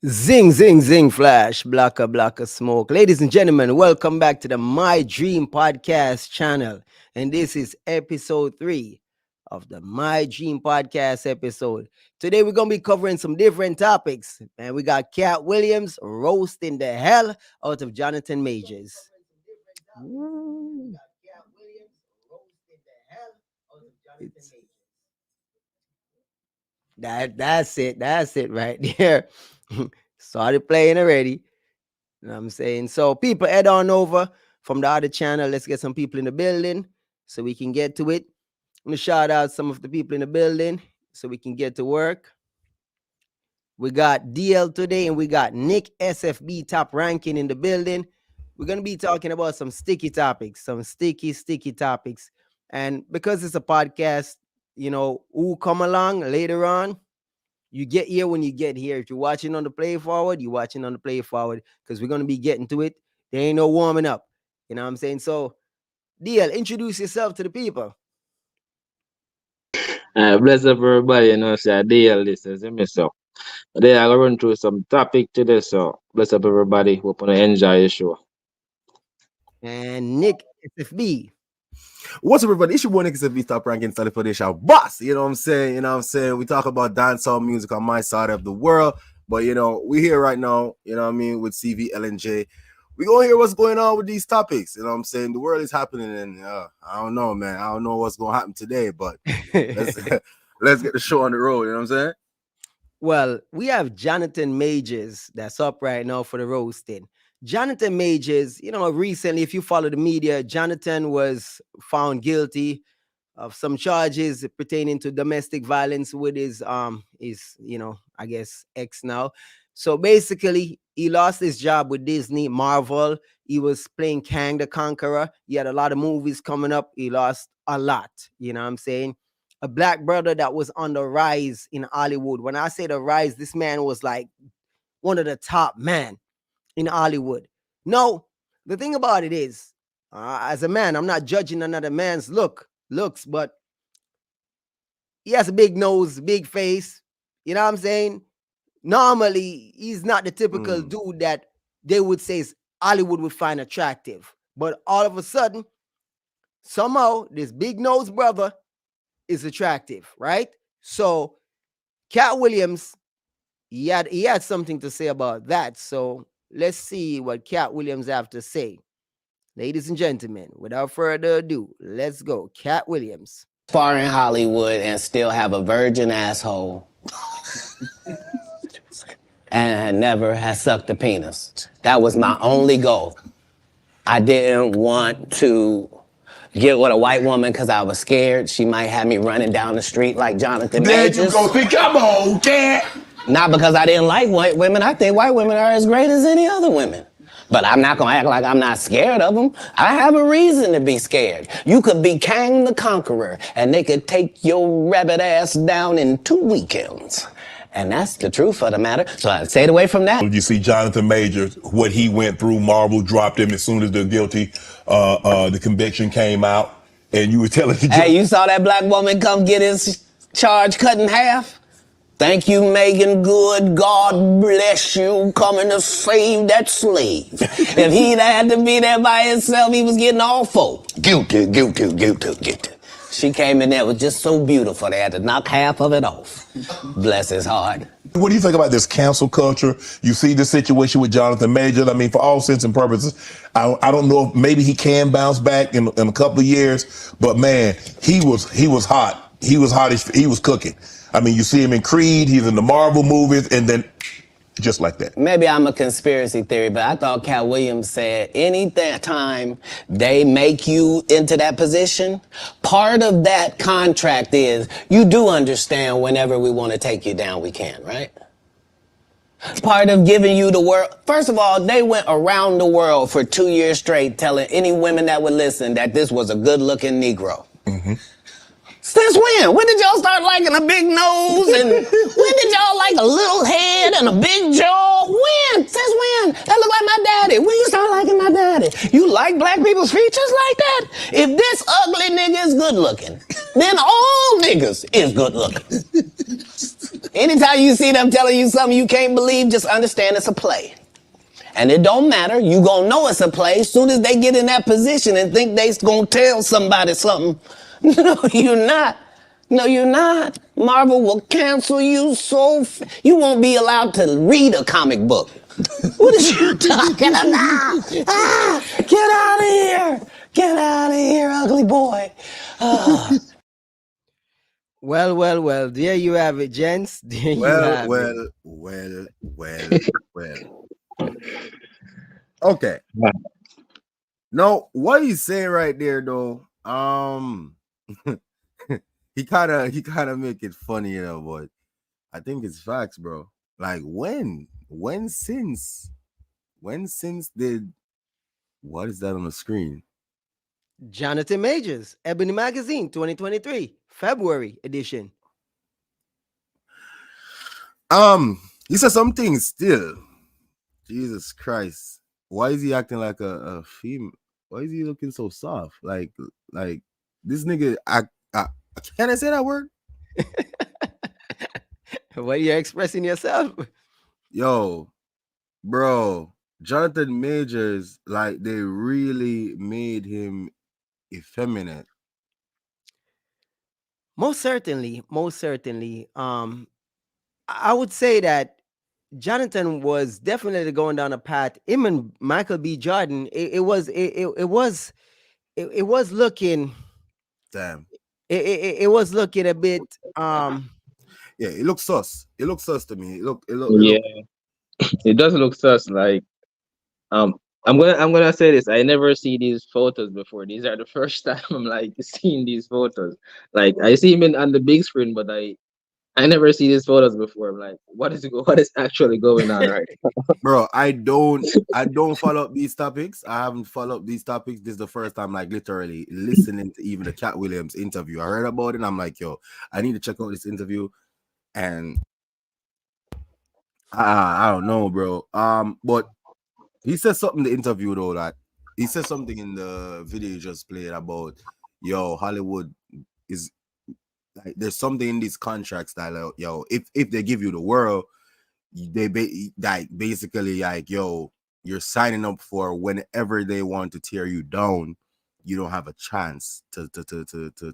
Zing, zing, zing, flash, blocker, blocker, smoke. Ladies and gentlemen, welcome back to the My Dream Podcast channel. And this is episode 3 of the My Dream Podcast episode. Today, we're going to be covering some different topics. And we got Katt Williams roasting the hell out of Jonathan Majors. Ooh. It's- That's it right there. Started playing already. You know what I'm saying? So people head on over from the other channel. Let's get some people in the building so we can get to it. I'm gonna shout out some of the people in the building so we can get to work. We got DL today and we got Nick SFB top ranking in the building. We're gonna be talking about some sticky topics, some sticky topics. And because it's a podcast, who come along later on, you get here when you get here. If you're watching on the play forward, you're watching on the play forward because we're going to be getting to it. There ain't no warming up. You know what I'm saying? So, DL, introduce yourself to the people. Bless up everybody, say I deal this as me so. Today I gonna run through some topic today, so bless up everybody. Hope you enjoy the show. And Nick SFB. What's up, everybody? It's your boy Nick SFB Top Ranking Study for this show. Boss, you know what I'm saying? You know what I'm saying? We talk about dancehall music on my side of the world, but we here right now, you know what I mean, with CV, LNJ. We gonna hear what's going on with these topics. You know what I'm saying? The world is happening, and I don't know, man. I don't know what's gonna happen today, but let's get the show on the road. You know what I'm saying? Well, we have Jonathan Majors that's up right now for the roasting. Jonathan Majors, recently, if you follow the media, Jonathan was found guilty of some charges pertaining to domestic violence with his I guess ex now. So basically, he lost his job with Disney, Marvel. He was playing Kang the Conqueror. He had a lot of movies coming up. He lost a lot. You know what I'm saying? A black brother that was on the rise in Hollywood. When I say the rise, this man was like one of the top men in Hollywood. No, the thing about it is, as a man, I'm not judging another man's looks, but he has a big nose, big face. You know what I'm saying? Normally, he's not the typical dude that they would say Hollywood would find attractive. But all of a sudden, somehow, this big nose brother is attractive, right? So, Katt Williams, he had something to say about that. So, let's see what Katt Williams have to say. Ladies and gentlemen, without further ado, let's go. Katt Williams. Far in Hollywood and still have a virgin asshole and never has sucked a penis. That was my only goal. I didn't want to get with a white woman because I was scared she might have me running down the street like Jonathan Majors. There you go. See, come on, Katt. Not because I didn't like white women. I think white women are as great as any other women. But I'm not gonna act like I'm not scared of them. I have a reason to be scared. You could be Kang the Conqueror, and they could take your rabbit ass down in 2 weekends. And that's the truth of the matter. So I stayed away from that. You see Jonathan Majors, what he went through, Marvel dropped him as soon as the conviction came out. And you were telling the Hey, you saw that black woman come get his charge cut in half? Thank you, Megan Good. God bless you, coming to save that slave. If he'd had to be there by himself, he was getting all four. Guilty. She came in there, was just so beautiful, they had to knock half of it off. Bless his heart. What do you think about this cancel culture? You see the situation with Jonathan Majors. I mean, for all intents and purposes, I don't know if maybe he can bounce back in a couple of years, but man, he was hot. He was hot. He was cooking. I mean, you see him in Creed, he's in the Marvel movies, and then just like that. Maybe I'm a conspiracy theory, but I thought Katt Williams said time they make you into that position, part of that contract is you do understand whenever we want to take you down, we can, right? Part of giving you the world. First of all, they went around the world for 2 years straight telling any women that would listen that this was a good-looking Negro. Mm-hmm. Since when? When did y'all start liking a big nose? And when did y'all like a little head and a big jaw? When? Since when? That look like my daddy. When you start liking my daddy? You like black people's features like that? If this ugly nigga is good looking, then all niggas is good looking. Anytime you see them telling you something you can't believe, just understand it's a play. And it don't matter. You gonna know it's a play as soon as they get in that position and think they's gonna tell somebody something. No, you're not. No, you're not. Marvel will cancel you you won't be allowed to read a comic book. What is you talking about? Get out of here. Get out of here, ugly boy. Well. There you have it, gents. There you Well, have it. well, well, well, well. Okay. No, what he's saying right there though, he kind of make it funny, but I think it's facts, bro. Like when since did what is that on the screen? Jonathan Majors, Ebony Magazine, 2023, February edition. He said something still. Jesus Christ. Why is he acting like a female? Why is he looking so soft? Like this nigga can I say that word? What you're expressing yourself? Yo, bro, Jonathan Majors, like they really made him effeminate. Most certainly. I would say that Jonathan was definitely going down a path. Him and Michael B. Jordan, it was looking, Damn. it was looking a bit. Yeah, it looks sus. It looks sus to me. Yeah, it does look sus. Like, um, I'm gonna say this. I never see these photos before. These are the first time I'm like seeing these photos. Like, I see him on the big screen, but I never see these photos before. I'm like, what is actually going on right Bro, I don't follow up these topics. I haven't followed up these topics. This is the first time, like, literally listening to even the Katt Williams interview. I heard about it and I'm like, yo, I need to check out this interview. And I don't know, bro. But he said something in the interview though, that he said something in the video you just played about, yo, Hollywood is like, there's something in these contracts that, like, yo, if they give you the world, like basically like, yo, you're signing up for whenever they want to tear you down, you don't have a chance to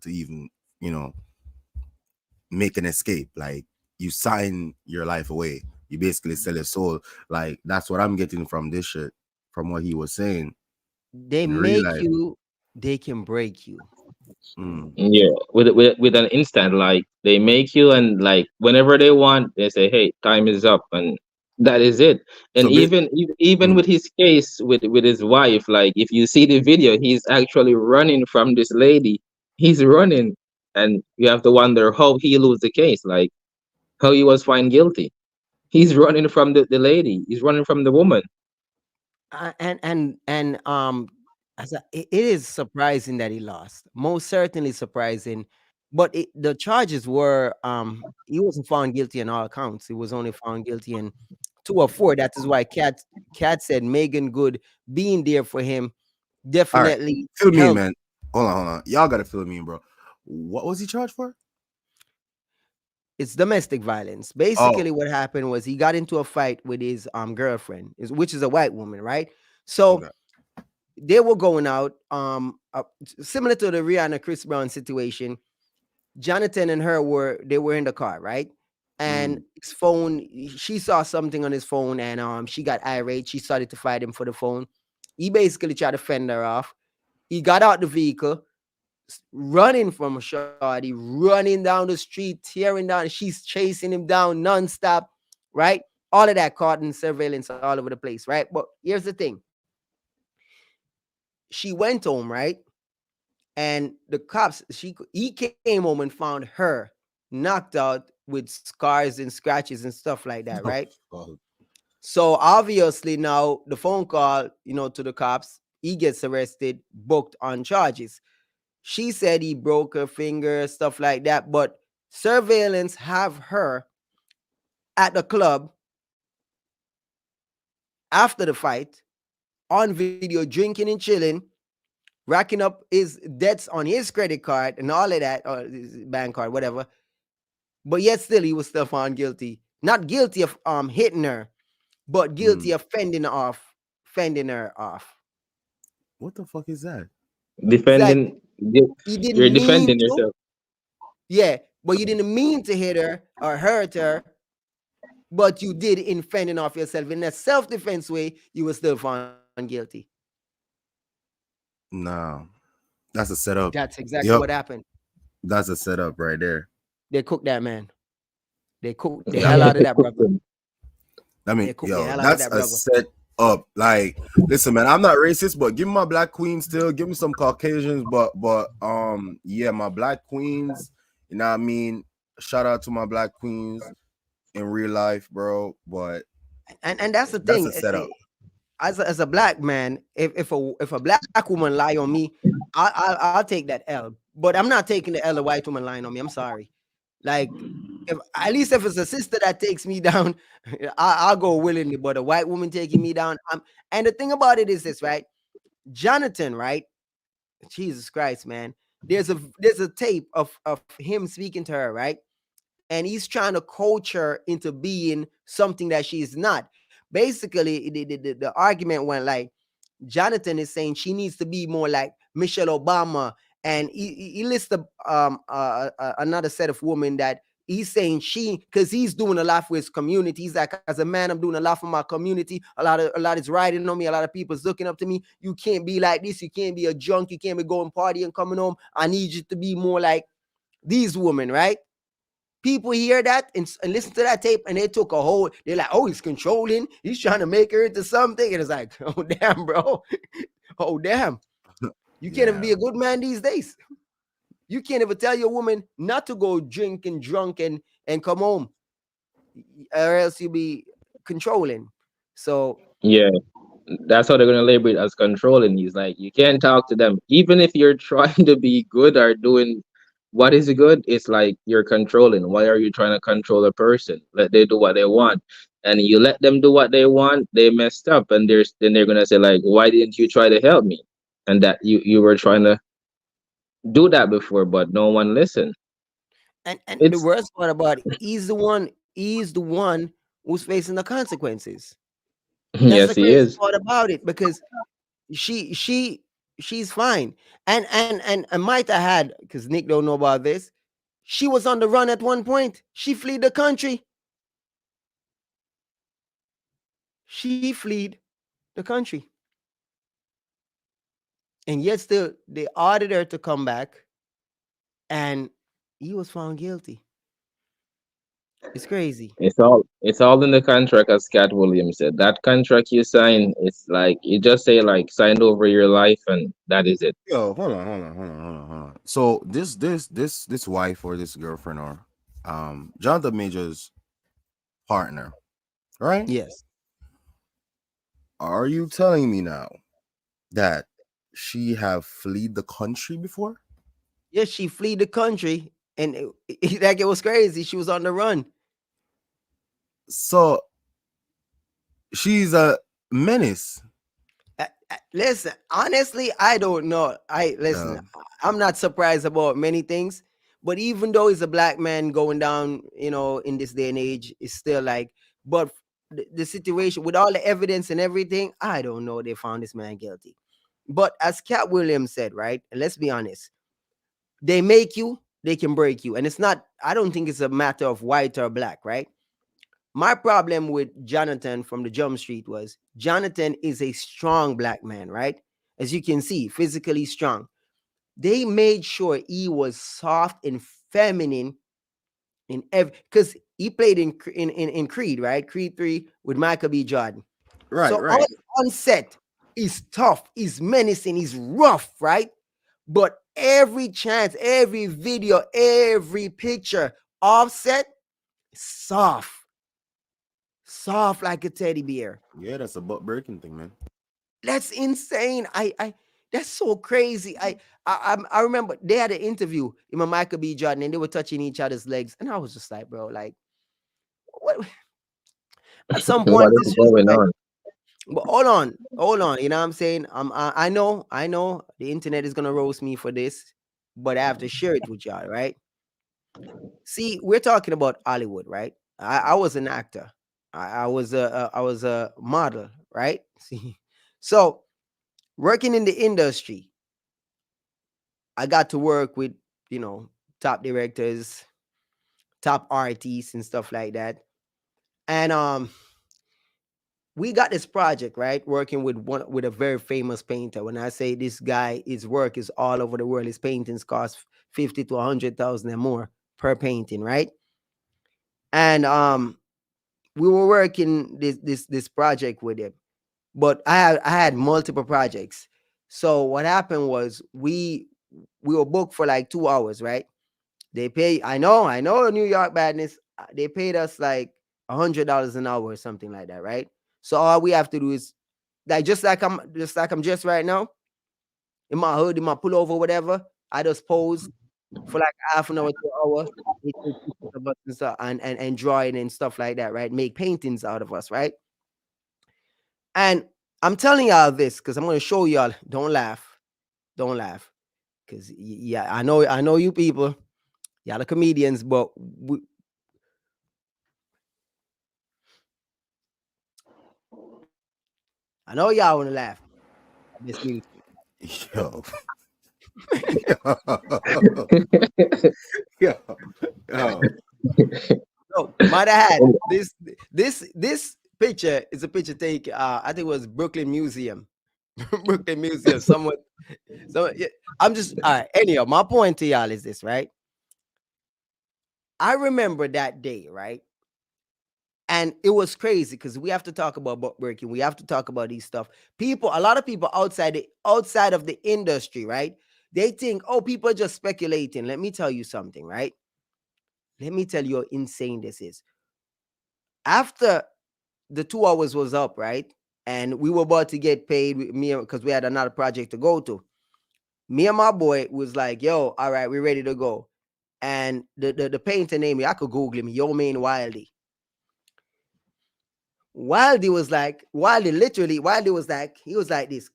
even, make an escape. Like, you sign your life away. You basically sell your soul. Like, that's what I'm getting from this shit, from what he was saying. They In real make life. you, they can break you. Yeah, with an instant, like they make you, and like whenever they want, they say, "Hey, time is up," and that is it. And So even with his case with his wife, like if you see the video, he's actually running from this lady. He's running, and you have to wonder how he lose the case, like how he was found guilty. He's running from the lady. He's running from the woman. And it is surprising that he lost. Most certainly surprising. But the charges were, he wasn't found guilty on all counts. He was only found guilty in 2 or 4. That is why Katt said Megan Good being there for him all right, definitely fill me in, helped. man. Hold on. Y'all gotta fill me in, bro. What was he charged for? It's domestic violence. Oh, Basically, what happened was he got into a fight with his girlfriend, which is a white woman, right? So okay. they were going out, similar to the Rihanna Chris Brown situation. Jonathan and her were in the car, right? And his phone, she saw something on his phone, and she got irate. She started to fight him for the phone. He basically tried to fend her off. He got out the vehicle, running from Shawty, running down the street, tearing down. She's chasing him down nonstop, right? All of that caught in surveillance all over the place, right? But here's the thing. She went home, right? And the cops, he came home and found her knocked out with scars and scratches and stuff like that, Oh, right? God. So obviously now the phone call, to the cops, he gets arrested, booked on charges. She said he broke her finger, stuff like that, but surveillance have her at the club after the fight on video, drinking and chilling, racking up his debts on his credit card and all of that, or his bank card, whatever. but yet still he was still found guilty. Not guilty of hitting her, but guilty Mm. of fending her off. What the fuck is that? It's like Defending, he you're didn't mean defending to, yourself. yeah, but you didn't mean to hit her or hurt her, but you did in fending off yourself in a self-defense way. You were still found guilty. Nah, that's a setup. That's exactly Yep, what happened. that's a setup right there. They cooked that man. They cooked the hell out of that brother. I They mean, cooked the yo, hell out of that's that a brother. set up. Like, listen, man, I'm not racist, but give me my black queens still. Give me some Caucasians, but yeah, my black queens. You know what I mean? Shout out to my black queens in real life, bro. But And that's the that's thing. a setup. As a black man, if a black woman lie on me, I'll take that L. But I'm not taking the L a white woman lying on me. I'm sorry. Like, if at least if it's a sister that takes me down, I'll go willingly. But a white woman taking me down, and the thing about it is this, right? Jonathan, right? Jesus Christ, man. There's a tape of him speaking to her, right? And he's trying to coach her into being something that she's not. Basically, the argument went like Jonathan is saying she needs to be more like Michelle Obama, and he lists another set of women that he's saying because he's doing a lot for his community. He's like, as a man, I'm doing a lot for my community. A lot is riding on me. A lot of people's looking up to me. You can't be like this. You can't be a junk. You can't be going party and coming home. I need you to be more like these women, right? People hear that and listen to that tape, and they took a whole. They're like, "Oh, he's controlling. He's trying to make her into something." And it's like, "Oh damn, bro! Oh damn! You can't even Yeah, be a good man these days. You can't even tell your woman not to go drinking drunk and come home, or else you'll be controlling." So Yeah, that's how they're gonna label it as controlling. He's like, you can't talk to them, even if you're trying to be good or doing what is good. It's like you're controlling. Why are you trying to control a person? Let they do what they want, and you let them do what they want. They messed up, and then they're gonna say like, why didn't you try to help me? And that you were trying to do that before, but no one listened. and the It's worst part about it, he's the one who's facing the consequences. That's yes, the he crazy is. part about it because she she she's fine. And might I had, because Nick don't know about this, she was on the run at one point. She fled the country. She fled the country. And yet still they ordered her to come back, and he was found guilty. It's crazy. It's all in the contract, as Cat Williams said. That contract you sign, it's like you just say like signed over your life, and that is it. yo, hold on. So this wife or this girlfriend or Jonathan Major's partner, right? Yes. Are you telling me now that she have fled the country before? Yes, she fled the country, and like it was crazy. She was on the run. So she's a menace. Listen, honestly, I don't know. Uh, I'm not surprised about many things, but even though he's a black man going down, in this day and age, it's still like, but the situation with all the evidence and everything, I don't know. They found this man guilty, but as Cat Williams said, right? And let's be honest, they make you, they can break you, and it's not. I don't think it's a matter of white or black, right? My problem with Jonathan from the Jump Street was Jonathan is a strong black man, right? As you can see, physically strong. They made sure he was soft and feminine in every, because he played in Creed, right? Creed 3 with Michael B. Jordan. right, So right. on set, he's tough, he's menacing, he's rough, right? But every chance, every video, every picture, offset, soft, soft like a teddy bear. Yeah, that's a butt breaking thing, man. That's insane. That's so crazy. I remember they had an interview in my Michael B. Jordan, and they were touching each other's legs, and I was just like, bro, like, what? At some What point, is it's just going like, on? but hold on. You know what I'm saying? I know the internet is gonna roast me for this, but I have to share it with y'all, right? See, we're talking about Hollywood, right? I was an actor. I was a model, right? See, so working in the industry, I got to work with, you know, top directors, top artists, and stuff like that. And we got this project, right? Working with a very famous painter. When I say this guy, his work is all over the world. His paintings cost 50 to 100,000 and more per painting, right? And we were working this project with him, but I had multiple projects. So what happened was we were booked for like 2 hours, right? They pay. I know New York badness. They paid us like $100 an hour or something like that, right? So all we have to do is like just like I'm just right now in my hood, in my pullover, whatever. I just pose for like half an hour to an hour. They take pictures of us and stuff and drawing and stuff like that, right? Make paintings out of us, right? And I'm telling y'all this because I'm gonna show y'all. Don't laugh, because yeah, I know you people, y'all are comedians, but I know y'all wanna laugh at this music. Yo. Yo. Yo. So might have had this picture is a picture take. I think it was Brooklyn Museum, Brooklyn Museum. Someone, so yeah, I'm just all right. Anyhow, my point to y'all is this, right? I remember that day, right? And it was crazy because we have to talk about breaking. We have to talk about these stuff. People, a lot of people outside of the industry, right? They think, oh, people are just speculating. Let me tell you something, right? Let me tell you how insane this is. After the 2 hours was up, right? And we were about to get paid with me because we had another project to go to. Me and my boy was like, yo, all right, we're ready to go. And the painter named me, I could Google him, Yo Main Wildy. Wildy was like, he was like this.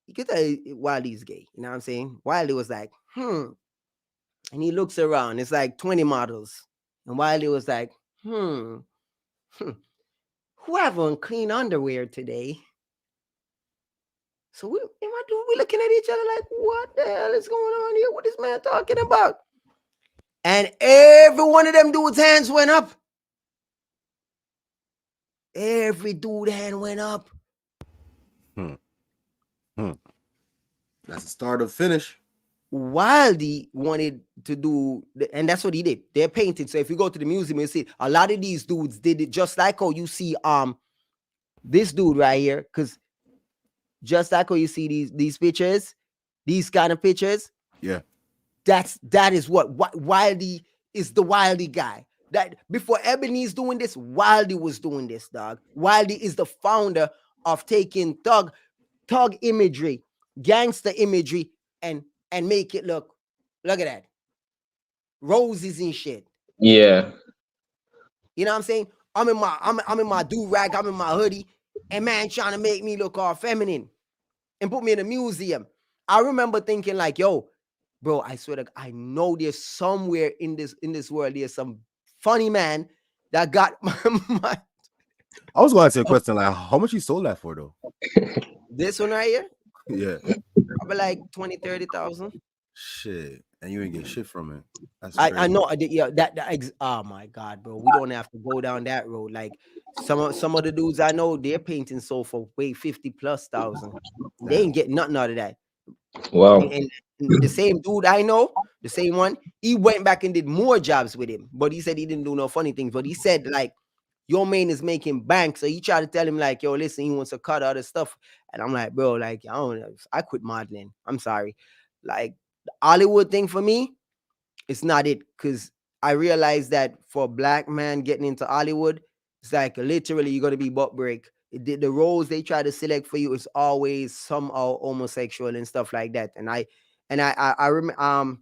You could tell Wildy's gay, you know what I'm saying? Wildy was like, and he looks around, it's like 20 models. And Wildy was like, hmm, who have on clean underwear today? So we looking at each other like, what the hell is going on here? What is man talking about? And every one of them dudes' hands went up. Every dude hand went up. Hmm. That's the start of finish. Wildy wanted to do, and that's what he did. They're painting. So if you go to the museum, you see a lot of these dudes did it just like how you see this dude right here, because just like how you see these pictures, these kind of pictures. Yeah. That is what Wildy is, the Wildy guy. That before Ebony's doing this, Wildy was doing this, dog. Wildy is the founder of taking thug imagery, gangster imagery, and make it look at that. Roses and shit. Yeah. You know what I'm saying? I'm in my do-rag, I'm in my hoodie, and man trying to make me look all feminine and put me in a museum. I remember thinking like, yo, bro, I swear to God, I know there's somewhere in this world, there's some funny man that got my I was going to ask you a question like, how much you sold that for though? this one right here, Yeah. probably like 20,000-30,000. Shit. And you ain't get shit from it. That's I crazy. know. Yeah, oh my God, bro, we don't have to go down that road. Like some of the dudes I know, they're painting so for way 50,000+. They Damn. ain't getting nothing out of that. Wow. And the same dude I know, the same one, he went back and did more jobs with him, but he said he didn't do no funny things. But he said like, your man is making bank, so he tried to tell him like, yo, listen, he wants to cut other stuff, and I'm like, bro, like I don't know, I quit modeling. I'm sorry, like the Hollywood thing for me, it's not it, because I realized that for a black man getting into Hollywood, it's like literally you're gonna be butt break. The roles they try to select for you is always somehow homosexual and stuff like that. And I remember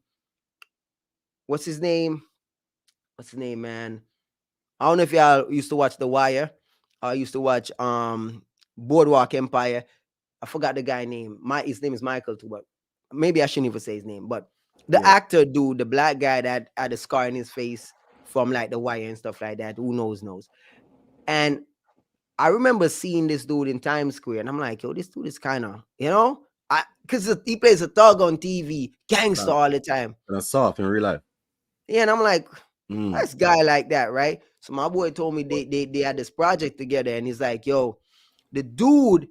what's his name? What's his name, man? I don't know if y'all used to watch The Wire. I used to watch Boardwalk Empire. I forgot the guy name. His name is Michael too, but maybe I shouldn't even say his name. But The Yeah. actor dude, the black guy that had a scar in his face from like the wire and stuff like that. Who knows? And I remember seeing this dude in Times Square, and I'm like, yo, this dude is kind of, because he plays a thug on TV, gangster Kind all the time. of soft in real life. Yeah, and I'm like, Mm. that's guy like that, right? So my boy told me they had this project together, and he's like, yo, the dude,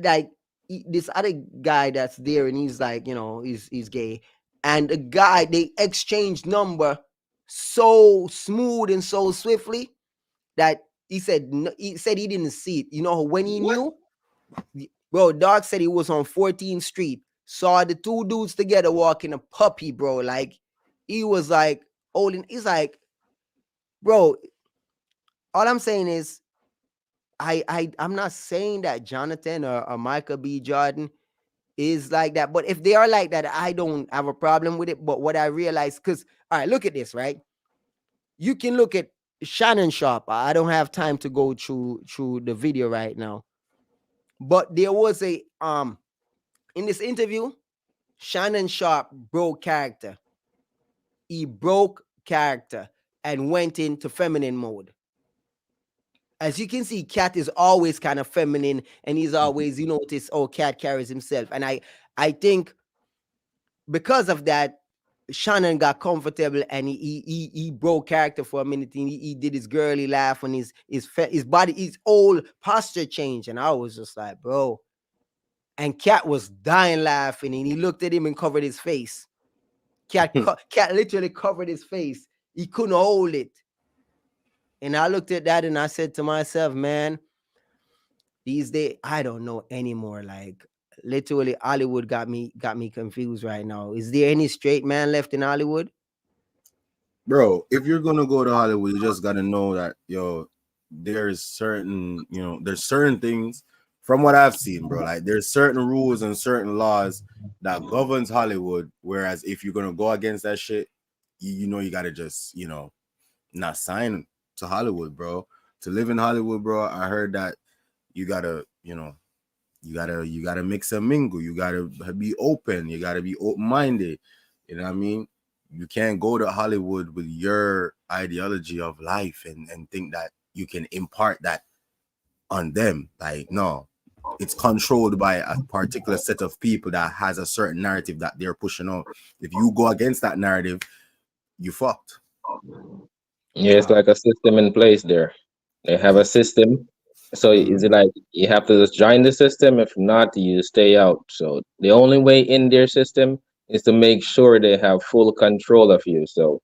like this other guy that's there, and he's like, he's gay, and the guy they exchanged number so smooth and so swiftly that he said he didn't see it. When he What? knew, bro, dog said he was on 14th Street, saw the two dudes together walking a puppy, bro. Like he was like holding. He's like, bro. All I'm saying is, I'm not saying that Jonathan or Michael B. Jordan is like that, but if they are like that, I don't have a problem with it. But what I realized, because all right, look at this, right? You can look at Shannon Sharp. I don't have time to go through the video right now, but there was a in this interview, Shannon Sharp broke character. He broke character and went into feminine mode. As you can see, Katt is always kind of feminine, and he's always, notice, Katt carries himself. And I think because of that, Shannon got comfortable, and he broke character for a minute. And he did his girly laugh when his body, his whole posture changed, and I was just like, bro. And Katt was dying laughing, and he looked at him and covered his face. Katt literally covered his face. He couldn't hold it. And I looked at that and I said to myself, man, these days I don't know anymore. Like literally, Hollywood got me confused right now. Is there any straight man left in Hollywood? Bro, if you're gonna go to Hollywood, you just gotta know that there's certain things from what I've seen, bro. Like there's certain rules and certain laws that governs Hollywood. Whereas if you're gonna go against that shit, you gotta just not sign to Hollywood, bro. To live in Hollywood, bro, I heard that you gotta mix and mingle. You gotta be open. You gotta be open-minded. You know what I mean? You can't go to Hollywood with your ideology of life and think that you can impart that on them. Like, no, it's controlled by a particular set of people that has a certain narrative that they're pushing out. If you go against that narrative, you fucked. Yeah, it's like a system in place there. They have a system. So is it like you have to just join the system? If not, you stay out. So the only way in their system is to make sure they have full control of you. So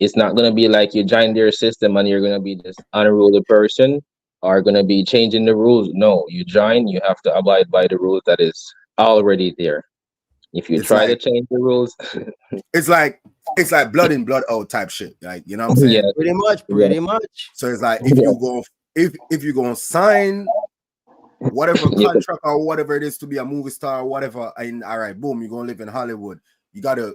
it's not gonna be like you join their system and you're gonna be this unruly person or gonna be changing the rules. No, you join, you have to abide by the rules that is already there. If you It's try to like change the rules, it's like blood in, blood out type shit. Like, you know what I'm yeah, saying? yeah, Pretty much. So it's like yeah, if you gonna sign whatever yeah, contract or whatever it is to be a movie star or whatever, and all right, boom, you're gonna live in Hollywood. You gotta,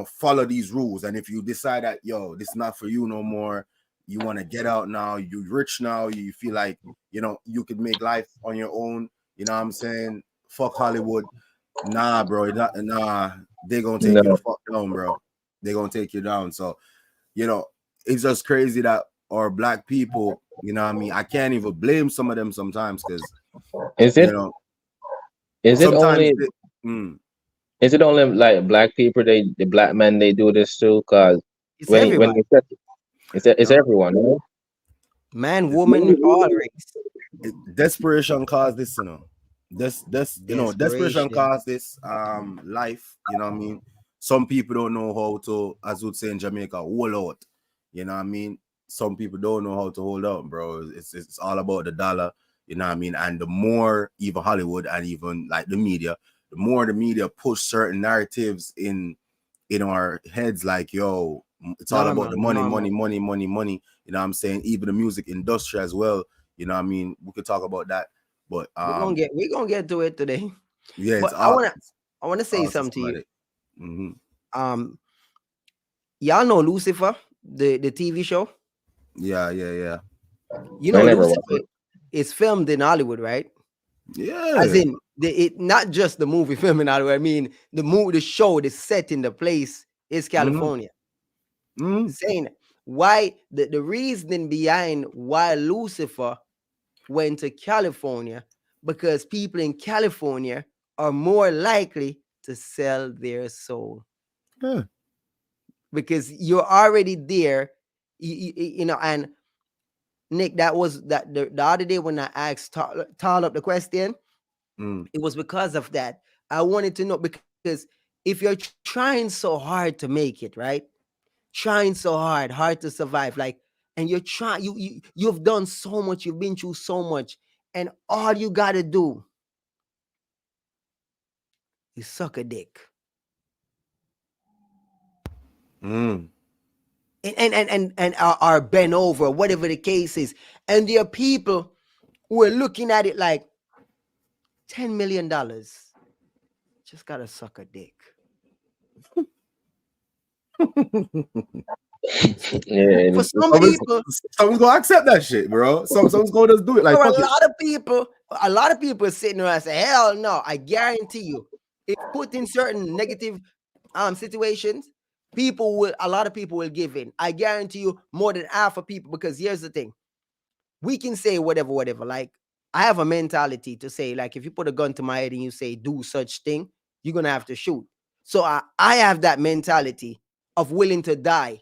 follow these rules. And if you decide that, this is not for you no more, you want to get out now, you're rich now, you feel like, you could make life on your own, you know what I'm saying? Fuck Hollywood. Nah, bro, nah, they gonna take you the no, fuck down, bro. They gonna take you down. So, it's just crazy that our black people, what I mean? I can't even blame some of them sometimes because, is you it know, is it sometimes only is it only like black people? The black men they do this too? Cause It's when everybody. they said it's no, everyone, right? Man, woman, all race. desperation caused this, desperation Desperation. caused this life, you know what I mean? Some people don't know how to, as would say in Jamaica, hold out. You know what I mean? Some people don't know how to hold out, bro. It's all about the dollar, you know what I mean? And the more even Hollywood and even like the media, the more the media push certain narratives in our heads, like, yo, it's all about the money, Normal. money, money, money, money. You know what I'm saying? Even the music industry as well. You know what I mean? We could talk about that. But We're gonna get to it today. yeah, But I wanna it's say all something to you. systematic. Mm-hmm. Um, y'all know Lucifer, the TV show. Yeah, yeah, yeah. I never watched Lucifer is filmed in Hollywood, right? As Yeah. in not just the movie filming out of it. I mean the show, the setting, the place is California. Saying why the reasoning behind why Lucifer went to California, because people in California are more likely to sell their soul. Yeah. Because you're already there, you know. And Nick, that was that the other day when I asked Tal up the question, it was because of that. I wanted to know, because if you're trying so hard to make it, right? Trying so hard to survive, like, and you're trying, you've done so much, you've been through so much, and all you gotta do is suck a dick. And are bent over, whatever the case is. And there are people who are looking at it like $10 million. Just gotta suck a dick. Yeah, For some Someone's, people, someone's gonna accept that shit, bro. Someone's gonna just do it. Like, for fuck it. a lot of people are sitting there and say, hell no. I guarantee you, if put in certain negative situations, a lot of people will give in. I guarantee you more than half of people, because here's the thing. We can say whatever. Like, I have a mentality to say, like, if you put a gun to my head and you say, do such thing, you're going to have to shoot. So I have that mentality of willing to die.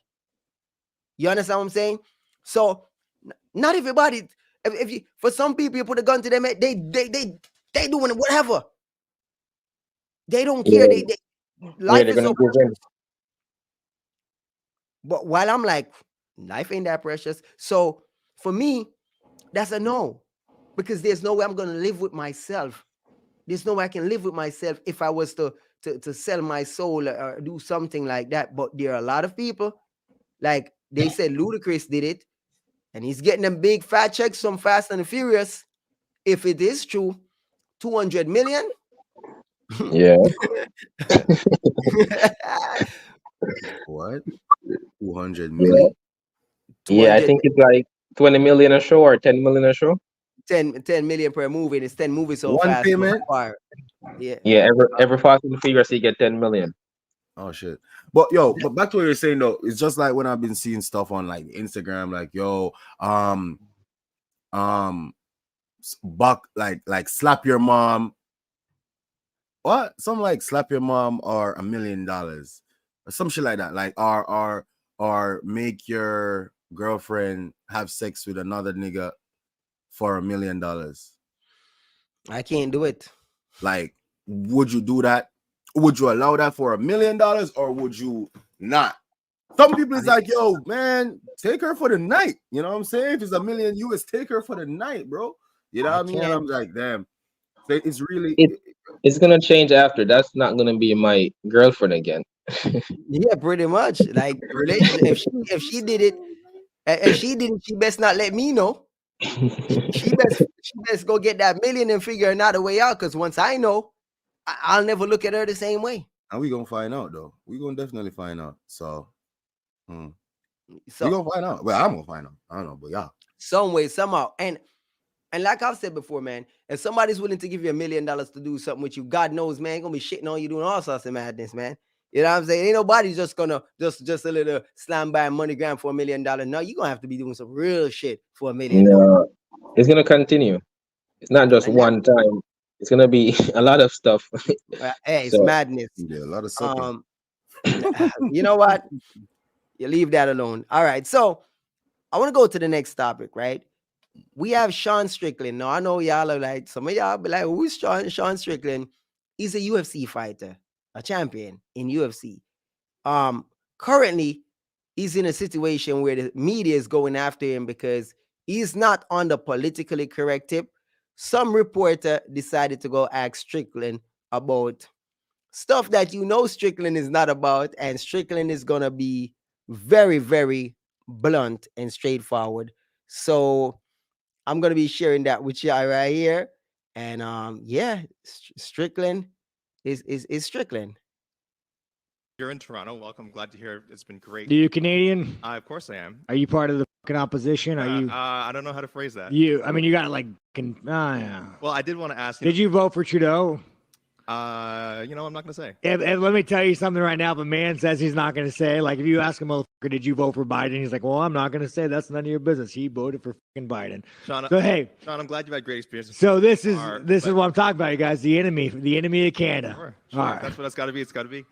You understand what I'm saying? So not everybody, if you, for some people, you put a gun to them head, they doing whatever. They don't care. yeah, Life they're is gonna so give in. precious. But while I'm like, life ain't that precious. So for me, that's a no. Because there's no way I'm going to live with myself. There's no way I can live with myself if I was to sell my soul or do something like that. But there are a lot of people, like they said Ludacris did it, and he's getting them big fat checks from Fast and the Furious. If it is true, 200 million. Yeah, What? 200 yeah, million? yeah. I 200 think it's like 20 million a show or 10 million a show. 10 million per movie, and it's 10 movies so One fast so payment? far. Yeah. Yeah, every Fast and Furious you get 10 million. Oh shit. But yo, but back to what you're saying though, it's just like when I've been seeing stuff on like Instagram, like yo, buck like slap your mom. What? Something like slap your mom or $1 million or some shit like that. Like or make your girlfriend have sex with another nigga for $1 million. I can't do it. Like, would you do that? Would you allow that for $1 million or would you not? Some people is like, yo, man, take her for the night. You know what I'm saying? If it's $1 million US, take her for the night, bro. You know what I mean? And I'm like, damn. It's really It's gonna change after. That's not gonna be my girlfriend again. Yeah, pretty much. Like, relation. If she did it, and she didn't, she best not let me know. She best go get that million and figure another way out. Because once I know, I'll never look at her the same way. and we gonna find out though. We gonna definitely find out. So we So gonna find out. Well, I'm gonna find out. I don't know, but yeah. some way, somehow, and like I've said before, man, if somebody's willing to give you $1 million to do something with you, God knows, man, gonna be shitting on you doing all sorts of madness, man. You know what I'm saying? Ain't nobody just gonna just a little slam by money gram for $1 million. No, you're gonna have to be doing some real shit for $1 million. No, it's gonna continue. It's not just And that, one time. It's gonna be a lot of stuff. hey, it's So madness. Yeah, a lot of sucking. You know what? You leave that alone. All right. So I want to go to the next topic, right? We have Sean Strickland. Now I know y'all are like, some of y'all be like, who's Sean Strickland? He's a UFC fighter, a champion in UFC. Currently, he's in a situation where the media is going after him because he's not on the politically correct tip. Some reporter decided to go ask Strickland about stuff that Strickland is not about, and Strickland is gonna be very, very blunt and straightforward. So I'm gonna be sharing that with you right here. And yeah, Strickland is Strickland. You're in Toronto. Welcome. Glad to hear. It's been great. Are you Canadian? Of course I am. Are you part of the opposition? Are you? I don't know how to phrase that. I mean, you got like. Yeah. Well, I did want to ask. Did you vote for Trudeau? I'm not going to say. And let me tell you something right now. If a man says he's not going to say, like, if you ask him, motherfucker, did you vote for Biden? He's like, well, I'm not going to say. That's none of your business. He voted for fucking Biden. Sean, so hey, Sean, I'm glad you've had great experiences. So this is what I'm talking about, you guys. The enemy of Canada. Sure. All right. That's what it's got to be. It's got to be.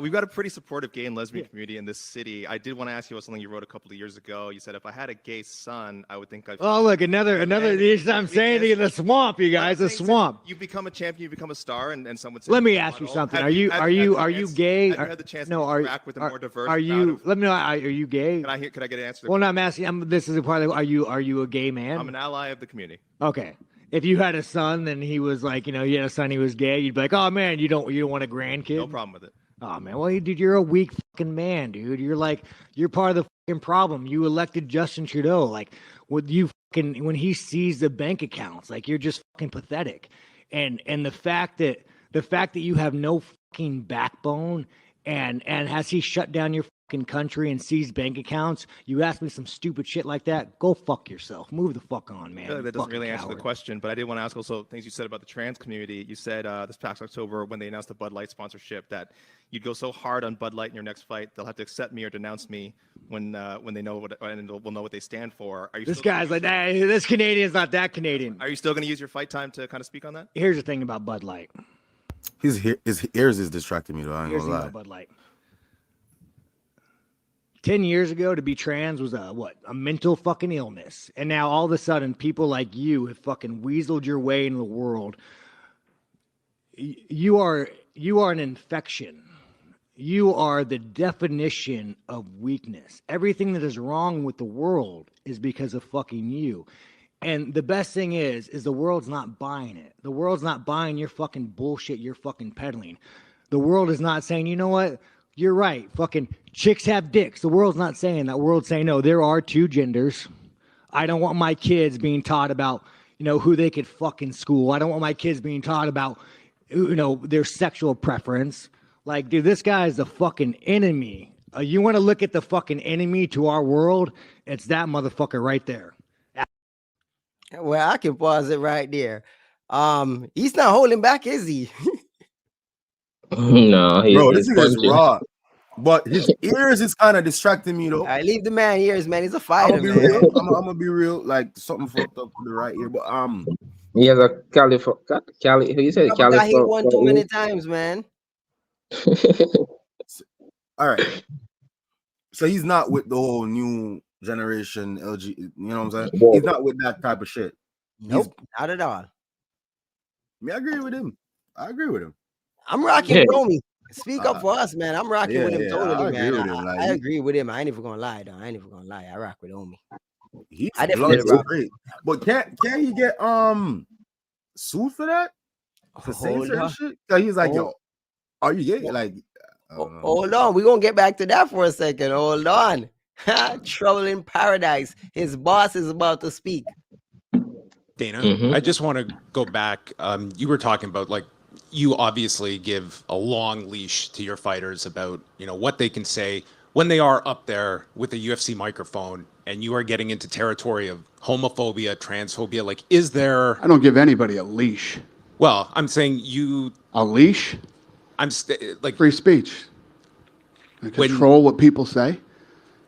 We've got a pretty supportive gay and lesbian community in this city. I did want to ask you about something you wrote a couple of years ago. You said if I had a gay son, I would think I'd. Oh, look, another. I'm saying to you, the swamp, you guys, the swamp. You become a champion, you become a star, and someone says. Let me ask you something. Are you gay? Have you had the chance to interact with a more diverse? Are you? Let me know. Are you gay? Can I get an answer? Well, no, I'm asking. This is a part of. Are you a gay man? I'm an ally of the community. Okay. If you had a son and he was like, you had a son, he was gay, you'd be like, oh man, you don't want a grandkid? No problem with it. Oh man, well, dude, you're a weak fucking man, dude. You're part of the fucking problem. You elected Justin Trudeau. Like, when he sees the bank accounts, like, you're just fucking pathetic. And the fact that you have no fucking backbone, and has he shut down your fucking country and seized bank accounts? You ask me some stupid shit like that, go fuck yourself. Move the fuck on, man. That doesn't really answer the question, but I did want to ask also things you said about the trans community. You said this past October when they announced the Bud Light sponsorship that you'd go so hard on Bud Light in your next fight, they'll have to accept me or denounce me when they know what, and we'll know what they stand for. This guy's like, hey, this Canadian's not that Canadian. Are you still going to use your fight time to kind of speak on that? Here's the thing about Bud Light. His ears is distracting me though. I ain't gonna lie. Bud Light. 10 years ago, to be trans was a mental fucking illness. And now all of a sudden, people like you have fucking weaseled your way into the world. You are an infection. You are the definition of weakness. Everything that is wrong with the world is because of fucking you. And the best thing is the world's not buying it. The world's not buying your fucking bullshit you're fucking peddling. The world is not saying, you know what? You're right. Fucking chicks have dicks. The world's not saying that. The world's saying, no, there are two genders. I don't want my kids being taught about, who they could fuck in school. I don't want my kids being taught about, their sexual preference. Like, dude, this guy is the fucking enemy. You want to look at the fucking enemy to our world? It's that motherfucker right there. Well, I can pause it right there. He's not holding back, is he? No, bro, this is raw. But his ears is kind of distracting me though. I leave the man ears, man. He's a fighter, man. I'm gonna be real. Like something fucked up with the right ear, but he has a Cali. You said Cali. He won too many times, man. All right. So he's not with the whole new generation LG. You know what I'm saying? He's not with that type of shit. Nope, not at all. I agree with him. I'm rocking with Romy. Speak up for us, man. I'm rocking with him totally, man. I agree with him. I ain't even gonna lie, though. I rock with Omi. I definitely rock. Great. But can't he get sued for that? For saying certain shit? So he's like, yo, are you gay? Like, hold on. We're gonna get back to that for a second. Hold on. Trouble in paradise. His boss is about to speak. Dana, I just want to go back. You were talking about, like, you obviously give a long leash to your fighters about, what they can say when they are up there with a UFC microphone, and you are getting into territory of homophobia, transphobia. Like, is there... I don't give anybody a leash. Well, I'm saying A leash? I'm like... Free speech. I control what people say.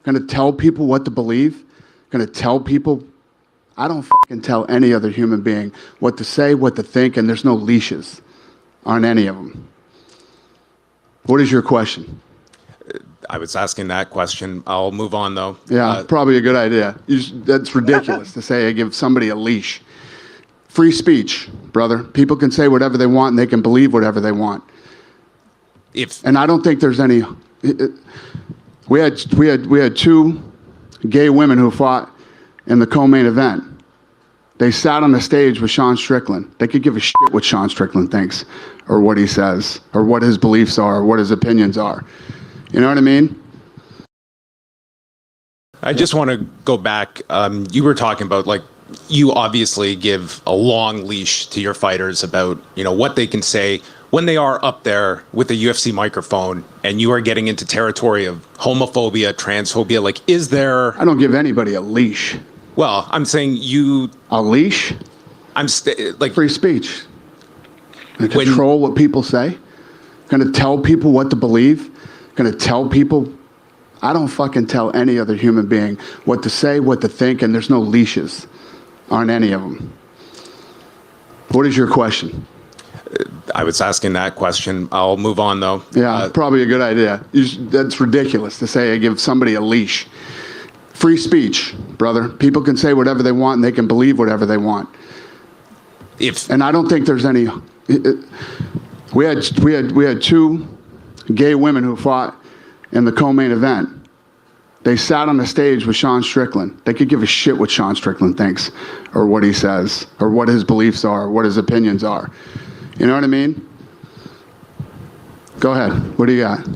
Going to tell people what to believe. Going to tell people... I don't fucking tell any other human being what to say, what to think, and there's no leashes on any of them. What is your question? I was asking that question. I'll move on, though. Yeah, probably a good idea. That's ridiculous to say I give somebody a leash. Free speech, brother. People can say whatever they want, and they can believe whatever they want. And I don't think there's any... We had two gay women who fought in the co-main event. They sat on the stage with Sean Strickland. They could give a shit what Sean Strickland thinks, or what he says, or what his beliefs are, or what his opinions are. You know what I mean? I just want to go back. You were talking about, like, you obviously give a long leash to your fighters about, what they can say when they are up there with a UFC microphone and you are getting into territory of homophobia, transphobia, like, is there? I don't give anybody a leash. Well, I'm saying you. A leash? Like free speech. And control what people say. Gonna tell people what to believe. Gonna tell people. I don't fucking tell any other human being what to say, what to think, and there's no leashes on any of them. What is your question? I was asking that question. I'll move on, though. Yeah, probably a good idea. That's ridiculous to say I give somebody a leash. Free speech, brother. People can say whatever they want and they can believe whatever they want. And I don't think there's any. We had two gay women who fought in the co-main event. They sat on the stage with Sean Strickland. They could give a shit what Sean Strickland thinks, or what he says, or what his beliefs are, or what his opinions are. You know what I mean? Go ahead. What do you got?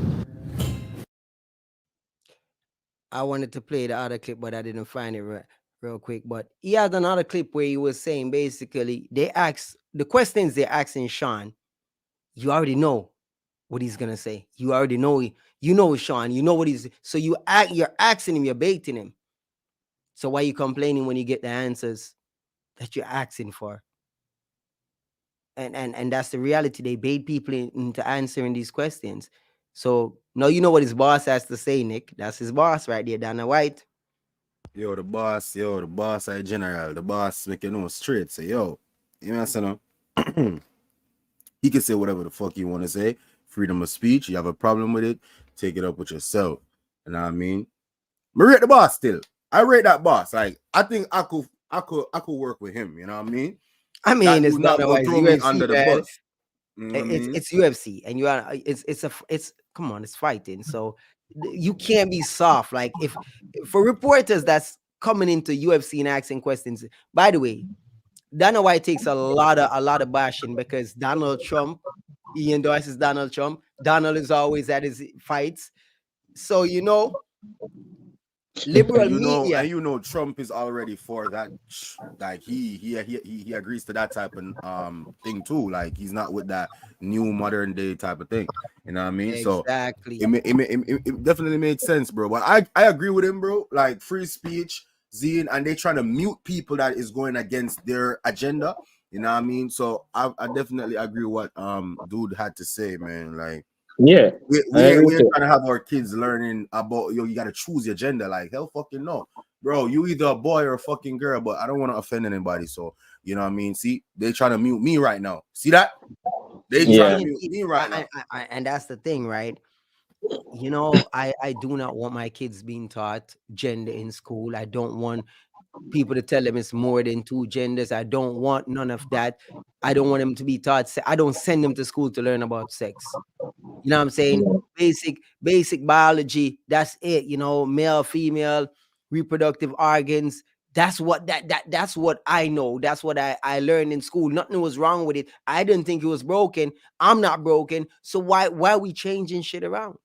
I wanted to play the other clip, but I didn't find it real quick. But he had another clip where he was saying basically the questions they're asking Sean, you already know what he's gonna say. You already know Sean. You know what he's. So you're asking him, you're baiting him. So why are you complaining when you get the answers that you're asking for? And that's the reality. They bait people into answering these questions. So now you know what his boss has to say, Nick. That's his boss right there, Dana White. Yo, the boss, I general, the boss make you know straight. Say, yo, you know what I'm saying? He can say whatever the fuck you want to say. Freedom of speech. You have a problem with it, take it up with yourself. You know what I mean? I rate the boss still. I rate that boss. Like, I think I could work with him. You know what I mean? I mean, it's not going to throw me under the bus. You know it's UFC, and you are it's come on, it's fighting. So you can't be soft. Like if for reporters that's coming into UFC and asking questions. By the way, Dana White takes a lot of bashing because Donald Trump, he endorses Donald Trump. Donald is always at his fights. So liberal media. And Trump is already for that. Like he agrees to that type of thing too. Like he's not with that new modern day type of thing. You know what I mean? Exactly. So it definitely makes sense, bro. But I agree with him, bro. Like free speech, zine, and they trying to mute people that is going against their agenda. You know what I mean? So I definitely agree with what dude had to say, man. Like. Yeah, we're trying to have our kids learning about you got to choose your gender. Like hell fucking no, bro. You either a boy or a fucking girl, but I don't want to offend anybody. So you know what I mean. See, they trying to mute me right now. See that? They trying to mute me right now. And that's the thing, right? I do not want my kids being taught gender in school. I don't want people to tell them it's more than two genders. I don't want none of that. I don't want them to be taught. I don't send them to school to learn about sex. You know what I'm saying? Basic biology. That's it. Male, female, reproductive organs. That's what that's what I know. That's what I learned in school. Nothing was wrong with it. I didn't think it was broken. I'm not broken. So why are we changing shit around?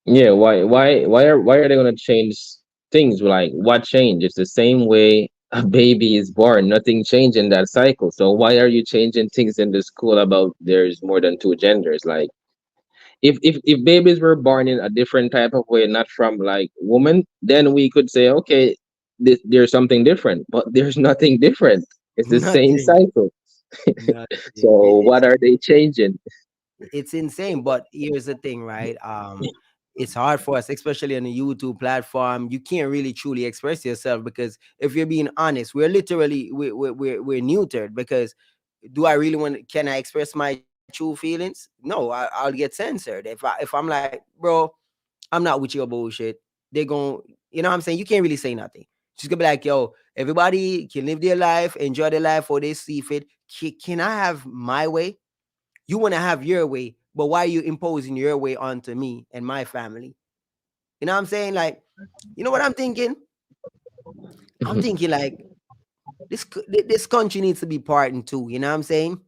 Yeah, why are they gonna change things? Like what change? It's the same way a baby is born. Nothing changed in that cycle. So why are you changing things in the school about there's more than two genders? Like if babies were born in a different type of way, not from like woman, then we could say, okay, there's something different. But there's nothing different. It's the same cycle. So what are they changing? It's insane. But here's the thing, right? It's hard for us, especially on the YouTube platform. You can't really truly express yourself because if you're being honest, we're literally we're neutered. Because do I really can I express my true feelings? No, I'll get censored if I'm like, bro, I'm not with your bullshit. They're going, you know what I'm saying? You can't really say nothing. She's gonna be like, yo, everybody can live their life, enjoy their life, or they see fit. Can I have my way? You want to have your way, but why are you imposing your way onto me and my family? You know what I'm saying? Like, you know what I'm thinking? I'm thinking like this country needs to be part in two. You know what I'm saying?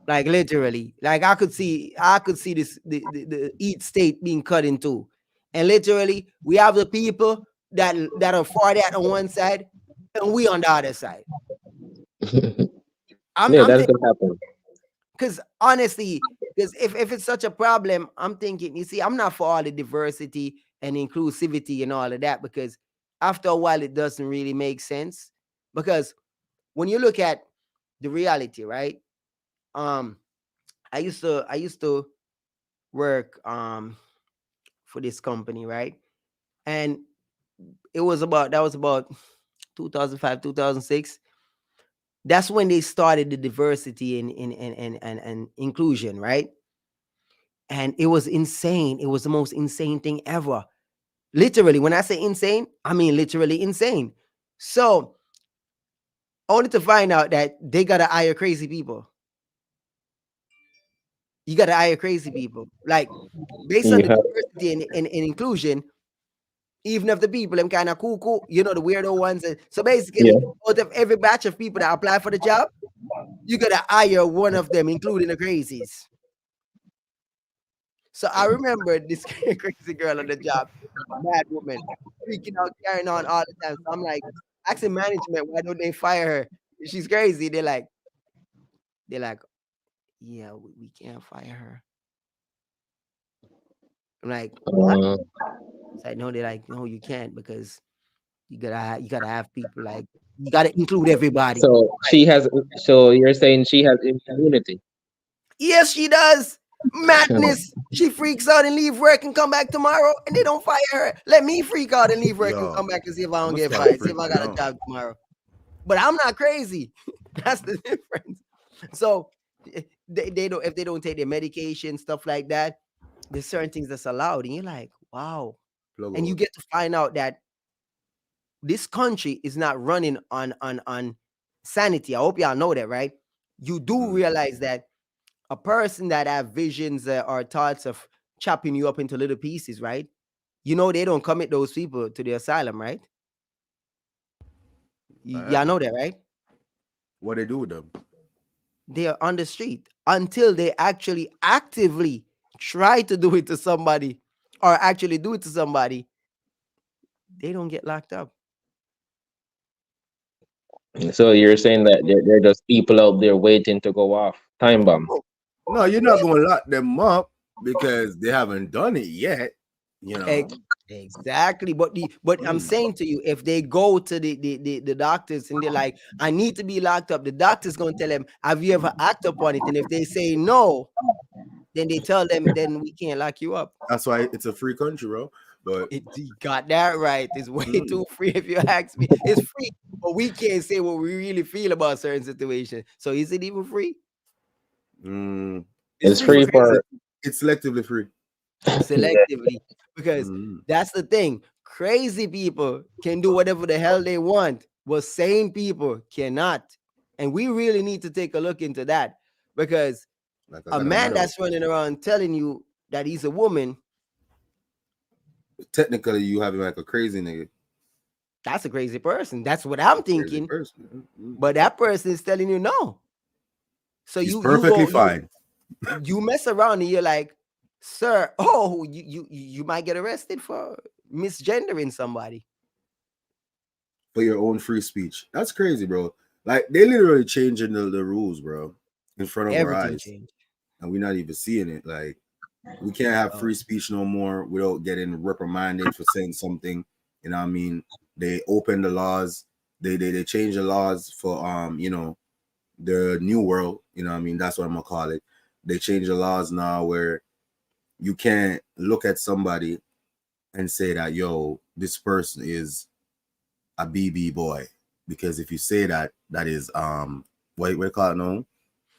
Like literally, like I could see this the each state being cut in two, and literally we have the people that are for that on one side, and we on the other side. That's gonna happen. Because honestly, because if it's such a problem, I'm thinking, you see, I'm not for all the diversity and inclusivity and all of that, because after a while it doesn't really make sense. Because when you look at the reality, right? Um, I used to work for this company, right? And that was about 2005, 2006. That's when they started the diversity and inclusion, right? And it was insane. It was the most insane thing ever. Literally, when I say insane, I mean literally insane. So only to find out that they gotta hire crazy people. You gotta hire crazy people. Like, based on You the have diversity and inclusion, even if the people them kind of cool, the weirdo ones. So yeah. basically, out of every batch of people that apply for the job, you gotta hire one of them, including the crazies. So I remember this crazy girl on the job, mad woman, freaking out, carrying on all the time. So I'm like, asking management, why don't they fire her? She's crazy. They're like, yeah, we can't fire her. I'm like, what? Uh, It's like, no, they're like, no, you can't, because you gotta have people, like, you gotta include everybody. so Like, she has. So you're saying she has immunity? yes, she does. Madness. She freaks out and leave work and come back tomorrow, and they don't fire her. Let me freak out and leave work and come Yo, back and see if I I'm don't gonna get start fired. See if I freaking got a out. job tomorrow. But I'm not crazy. That's the difference. So they don't, if they don't take their medication, stuff like that, there's certain things that's allowed, and you're like, wow. Plug And you out. get to find out that this country is not running on sanity. I hope y'all know that, right? You do Mm. realize that a person that have visions or thoughts of chopping you up into little pieces, right? They don't commit those people to the asylum, right? Y'all know that, right? What they do with them? They are on the street until they actually actively try to do it to somebody, or actually do it to somebody. They don't get locked up. So you're saying that they're just people out there waiting to go off, time bomb. No, you're not gonna lock them up because they haven't done it yet. You know. Exactly. But I'm saying to you, if they go to the doctors and they're like, I need to be locked up, the doctor's gonna tell them, have you ever acted upon it? And if they say no, then they tell them, then we can't lock you up. That's why it's a free country, bro. But You got that right. It's way too free, if you ask me. It's free, but we can't say what we really feel about certain situations. So is it even free? mm, It's It's free for free crazy, for it's selectively free. selectively, because Mm. that's the thing. Crazy people can do whatever the hell they want, but sane people cannot. And we really need to take a look into that, because Like I a got a man medal. that's running around telling you that he's a woman, Technically, you have like a crazy nigga, that's a crazy person. That's what I'm crazy thinking. person. But that person is telling you no. So He's you perfectly go fine you mess around and you're like, sir, oh, you might get arrested for misgendering somebody. for your own free speech. That's crazy, bro. Like they literally changing the rules, bro, in front of our Everything eyes, changed. and we're not even seeing it. Like we can't have Oh, free speech no more without getting reprimanded for saying something. You know what I mean? They open the laws. They change the laws for the new world. You know what I mean? That's what I'm gonna call it. They change the laws now where you can't look at somebody and say that, yo, this person is a BB boy, because if you say that, that is what we call it now,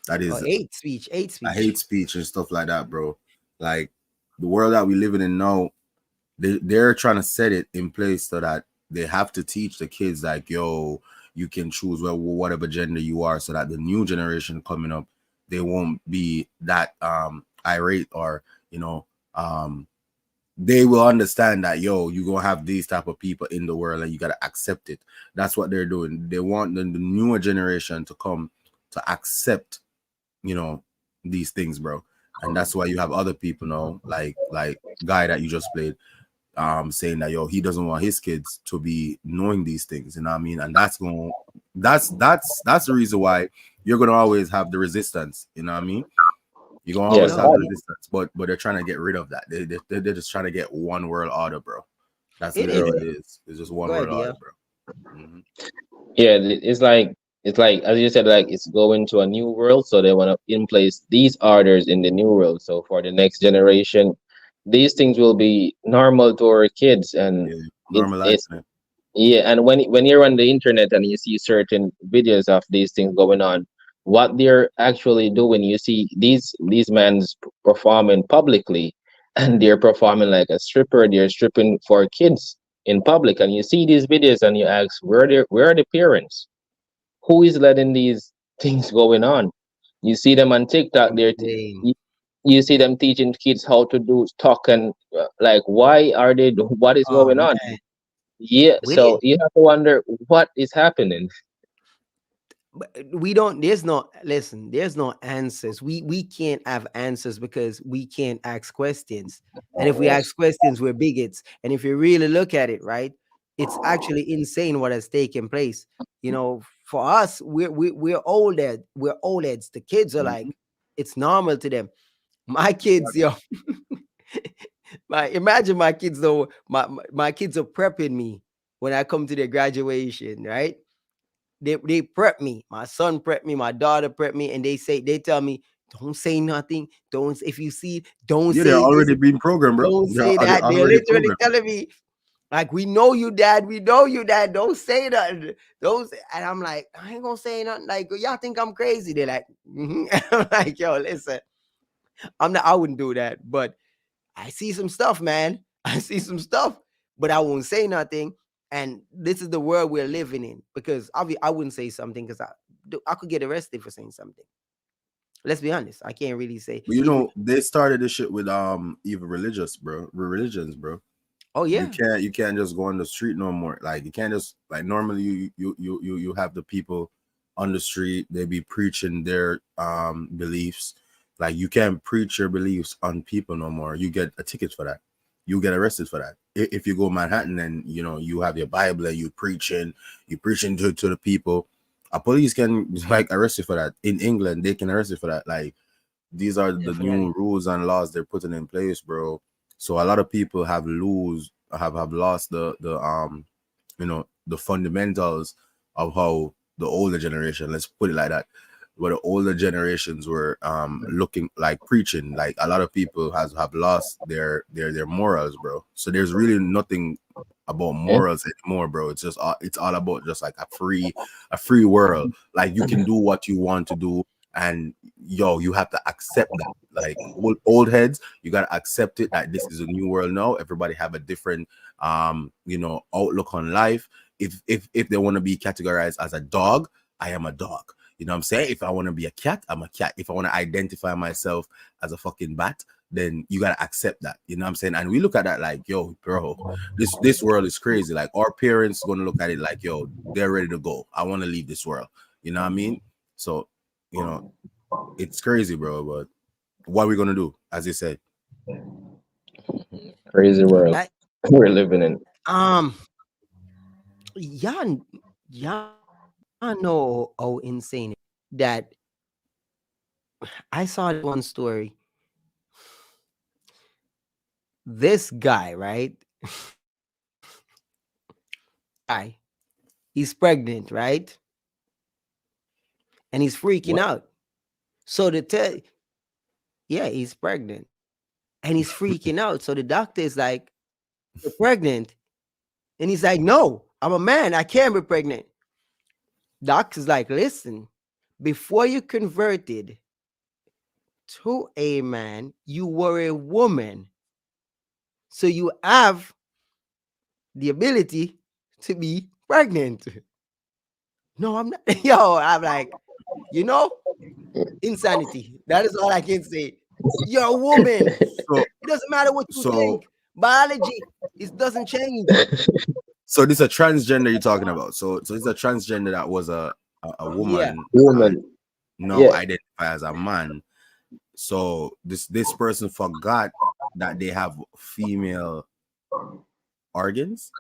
that is hate a speech. hate speech and stuff like that, bro. Like the world that we living in now, they're trying to set it in place so that they have to teach the kids like, yo, you can choose whatever gender you are, so that the new generation coming up, they won't be that irate, or um they will understand that, yo, you gonna have these type of people in the world and you gotta accept it. That's what they're doing. They want the newer generation to come to accept, these things, bro. And that's why you have other people now, like guy that you just played, saying that, yo, he doesn't want his kids to be knowing these things, you know what I mean? And that's the reason why you're gonna always have the resistance. You know what I mean? You're gonna always Yes. have the resistance, but they're trying to get rid of that. They're just trying to get one world order, bro. That's It literally is. what it is. It's just one Go world ahead, order, yeah. bro. Mhm. Yeah, it's like as you said, like it's going to a new world, so they want to in place these orders in the new world. So for the next generation, these things will be normal to our kids, and Yeah, it's normalizing it. yeah. And when you're on the internet and you see certain videos of these things going on, what they're actually doing, you see these men's performing publicly, and they're performing like a stripper. They're stripping for kids in public, and you see these videos, and you ask, where are the parents? Who is letting these things going on? You see them on TikTok. Insane. You see them teaching kids how to do talk, and like, why are they? What is Oh going on? man. Yeah, We so you have to wonder what is happening. we don't there's no listen, there's no answers. We can't have answers because we can't ask questions. And if we ask questions, we're bigots. And if you really look at it, right, it's actually insane what has taken place. For us, we're older, we're old heads. The kids are like, it's normal to them. My kids, yo, imagine my kids though, my kids are prepping me when I come to their graduation, right? They prep me. My son prep me, my daughter prep me, and they tell me, don't say nothing. Don't, if you see, don't Yeah, they're say this, already being programmed, bro. don't say They're that. They're already literally programmed. telling me, like, we know you, dad. We know you, dad. Don't say nothing. Don't say, and I'm like, I ain't gonna say nothing. Like, y'all think I'm crazy. They're like, I'm like, yo, listen, I wouldn't do that, but I see some stuff, man. I see some stuff, but I won't say nothing. And this is the world we're living in, because I wouldn't say something because I could get arrested for saying something. Let's be honest. I can't really say But you if know, they started this shit with even religions, bro. oh You yeah, can't just go on the street no more. Like you can't just like normally you have the people on the street, they be preaching their beliefs. Like you can't preach your beliefs on people no more. You get a ticket for that. You get arrested for that. If you go Manhattan and you have your Bible and you preaching to the people, a police can like arrest you for that. In England, they can arrest you for that. Like these are the definitely. new rules and laws they're putting in place, bro. So a lot of people have lost the fundamentals of how the older generation, let's put it like that, where the older generations were looking like preaching. Like a lot of people have lost their morals, bro. So there's really nothing about morals anymore, bro. It's all about just like a free world. Like you can do what you want to do, and you have to accept that. Like old heads, you gotta accept it that this is a new world now. Everybody have a different outlook on life. If they want to be categorized as a dog, I am a dog. You know what I'm saying? If I want to be a cat, I'm a cat. If I want to identify myself as a fucking bat, then you gotta accept that. You know what I'm saying? And we look at that like, yo, bro, this world is crazy. Like our parents gonna look at it like, yo, they're ready to go. I want to leave this world. You know what I mean? So, it's crazy, bro. But what are we gonna do? As you said, Crazy world I, we're living in. um, y'all know how insane it is that I saw one story. This guy, right? Guy, he's pregnant, right? And he's freaking what? out. So yeah, he's pregnant and he's freaking out. So the doctor is like, you're pregnant. And he's like, no, I'm a man. I can't be pregnant. Doctor's like, listen, before you converted to a man, you were a woman. So you have the ability to be pregnant. No, I'm not. Yo, I'm like, insanity. That is all I can say. You're a woman. So It doesn't matter what you so think. Biology, it doesn't change. so this is a transgender you're talking about. So it's a transgender that was a Yeah. woman and Woman. now Yeah. identify as a man. So this person forgot that they have female organs.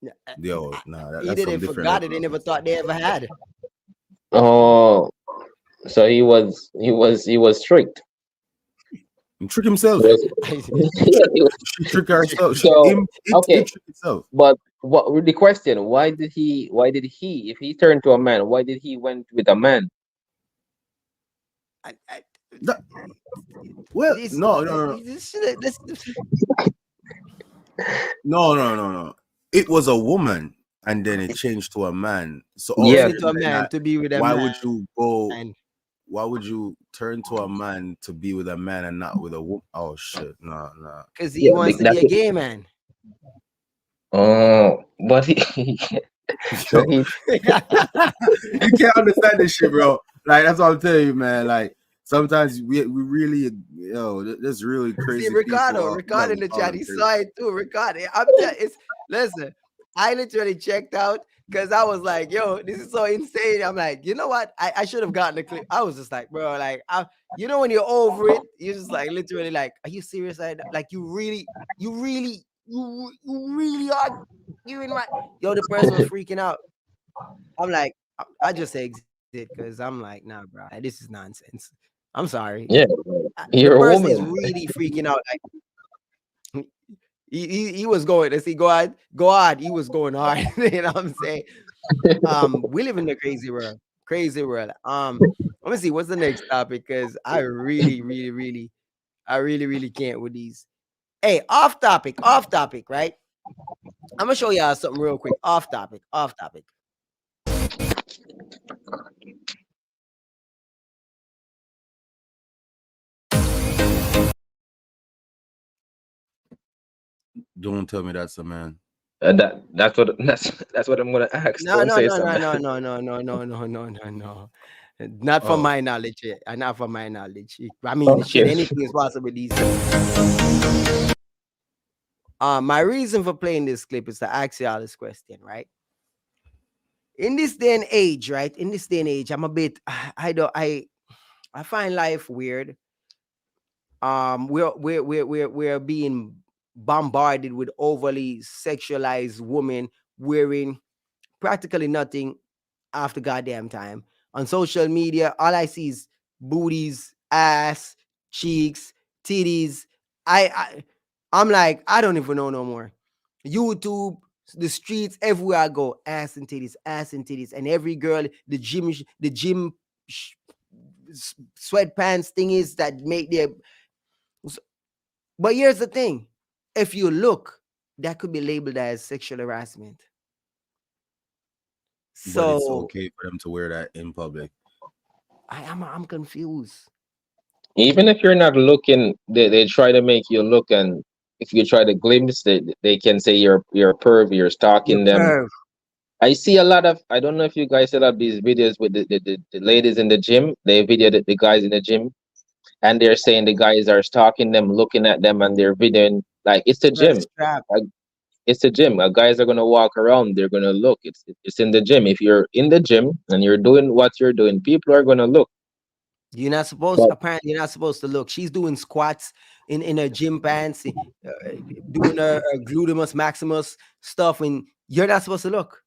Yeah, Yo, nah, either that's they some different forgot it, level they of never thought they ever had. Oh, so he was strict. And trick himself. He was, yeah, he was, She trick herself. so It okay, trick itself. but what the question? Why did he if he turned to a man? Why did he went with a man? I, That- well, this, no. this, No. It was a woman, and then it changed to a man. So Yeah, turn into a man to be with a why would man. you go? Why would you turn to a man to be with a man and not with a woman? Oh shit, no. Because he yeah, wants to be that's a it. gay man. Oh, but he so Yo, he you can't understand this shit, bro. Like that's what I'm telling you, man. Like sometimes we really, there's really See, crazy Ricardo, people. Ricardo in the chat, he saw it too. Ricardo, listen, I literally checked out because I was like, yo, this is so insane. I'm like, you know what? I should have gotten the clip. I was just like, bro, like, when you're over it, you're just like, literally, like, are you serious? Like, you really are giving my, yo, the person was freaking out. I'm like, I just exit because I'm like, nah, bro, this is nonsense. I'm sorry. yeah, The you're a person is woman. really freaking out. Like he was going. Let's see, go on. He was going hard. You know what I'm saying? We live in the crazy world. Crazy world. Let me see what's the next topic because I really can't with these. Hey, off topic, right? I'm gonna show y'all something real quick. Off topic. Don't tell me that's a man. That's what I'm gonna ask. No, Don't no, say no, no, something. no, no, no, no, no, no, no, no, no. Not from Oh, my knowledge. Not from my knowledge. I mean, shit, Okay. anything is possible these days. My reason for playing this clip is to ask y'all this question, right? In this day and age, right? In this day and age, I'm a bit. I find life weird. We're being bombarded with overly sexualized women wearing practically nothing after goddamn time. On social media, all I see is booties, ass, cheeks, titties. I'm like, I don't even know no more. YouTube, the streets, everywhere I go, ass and titties, and every girl, the gym sweatpants thing is that make their. But here's the thing: if you look, that could be labeled as sexual harassment. but it's So okay for them to wear that in public. I'm confused. Even if you're not looking, they try to make you look, and if you try to glimpse, they can say you're a perv, you're You're stalking them. perv. I see a lot of. I don't know if you guys set up these videos with the ladies in the gym. They video the guys in the gym, and they're saying the guys are stalking them, looking at them, and they're videoing like it's the gym. Thirst trap. Like, it's the gym. Guys are gonna walk around. They're gonna look. It's in the gym. If you're in the gym and you're doing what you're doing, people are gonna look. You're not supposed. But Apparently, you're not supposed to look. She's doing squats in her gym pants, doing her gluteus maximus stuff, and you're not supposed to look.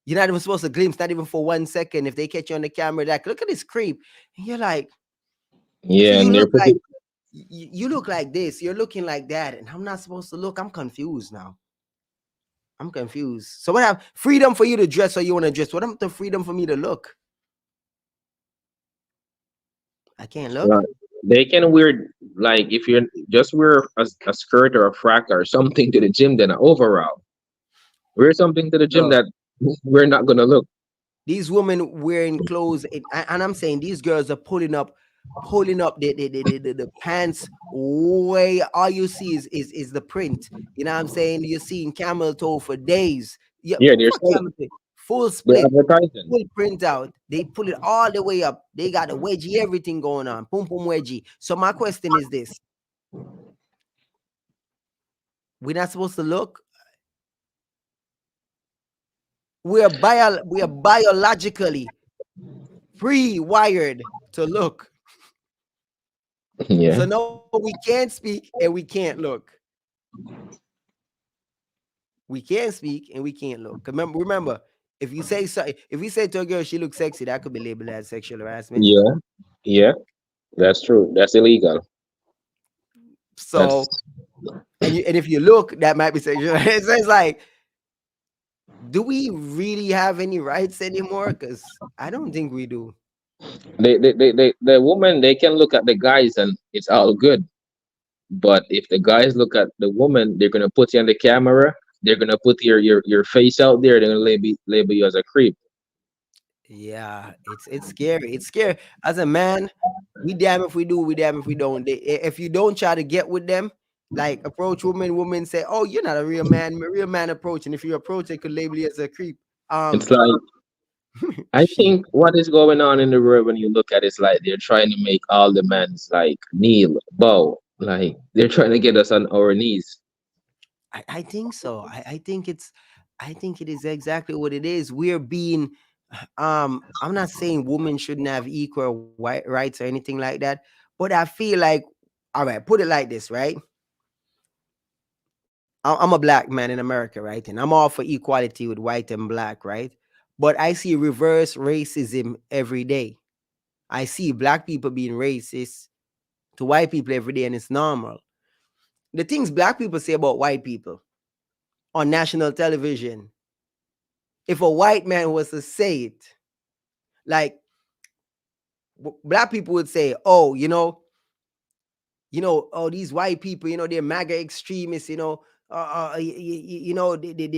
You're not even supposed to glimpse, not even for 1 second. If they catch you on the camera, like, look at this creep, and you're like, so yeah, you and they're look like pretty. you look like this, you're looking like that, and I'm not supposed to look. I'm confused now. I'm confused. So what have freedom for you to dress how you want to dress? What happened to freedom for me to look? I can't look. They can wear like if you just wear a skirt or a frack or something to the gym, then an overall. Wear something to the gym No. that we're not gonna look. These women wearing clothes, and I'm saying these girls are pulling up the pants way. All you see is the print. You know what I'm saying? You're seeing camel toe for days. Yeah, Yeah, they're fuck selling, camel toe. Full they're split, advertising. full print out. They pull it all the way up. They got a wedgie, everything going on. Boom, boom, wedgie. So my question is this: we're not supposed to look. We are biologically pre-wired to look. Yeah. So no, we can't speak and we can't look. We can't speak and we can't look. Remember, If you say so, if we say to a girl she looks sexy, that could be labeled as sexual harassment. Yeah, yeah, that's true. That's illegal. That's So, and if you look, that might be sexual. So it's like, do we really have any rights anymore? Because I don't think we do. the woman, they can look at the guys and it's all good. But if the guys look at the woman, they're gonna put you on the camera. They're gonna put your face out there. They're gonna label you as a creep. Yeah, it's scary. It's scary. As a man, we damn if we do, we damn if we don't. If you don't try to get with them, like approach women, women say, "Oh, you're not a real man." A real man approach, and if you approach, they could label you as a creep. It's like, I Shit. think what is going on in the world when you look at it's like they're trying to make all the men's like kneel, bow, like they're trying to get us on our knees. I think so. I think it is exactly what it is. We're being I'm not saying women shouldn't have equal rights or anything like that, but I feel like, all right, put it like this, right? I'm a black man in America, right? And I'm all for equality with white and black, right? But I see reverse racism every day. I see black people being racist to white people every day, and it's normal. The things black people say about white people on national television, if a white man was to say it, like black people would say, "Oh, oh, these white people, they're MAGA extremists, the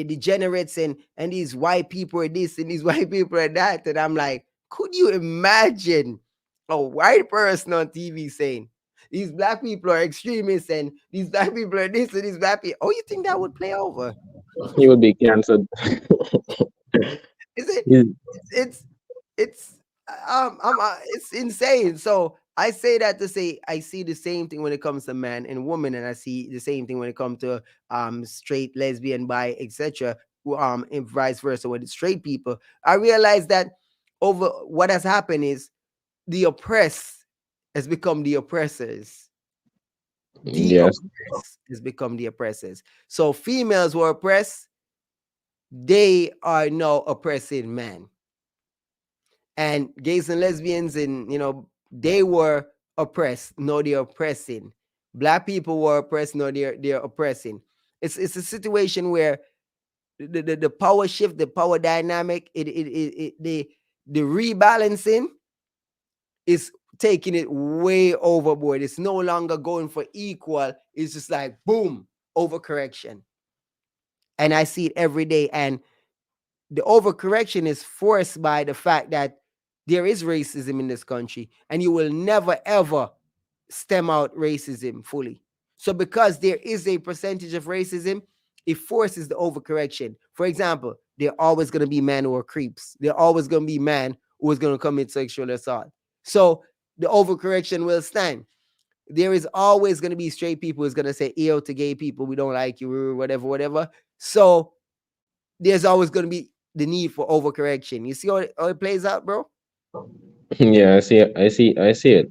degenerates, and these white people are this and these white people are that." And I'm like, could you imagine a white person on TV saying these black people are extremists and these black people are this and these black people? Oh, you think that would play over? He would be canceled. Is it? He's- It's it's it's insane. So I say that to say I see the same thing when it comes to man and woman, and I see the same thing when it comes to straight, lesbian, bi, etc. And vice versa with straight people. I realize that over what has happened is the oppressed has become the oppressors. The yes. oppressed has become the oppressors. So females were oppressed, they are now oppressing men. And gays and lesbians, and they were oppressed, no, they're oppressing. Black people were oppressed, no, they're oppressing. It's a situation where the power shift, the power dynamic, the rebalancing is taking it way overboard. It's no longer going for equal. It's just like boom, overcorrection. And I see it every day. And the overcorrection is forced by the fact that there is racism in this country, and you will never ever stem out racism fully. So because there is a percentage of racism, it forces the overcorrection. For example, there are always going to be men who are creeps. There are always going to be men who is going to commit sexual assault. So the overcorrection will stand. There is always going to be straight people who's going to say, ew, to gay people, we don't like you, whatever, whatever. So there's always going to be the need for overcorrection. You see how it plays out, bro? Yeah, I see it. I see it.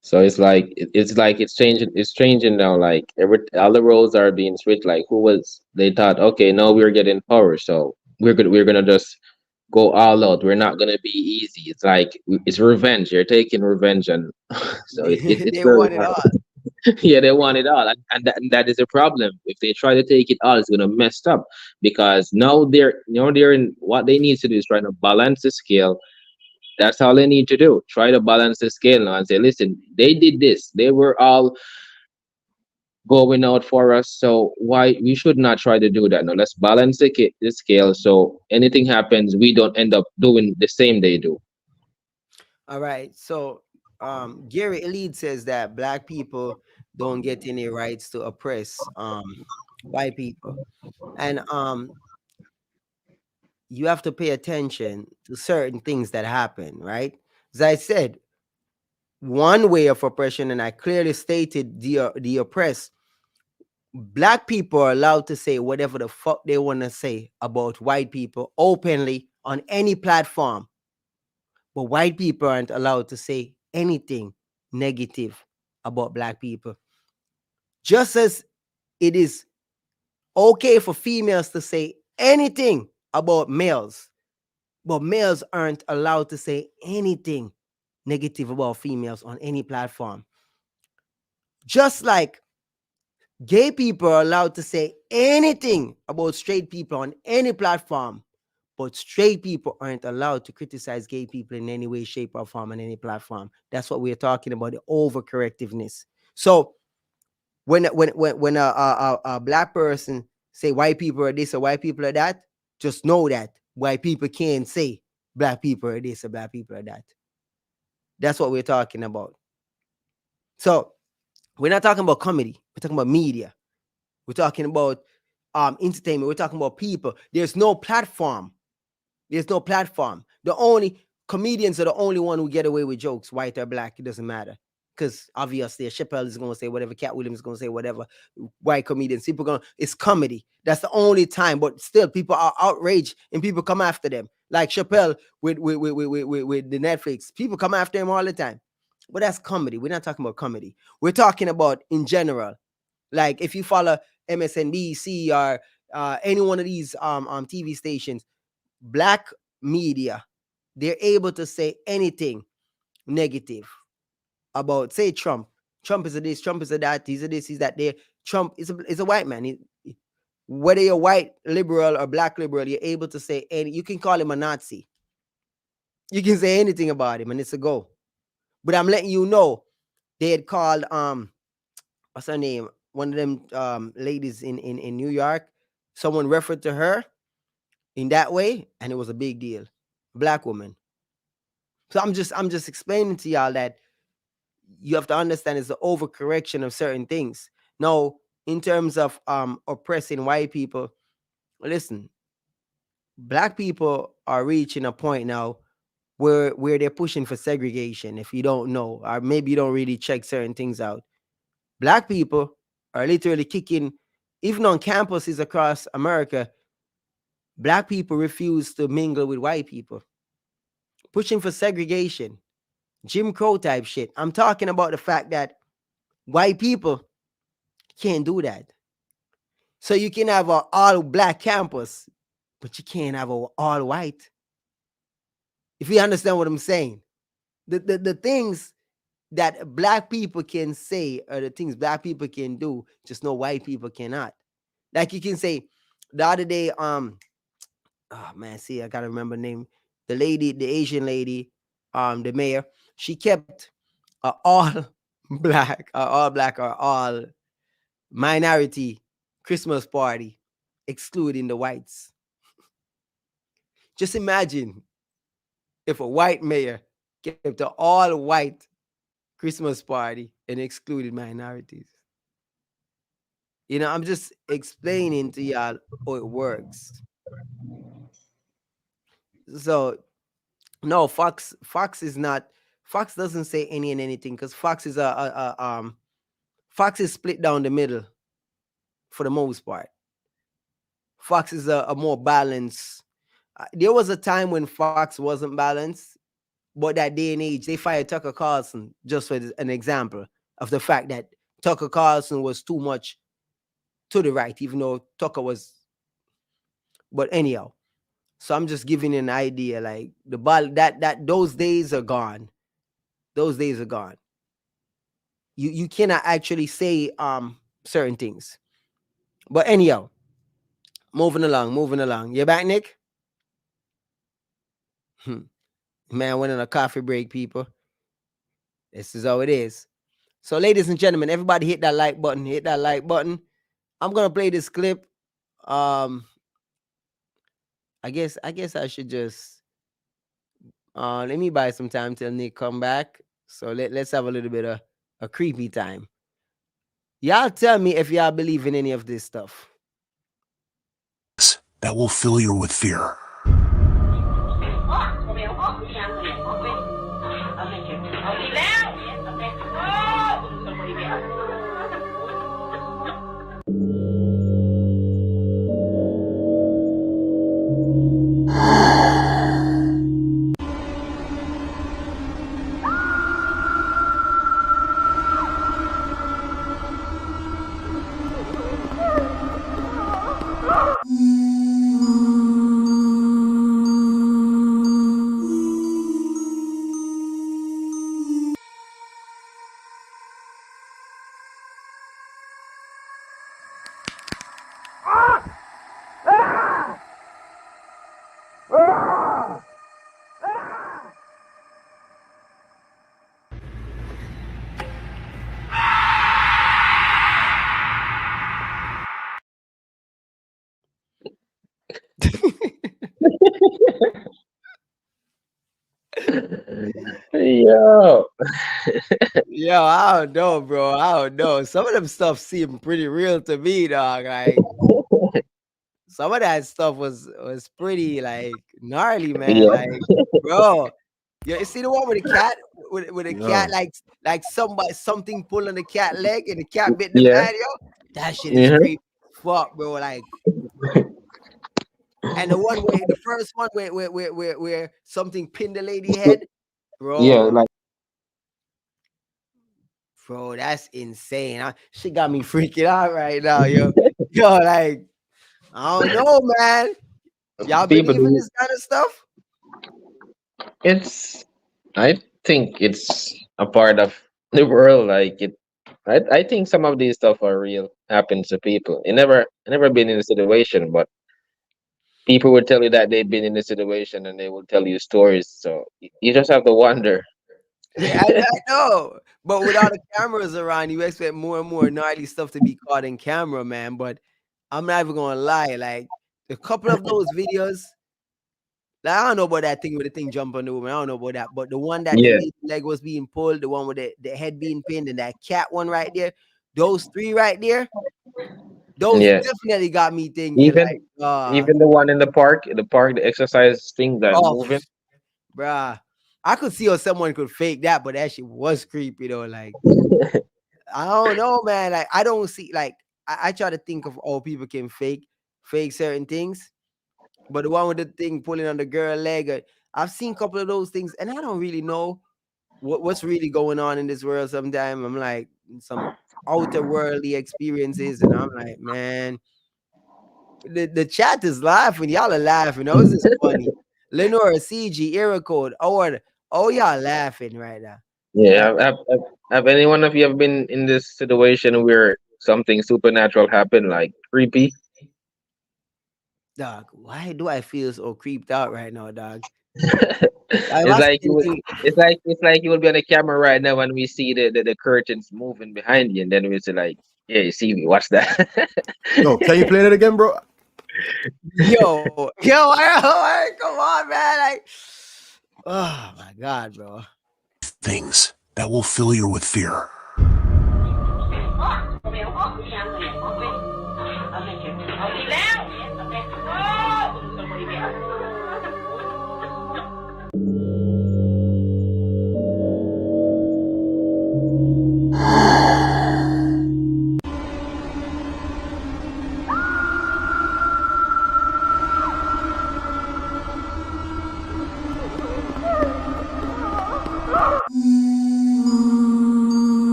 So it's like it's like it's changing. It's changing now. Like all the roles are being switched. Like who was they thought? Okay, now we're getting power, so we're gonna just go all out. We're not gonna be easy. It's like it's revenge. You're taking revenge, and so it's They very want it hard. all. Yeah, they want it all, and that is a problem. If they try to take it all, it's gonna mess up because now they're in what they need to do is trying to balance the scale. That's all they need to do. Try to balance the scale now and say, listen, they did this. They were all going out for us. So why we should not try to do that? Now let's balance the scale so anything happens, we don't end up doing the same they do. All right. So Gary Elite says that black people don't get any rights to oppress white people. And you have to pay attention to certain things that happen, right? As I said, one way of oppression, and I clearly stated the oppressed, black people are allowed to say whatever the fuck they want to say about white people openly on any platform. But white people aren't allowed to say anything negative about black people. Just as it is okay for females to say anything about males, But males aren't allowed to say anything negative about females on any platform. Just like gay people are allowed to say anything about straight people on any platform, but straight people aren't allowed to criticize gay people in any way, shape, or form on any platform. That's what we're talking about, the overcorrectiveness. So when a black person say white people are this or white people are that, just know that white people can't say black people are this or black people are that. That's what we're talking about. So we're not talking about comedy. We're talking about media. We're talking about entertainment. We're talking about people. There's no platform. There's no platform. The only comedians are the only one who get away with jokes, white or black. It doesn't matter. Because obviously, Chappelle is going to say whatever, Katt Williams is going to say whatever, white comedians, people going to, it's comedy. That's the only time. But still, people are outraged and people come after them. Like Chappelle with the Netflix. People come after him all the time. But that's comedy. We're not talking about comedy. We're talking about in general. Like if you follow MSNBC or any one of these TV stations, black media, they're able to say anything negative about, say, Trump. Trump is a this, Trump is a that, he's a this, he's that. There. Trump is a white man. Whether you're white liberal or black liberal, you're able to say any. You can call him a Nazi. You can say anything about him, and it's a go. But I'm letting you know, they had called what's her name? One of them ladies in New York. Someone referred to her in that way, and it was a big deal. Black woman. So I'm just explaining to y'all that you have to understand it's the overcorrection of certain things. Now, in terms of oppressing white people, listen, black people are reaching a point now where they're pushing for segregation. If you don't know, or maybe you don't really check certain things out, black people are literally kicking, even on campuses across America, black people refuse to mingle with white people, pushing for segregation, Jim Crow type shit. I'm talking about the fact that white people can't do that. So you can have an all black campus, but you can't have an all white. If you understand what I'm saying, the things that black people can say are the things black people can do, just no white people cannot. Like you can say the other day, oh man, see, I gotta remember the name. The lady, the Asian lady, the mayor, she kept all black or all minority Christmas party, excluding the whites. Just imagine if a white mayor kept an all white Christmas party and excluded minorities. You know, I'm just explaining to y'all how it works. So no, Fox is not. Fox doesn't say any and anything because Fox is Fox is split down the middle for the most part. Fox is a more balanced. There was a time when Fox wasn't balanced, but that day and age, they fired Tucker Carlson just for an example of the fact that Tucker Carlson was too much to the right, even though Tucker was. But anyhow, so I'm just giving you an idea, like that those days are gone. Those days are gone. You cannot actually say certain things. But anyhow, moving along. You back, Nick? Man, went on a coffee break, people. This is how it is. So, ladies and gentlemen, everybody hit that like button. Hit that like button. I'm gonna play this clip. I guess I should just let me buy some time till Nick come back. So let's have a little bit of a creepy time. Y'all tell me if y'all believe in any of this stuff. That will fill you with fear. Yo. Yo, I don't know, bro. I don't know. Some of them stuff seem pretty real to me, dog. Like some of that stuff was pretty like gnarly, man. Yeah. Like, bro, you see the one with the cat with the cat Yo. like something pulled on the cat leg and the cat bit the Yeah. man, yo. That shit is Yeah. creepy as fuck, bro. Like, and the first one where something pinned the lady head, Yeah. bro. Like Bro, that's insane. She got me freaking out right now, yo. Yo, like, I don't know, man. Y'all people believe in do. this kind of stuff? It's. I think it's a part of the world. Like it. I think some of these stuff are real. Happens to people. I never been in a situation, but people will tell you that they've been in a situation, and they will tell you stories. So you just have to wonder. Yeah, I know. But with all the cameras around, you expect more and more gnarly stuff to be caught in camera, man. But I'm not even gonna lie, like a couple of those videos, like, I don't know about that thing with the thing jumping on the woman. I don't know about that. But the one that the Yeah. lady leg was being pulled, the one with the head being pinned, and that cat one right there, those three right there, those Yeah. definitely got me thinking, Even like, even the one in the park, the exercise thing that oh, moving. bruh. I could see how someone could fake that, but that shit was creepy though. Like, I don't know, man. Like, I don't see like I try to think of how people can fake certain things. But the one with the thing pulling on the girl leg, I've seen a couple of those things, and I don't really know what's really going on in this world. Sometimes I'm like some outer worldly experiences, and I'm like, man, the chat is laughing. Y'all are laughing. Oh, this is funny. Lenora, CG, Era Code, oh, y'all laughing right now. Yeah. Have any one of you ever been in this situation where something supernatural happened, like creepy? Dog, why do I feel so creeped out right now, dog? I It's must like you would, thinking, it's like you will be on the camera right now when we see the curtains moving behind you, and then we say like, "Yeah, you see me? Watch that." Yo, can you play that again, bro? come on, man. Like, oh my god, bro. Things that will fill you with fear.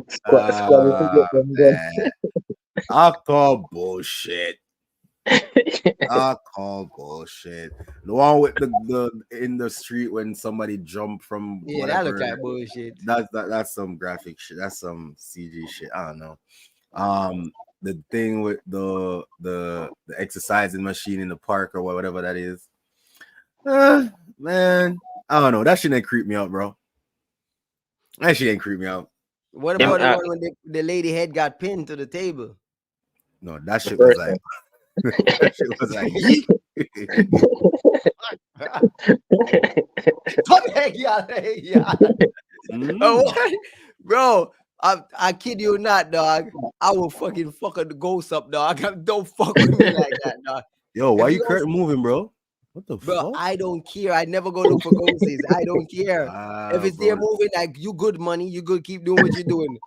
Squad is to get them done. Man. I call bullshit. I call bullshit. The one with the in the street when somebody jumped from Yeah, that look whatever. like bullshit. That's some graphic shit. That's some CG shit. I don't know. The thing with the exercising machine in the park or whatever that is. Man, I don't know. That shit ain't creep me out, bro. That shit ain't creep me out. What Yeah, about the one when the lady head got pinned to the table? No, that the shit was first like one. that shit was like What the heck, y'all? Hey, y'all. What? Bro, I kid you not, dog. I will fucking fuck the ghost up, dog. Don't fuck with me like that, dog. Yo, why If you you don't, curtain moving, bro? What the bro, fuck? I don't care. I never go look for ghosts. I don't care. If it's there Bro. moving, like you good money, you good. Keep doing what you're doing.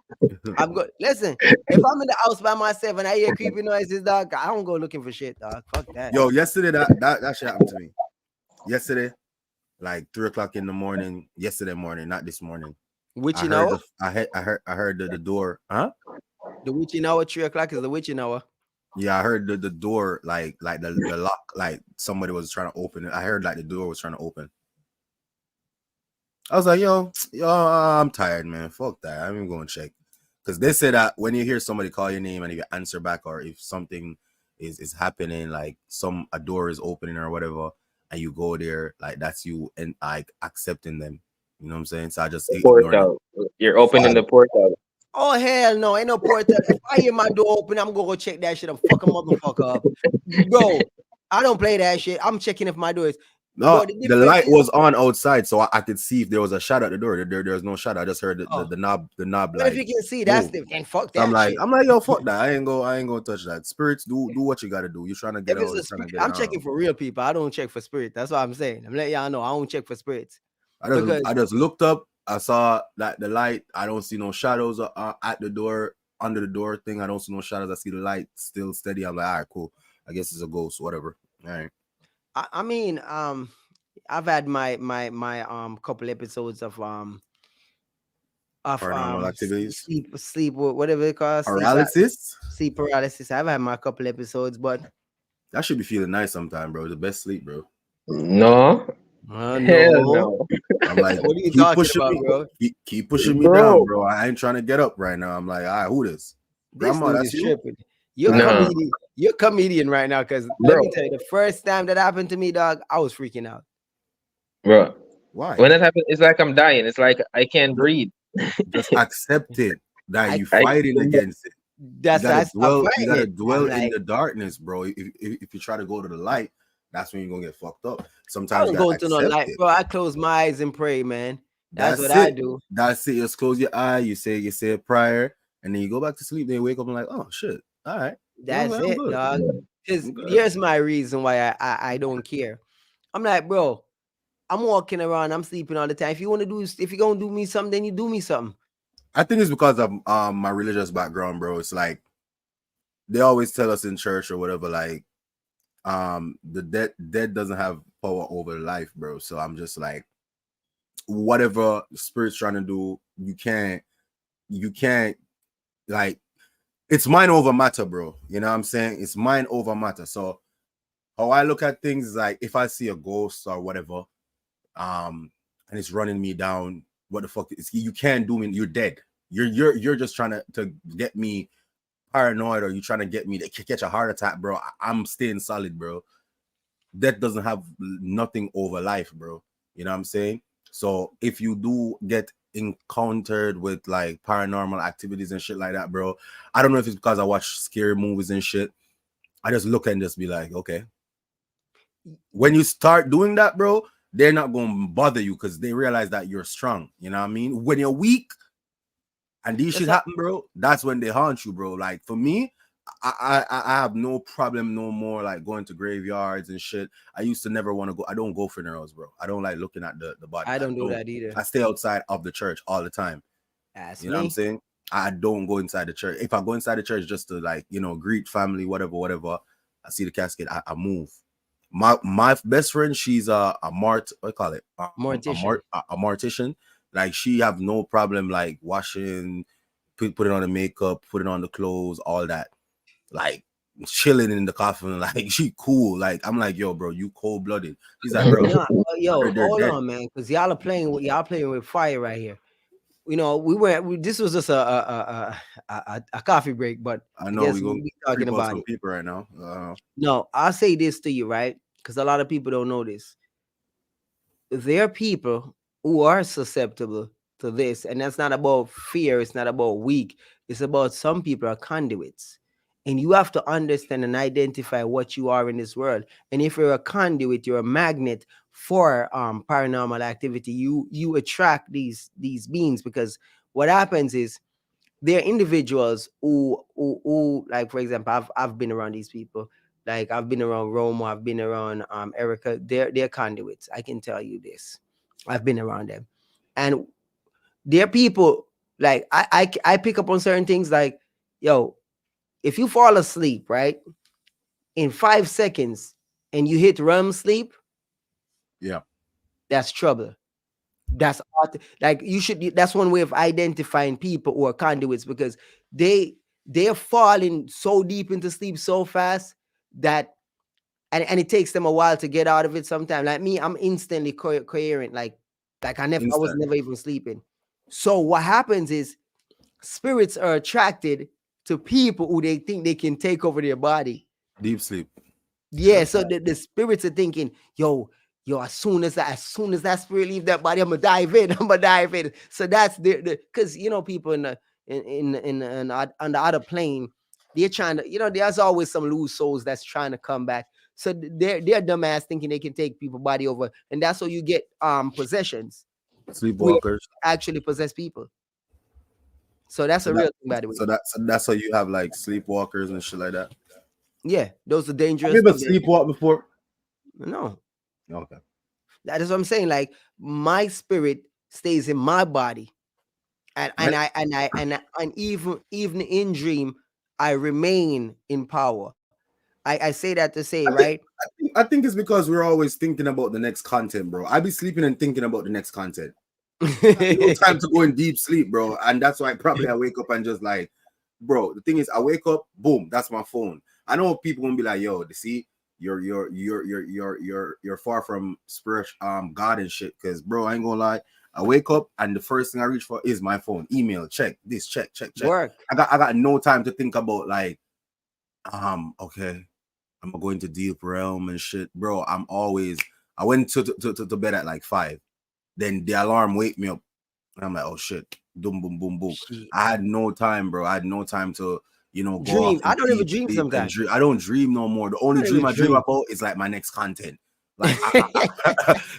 I'm good. Listen, if I'm in the house by myself and I hear creepy noises, dog, I don't go looking for shit, dog. Fuck that. Yo, yesterday that shit happened to me. Yesterday, like 3 o'clock in the morning. Yesterday morning, not this morning. Witching hour? I heard the door. Huh? The witching hour, 3 o'clock is the witching hour. Yeah, I heard the door like the lock, like somebody was trying to open it. I heard like the door was trying to open. I was like, yo, I'm tired, man. Fuck that. I'm even going to check. Because they say that when you hear somebody call your name and if you answer back or if something is happening, like a door is opening or whatever, and you go there, like that's you and like accepting them. You know what I'm saying? So I just ignored it. Portal. You're opening the portal. Oh hell no, ain't no portal. If I hear my door open, I'm gonna go check that shit and fuck a motherfucker up. Bro, I don't play that shit. I'm checking if my door is. No, But the the difference light is, was on outside, so I could see if there was a shadow at the door. There's no shadow. I just heard the knob but if like you can see, that's move. the then fuck So that shit. I'm like, yo, fuck that. I ain't gonna touch that. Spirits, do what you gotta do. You're trying to get If it's out. a You're trying to spirit, get I'm around. checking for real people. I don't check for spirits. That's what I'm saying. I'm letting y'all know I don't check for spirits. I just looked up. I saw that the light. I don't see no shadows at the door, under the door thing. I don't see no shadows. I see the light still steady. I'm like, all right, cool. I guess it's a ghost, whatever. All right. I mean, I've had my couple episodes of Paranormal activities, sleep whatever they call paralysis. sleep paralysis. I've had my couple episodes, but That should be feeling nice sometime, bro. The best sleep, bro. No. no. Hell no. I'm like, What are you keep talking pushing about, me, bro? keep pushing me down, Bro. bro. I ain't trying to get up right now. I'm like, all right, who this? This Grandma, dude that's is you? tripping. You're All right. No. comedian. You're comedian right now, because let Bro. me tell you, the first time that happened to me, dog, I was freaking out. Bro. Why? When that happens, it's like I'm dying. It's like I can't breathe. Just accept it that you I fighting against it. That's I stopped You fighting gotta it. dwell I'm in like, the darkness, bro. If you try to go to the light, that's when you're gonna get fucked up. I Sometimes don't you gotta go to no accept light, it. bro. I close my eyes and pray, man. That's what That's I it. do. That's it. Just close your eye. You say a prayer, and then you go back to sleep. Then you wake up and like, oh shit. All right. That's I'm it, good. dog. Because I'm good. here's my reason why I don't care. I'm like, bro, I'm walking around, I'm sleeping all the time. If you're gonna do me something, then you do me something. I think it's because of my religious background, bro. It's like they always tell us in church or whatever, like the dead doesn't have power over life, bro. So I'm just like, whatever the spirit's trying to do, you can't like, it's mind over matter, bro. You know what I'm saying? It's mind over matter. So how I look at things is like, if I see a ghost or whatever, and it's running me down, what the fuck is, you can't do me, you're dead. You're just trying to get me paranoid, or you trying to get me to catch a heart attack, bro. I'm staying solid, bro. Death doesn't have nothing over life, bro. You know what I'm saying? So if you do get encountered with like paranormal activities and shit like that, bro, I don't know if it's because I watch scary movies and shit. I just look and just be like, okay. When you start doing that, bro, they're not going to bother you because they realize that you're strong. You know what I mean? When you're weak and these shit happen, bro, that's when they haunt you, bro. Like for me, I have no problem no more like going to graveyards and shit. I used to never want to go. I don't go funerals, bro. I don't like looking at the body. I don't do that either. I stay outside of the church all the time. That's you know what I'm me. saying? I don't go inside the church. If I go inside the church just to like, greet family, whatever, I see the casket, I move. My best friend, she's a what do you call it? Mortician. A mortician. Like she have no problem like washing, putting on the makeup, putting on the clothes, all that. Like chilling in the coffin, like she cool. Like I'm like, yo, bro, you cold blooded. She's like, bro, Yo, they're hold dead. on, man, because y'all playing with fire right here. This was just a coffee break, but I I know guess we we'll gonna be talking creep out about some it. people right now. No, I'll say this to you, right? Because a lot of people don't know this. There are people who are susceptible to this, and that's not about fear. It's not about weak. It's about some people are conduits, and you have to understand and identify what you are in this world. And if you're a conduit, you're a magnet for paranormal activity. You attract these beings, because what happens is there are individuals who like, for example, I've been around these people. Like I've been around Roma, I've been around Erica. They're conduits. I can tell you this. I've been around them, and they're people like I pick up on certain things. Like, yo, if you fall asleep, right, in 5 seconds, and you hit REM sleep, Yeah. that's trouble. That's like you should. That's one way of identifying people who are conduits, because they're falling so deep into sleep so fast that and it takes them a while to get out of it. Sometimes, like me, I'm instantly coherent. Like Like I was Instant. never even sleeping. So what happens is spirits are attracted to people who they think they can take over their body. Deep sleep. Yeah, so the spirits are thinking, yo, as soon as that spirit leave that body, I'm gonna dive in. I'm gonna dive in. So that's the because people in the on the other plane, they're trying to, there's always some loose souls that's trying to come back. So they're dumbass thinking they can take people body over, and that's how you get possessions. Sleepwalkers. Actually possess people. So that's a real thing, by the way. So that's how you have like sleepwalkers and shit like that. Yeah, those are dangerous. Have you ever sleepwalked before? No. Okay. That is what I'm saying. Like my spirit stays in my body, and even in dream, I remain in power. I say that to say, right? I think it's because we're always thinking about the next content, bro. I be sleeping and thinking about the next content. No time to go in deep sleep, bro. And that's why I wake up and just like, bro. The thing is, I wake up, boom, that's my phone. I know people gonna be like, yo, see, you're far from spiritual God and shit. Cause bro, I ain't gonna lie. I wake up and the first thing I reach for is my phone. Email, check this, check. Work. I got no time to think about like, okay, I'm going to deep realm and shit, bro. I went to bed at like 5. Then the alarm wake me up. And I'm like, oh shit. Boom, boom, boom, boom. Shit. I had no time, bro. I had no time to, go dream. I don't even dream sometimes. I don't dream no more. The only dream I dream about is like my next content. Like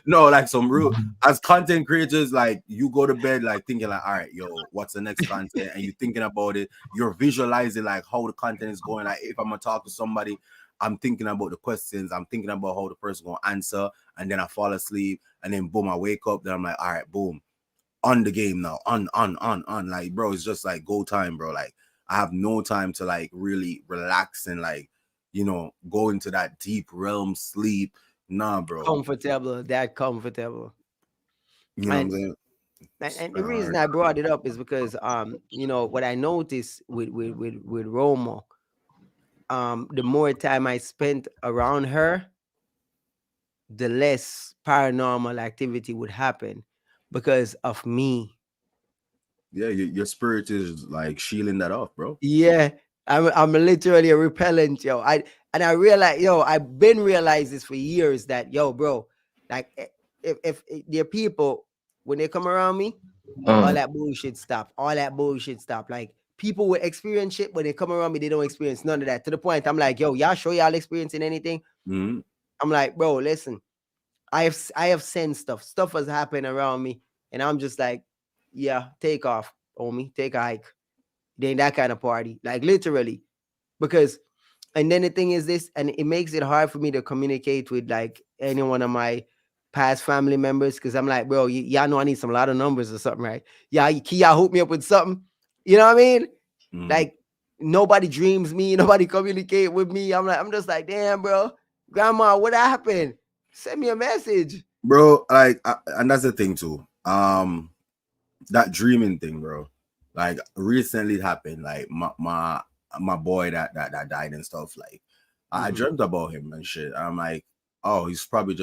no, like some real as content creators, like you go to bed like thinking like, all right, yo, what's the next content? And you're thinking about it, you're visualizing like how the content is going. Like if I'm gonna talk to somebody, I'm thinking about the questions, I'm thinking about how the person gonna answer, and then I fall asleep, and then boom, I wake up, then I'm like, all right, boom, on the game now, on. Like, bro, it's just like go time, bro. Like I have no time to like really relax and like, go into that deep realm sleep. Nah, bro. Comfortable. You know what I'm saying? And the reason I brought it up is because what I noticed with Roma, the more time I spent around her, the less paranormal activity would happen because of me. Yeah, your spirit is like shielding that off, bro. Yeah, I'm literally a repellent, yo. I realize, I've been realizing this for years that, bro, like if there are people when they come around me, all that bullshit stop. Like people will experience shit, but they come around me, they don't experience none of that. To the point, I'm like, yo, y'all sure y'all experiencing anything? Mm-hmm. I'm like, bro, listen, I have sensed stuff. Stuff has happened around me, and I'm just like, yeah, take off, homie, take a hike. They ain't that kind of party, like literally, because. And then the thing is this, and it makes it hard for me to communicate with like any one of my past family members, because I'm like, bro, y'all know I need some lot of numbers or something, right? Yeah, can y'all hook me up with something? You know what I mean? Mm-hmm. Like nobody dreams me, nobody communicate with me. I'm just like, damn, bro, grandma, what happened? Send me a message, bro. Like, and that's the thing too. That dreaming thing, bro. Like recently it happened. Like my boy that died and stuff. Like I dreamt about him and shit. I'm like, oh, he's probably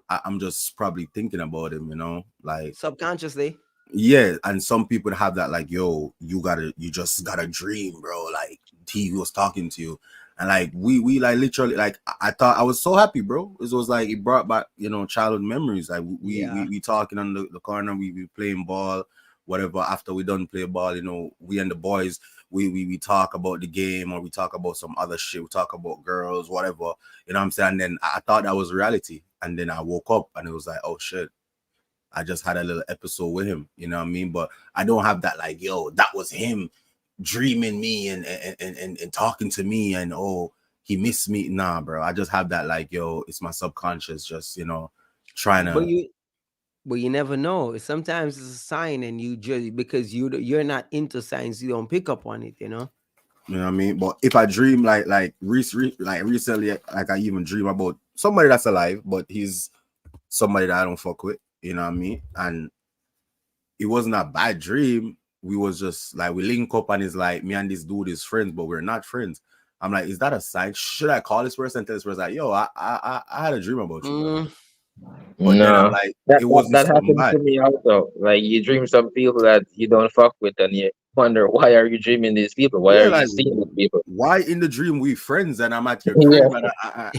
I'm just probably thinking about him, like subconsciously. Yeah, and some people have that, like, yo, you just gotta dream, bro. Like he was talking to you, and like we like literally, like I thought I was so happy, bro. It was like it brought back childhood memories. Like we talking on the corner, we playing ball, whatever. After we done play ball, we and the boys. We talk about the game, or we talk about some other shit. We talk about girls, whatever. You know what I'm saying? And then I thought that was reality. And then I woke up and it was like, oh shit, I just had a little episode with him. You know what I mean? But I don't have that like, yo, that was him dreaming me and talking to me and oh, he missed me. Nah, bro. I just have that like, yo, it's my subconscious just, trying to. But you never know. Sometimes it's a sign, and you just because you're not into signs, you don't pick up on it. You know what I mean? But if I dream like recently, like I even dream about somebody that's alive, but he's somebody that I don't fuck with. You know what I mean? And it wasn't a bad dream. We was just like we link up, and it's like me and this dude is friends, but we're not friends. I'm like, is that a sign? Should I call this person and tell this person like, yo, I had a dream about you, bro? But then I'm No, like, that it that, wasn't that something happens bad. to me also. Like you dream some people that you don't fuck with, and you wonder why are you dreaming these people? Why Yeah, are you like seeing these people? why in the dream we friends and I'm at your Yeah. crib and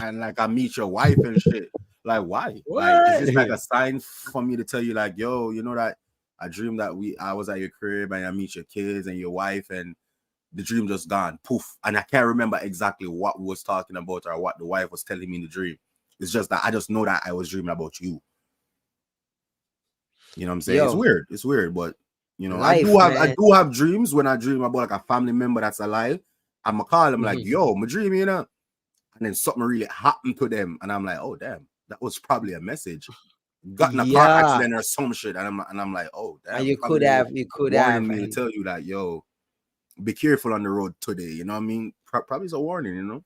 and like I meet your wife and shit. Like why? Like is What? this like a sign for me to tell you like, yo, you know that I dreamed that I was at your crib and I meet your kids and your wife and the dream just gone poof and I can't remember exactly what we was talking about or what the wife was telling me in the dream. It's just that I just know that I was dreaming about you. You know what I'm saying? It's Yo, weird. It's weird, but you know, life, I man. do have dreams when I dream about like a family member that's alive. I'ma call them like, Mhm. yo, my dream, you know, and then something really happened to them, and I'm like, oh damn, that was probably a message. Got in a car Yeah, accident or some shit, and I'm like, oh and damn, probably they you could warning have, me to and tell you that, yo, be careful on the road today. You know what I mean? Probably it's a warning, you know.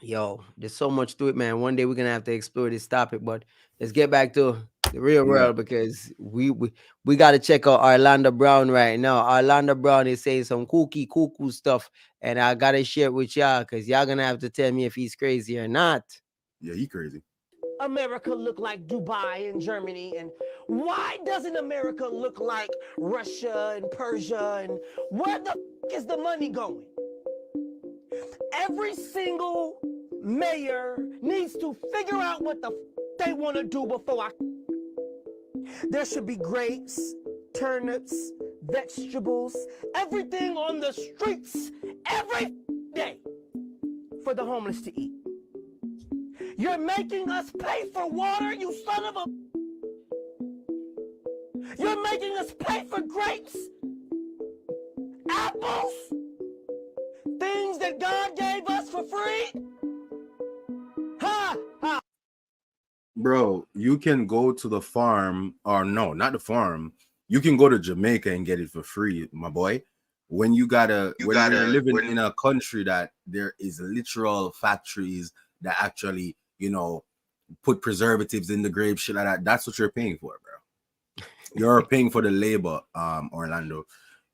yo, there's so much to it, man. One day we're gonna have to explore this topic, but let's get back to the real Yeah, world because we got to check out Orlando Brown right now. Orlando Brown is saying some cuckoo stuff, and I gotta share it with y'all because y'all gonna have to tell me if he's crazy or not. yeah, he crazy. America look like Dubai and Germany? And why doesn't America look like Russia and Persia? And where the is the money going? Every single mayor needs to figure out what the they want to do before I. There should be grapes, turnips, vegetables, everything on the streets every day for the homeless to eat. You're making us pay for water, you son of a. You're making us pay for grapes, apples, things that God gave us for free. Ha! Ha! Bro, you can go to the farm, or no, not the farm. You can go to Jamaica and get it for free, my boy. When you're living in a country that there is literal factories that actually, you know, put preservatives in the grape, shit like that, that's what you're paying for, bro. You're paying for the labor, Orlando.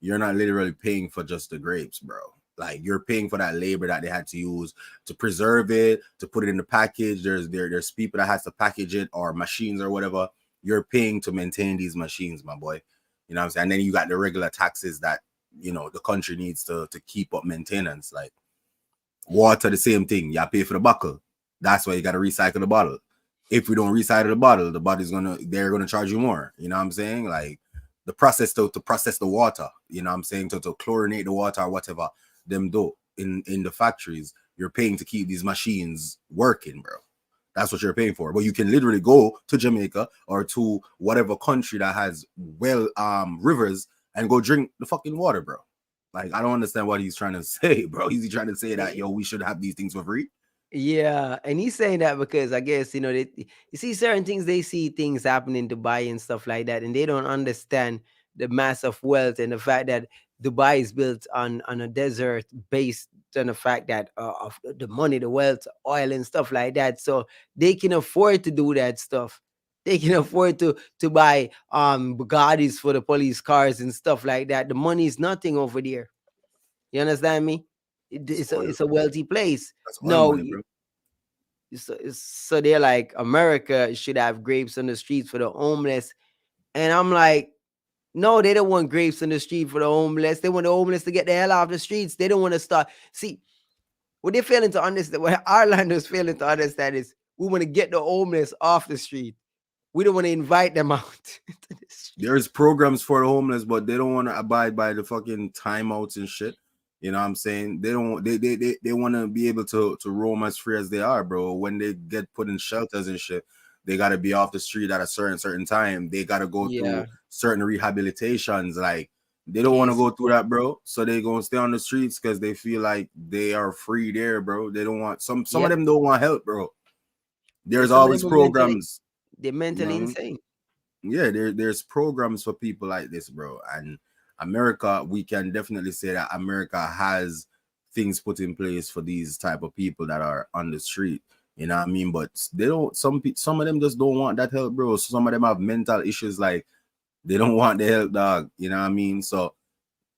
You're not literally paying for just the grapes, bro. Like you're paying for that labor that they had to use to preserve it, to put it in the package. There's people that has to package it or machines or whatever. You're paying to maintain these machines, my boy. You know what I'm saying? And then you got the regular taxes that the country needs to keep up maintenance. Like water, the same thing. You pay for the buckle. That's why you gotta recycle the bottle. If we don't recycle the body's they're gonna charge you more. You know what I'm saying? Like the process to process the water, you know what I'm saying, to chlorinate the water or whatever them do in the factories, you're paying to keep these machines working, bro. That's what you're paying for. But you can literally go to Jamaica or to whatever country that has rivers and go drink the fucking water, bro. Like I don't understand what he's trying to say, bro. Is he trying to say that we should have these things for free? Yeah, and he's saying that because I guess you see certain things, they see things happening in Dubai and stuff like that, and they don't understand the massive wealth and the fact that Dubai is built on a desert based on the fact that of the money, the wealth, oil and stuff like that. So they can afford to do that stuff. They can afford to buy Bugattis for the police cars and stuff like that. The money is nothing over there. You understand me? It's oil. It's a wealthy place. That's oil No, money, bro. so they're like, America should have grapes on the streets for the homeless. And I'm like, no, they don't want grapes on the street for the homeless. They want the homeless to get the hell off the streets. They don't want to start. See, what they're failing to understand, what Irelanders failing to understand is we want to get the homeless off the street. We don't want to invite them out to the street. There's programs for the homeless, but they don't want to abide by the fucking timeouts and shit. You know what I'm saying? They don't. They want to be able to roam as free as they are, bro. When they get put in shelters and shit, they got to be off the street at a certain time. They got to go through Yeah. certain rehabilitations. Like they don't want to Yes. go through that, bro. So they gonna stay on the streets because they feel like they are free there, bro. They don't want some of Yep. them don't want help, bro. There's Some of always them are programs. they're You know mentally what I mean? insane. Yeah, there's programs for people like this, bro. And America, we can definitely say that America has things put in place for these type of people that are on the street. You know what I mean? But they don't. Some of them just don't want that help, bro. Some of them have mental issues, like they don't want the help, dog. You know what I mean? So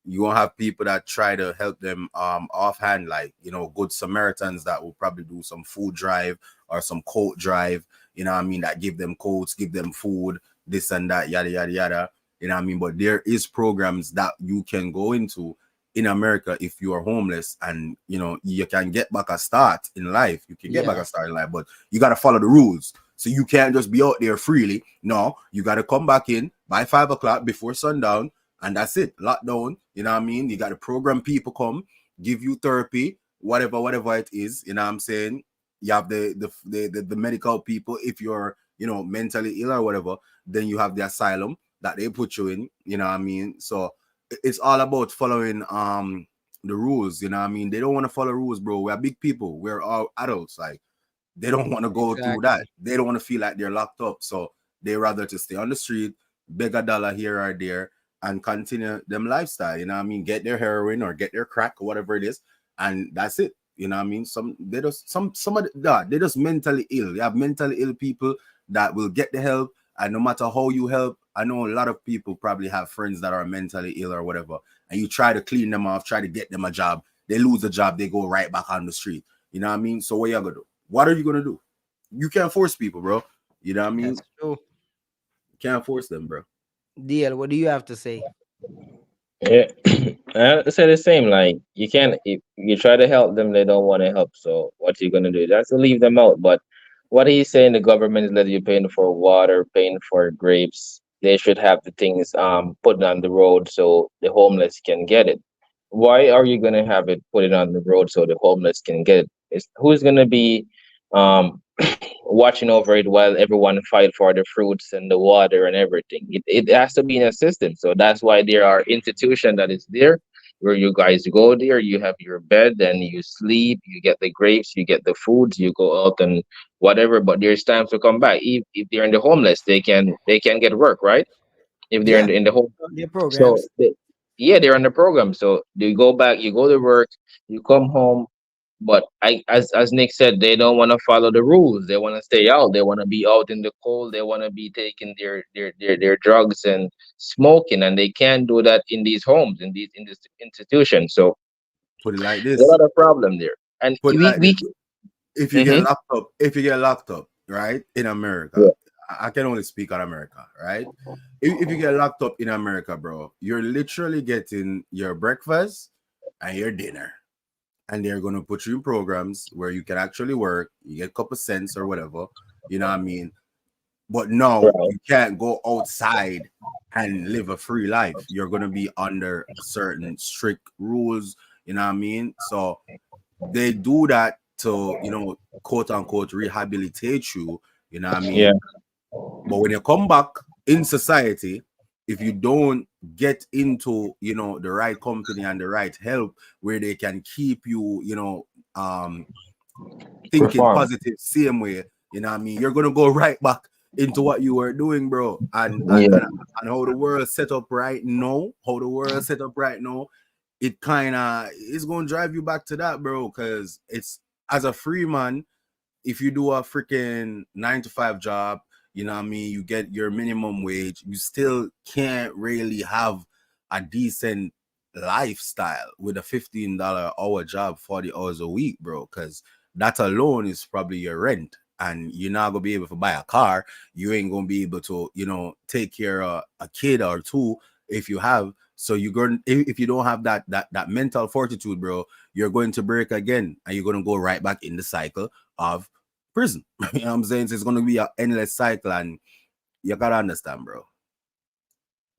you gonna have people that try to help them offhand, like good Samaritans that will probably do some food drive or some coat drive. you know what I mean, that give them coats, give them food, this and that, yada yada yada. You know what I mean? But there is programs that you can go into in America if you are homeless, and you know you can get back a start in life. You can get back a start in life, but you gotta follow the rules. So you can't just be out there freely. No, you gotta come back in by 5 o'clock before sundown, and that's it. Lockdown. You know what I mean? You got to program people come, give you therapy, whatever it is. You know what I'm saying? You have the medical people if you're, you know, mentally ill or whatever. Then you have the asylum that they put you in. You know what I mean? So it's all about following the rules. You know what I mean? They don't want to follow rules, bro. We're big people. We're all adults. Like, they don't want to go through that. They don't want to feel like they're locked up. So they rather to stay on the street, beg a dollar here or there, and continue them lifestyle. You know what I mean? Get their heroin or get their crack or whatever it is, and that's it. You know what I mean? Some of they just mentally ill. You have mentally ill people that will get the help, and no matter how you help, I know a lot of people probably have friends that are mentally ill or whatever, and you try to clean them off, try to get them a job. They lose a job, they go right back on the street. You know what I mean? So what you gonna do? What are you gonna do? You can't force people, bro. You know what I mean? That's true. You can't force them, bro. DL, what do you have to say? Yeah, I say the same. Like, you can't, if you try to help them, they don't want to help. So what you gonna do? That's to leave them out. But what he's saying, the government is letting you paying for water, paying for grapes. They should have the things put on the road so the homeless can get it. Why are you gonna have it put it on the road so the homeless can get it? Who's gonna be um watching over it while everyone fight for the fruits and the water and everything? It has to be in a system. So that's why there are institutions that is there where you guys go there, you have your bed and you sleep, you get the grapes, you get the foods, you go out and whatever. But there's times to come back. If they're in the homeless, they can get work, right? If they're Yeah, in the home. their So programs. yeah, they're on the program. So you go back, you go to work, you come home. But as Nick said, they don't want to follow the rules. They want to stay out. They want to be out in the cold. They want to be taking their drugs and smoking, and they can't do that in these homes, in this institution. So Put it like there's a this. lot of problem there. And Put it like we this. If you get hmm locked up, right, in America, yeah, I can only speak on America, right? If you get locked up in America, bro, you're literally getting your breakfast and your dinner. And they're gonna put you in programs where you can actually work, you get a couple cents or whatever, you know what I mean? But no, right, you can't go outside and live a free life. You're gonna be under certain strict rules, you know what I mean? So they do that to, you know, quote unquote rehabilitate you, you know what I yeah, mean? But when you come back in society, if you don't get into, you know, the right company and the right help where they can keep you, you know, thinking perform. positive same way, you know what I mean, you're gonna go right back into what you were doing, bro. Yeah, And how the world set up right now, it kind of is gonna drive you back to that, bro, because it's, as a free man, if you do a freaking 9 to 5 job, you know what I mean, you get your minimum wage, you still can't really have a decent lifestyle with a $15 hour job, 40 hours a week, bro, because that alone is probably your rent. And you're not gonna be able to buy a car. You ain't gonna be able to, you know, take care of a kid or two if you have. So you're going, if you don't have that mental fortitude, bro, you're going to break again, and you're gonna go right back in the cycle of prison. You know what I'm saying? So it's going to be an endless cycle, and you got to understand, bro.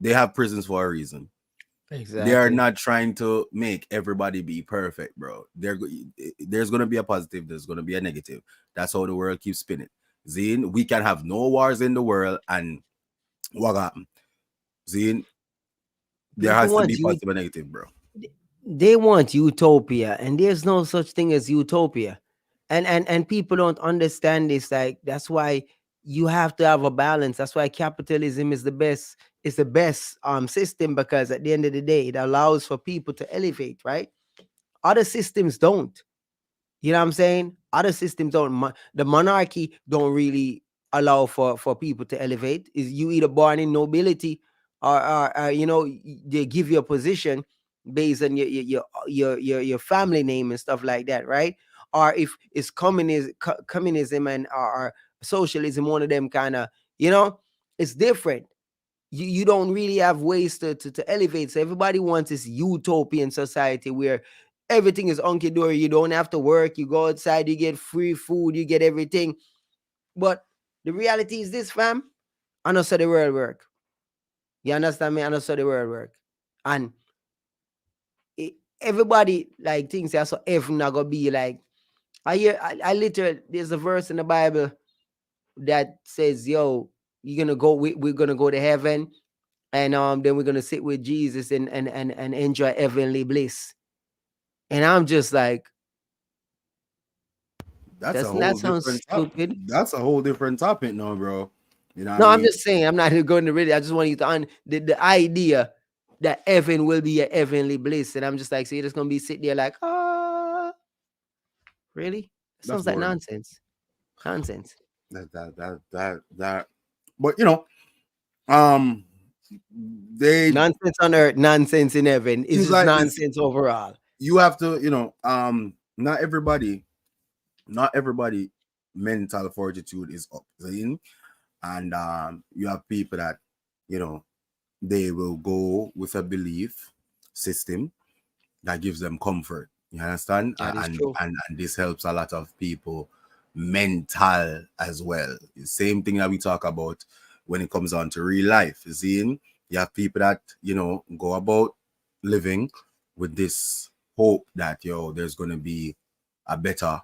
They have prisons for a reason. They are Exactly. not trying to make everybody be perfect, bro. There's going to be a positive, there's going to be a negative. That's how the world keeps spinning. Zine, we can have no wars in the world, and what happened? Zine, there People has to want be you. positive and negative, bro. They want utopia, and there's no such thing as utopia. And people don't understand this. Like, that's why you have to have a balance. That's why capitalism is the best. Is the best system, because at the end of the day, it allows for people to elevate. Right? Other systems don't. You know what I'm saying? Other systems don't. The monarchy don't really allow for people to elevate. Is you either born in nobility, or you know, they give you a position based on your family name and stuff like that, right? Or if it's communism and or socialism, one of them kind of, you know, it's different. You don't really have ways to elevate. So everybody wants this utopian society where everything is hunky dory. You don't have to work. You go outside, you get free food, you get everything. But the reality is this, fam. I know so the world work. You understand me? I know so the world work. And everybody like thinks that's so heaven not gonna be like. I literally, there's a verse in the Bible that says, yo, you're gonna go, we're gonna go to heaven, and then we're gonna sit with Jesus and enjoy heavenly bliss. And I'm just like, That's a that whole sounds different stupid. That's a whole different topic now, bro. You know what No, I I'm mean? just saying, I'm not going to really, I just want you to the idea that heaven will be a heavenly bliss. And I'm just like, so you're just gonna be sitting there like, really? That That's sounds like boring. nonsense. Nonsense. That. But you know, they Nonsense on earth, nonsense in heaven. It's things just like this. nonsense overall. You have to, you know, not everybody mental fortitude is up. See? And you have people that, you know, they will go with a belief system that gives them comfort. You understand? That is And, true. and this helps a lot of people mental as well. The same thing that we talk about when it comes on to real life. You see, you have people that, you know, go about living with this hope that, yo, there's going to be a better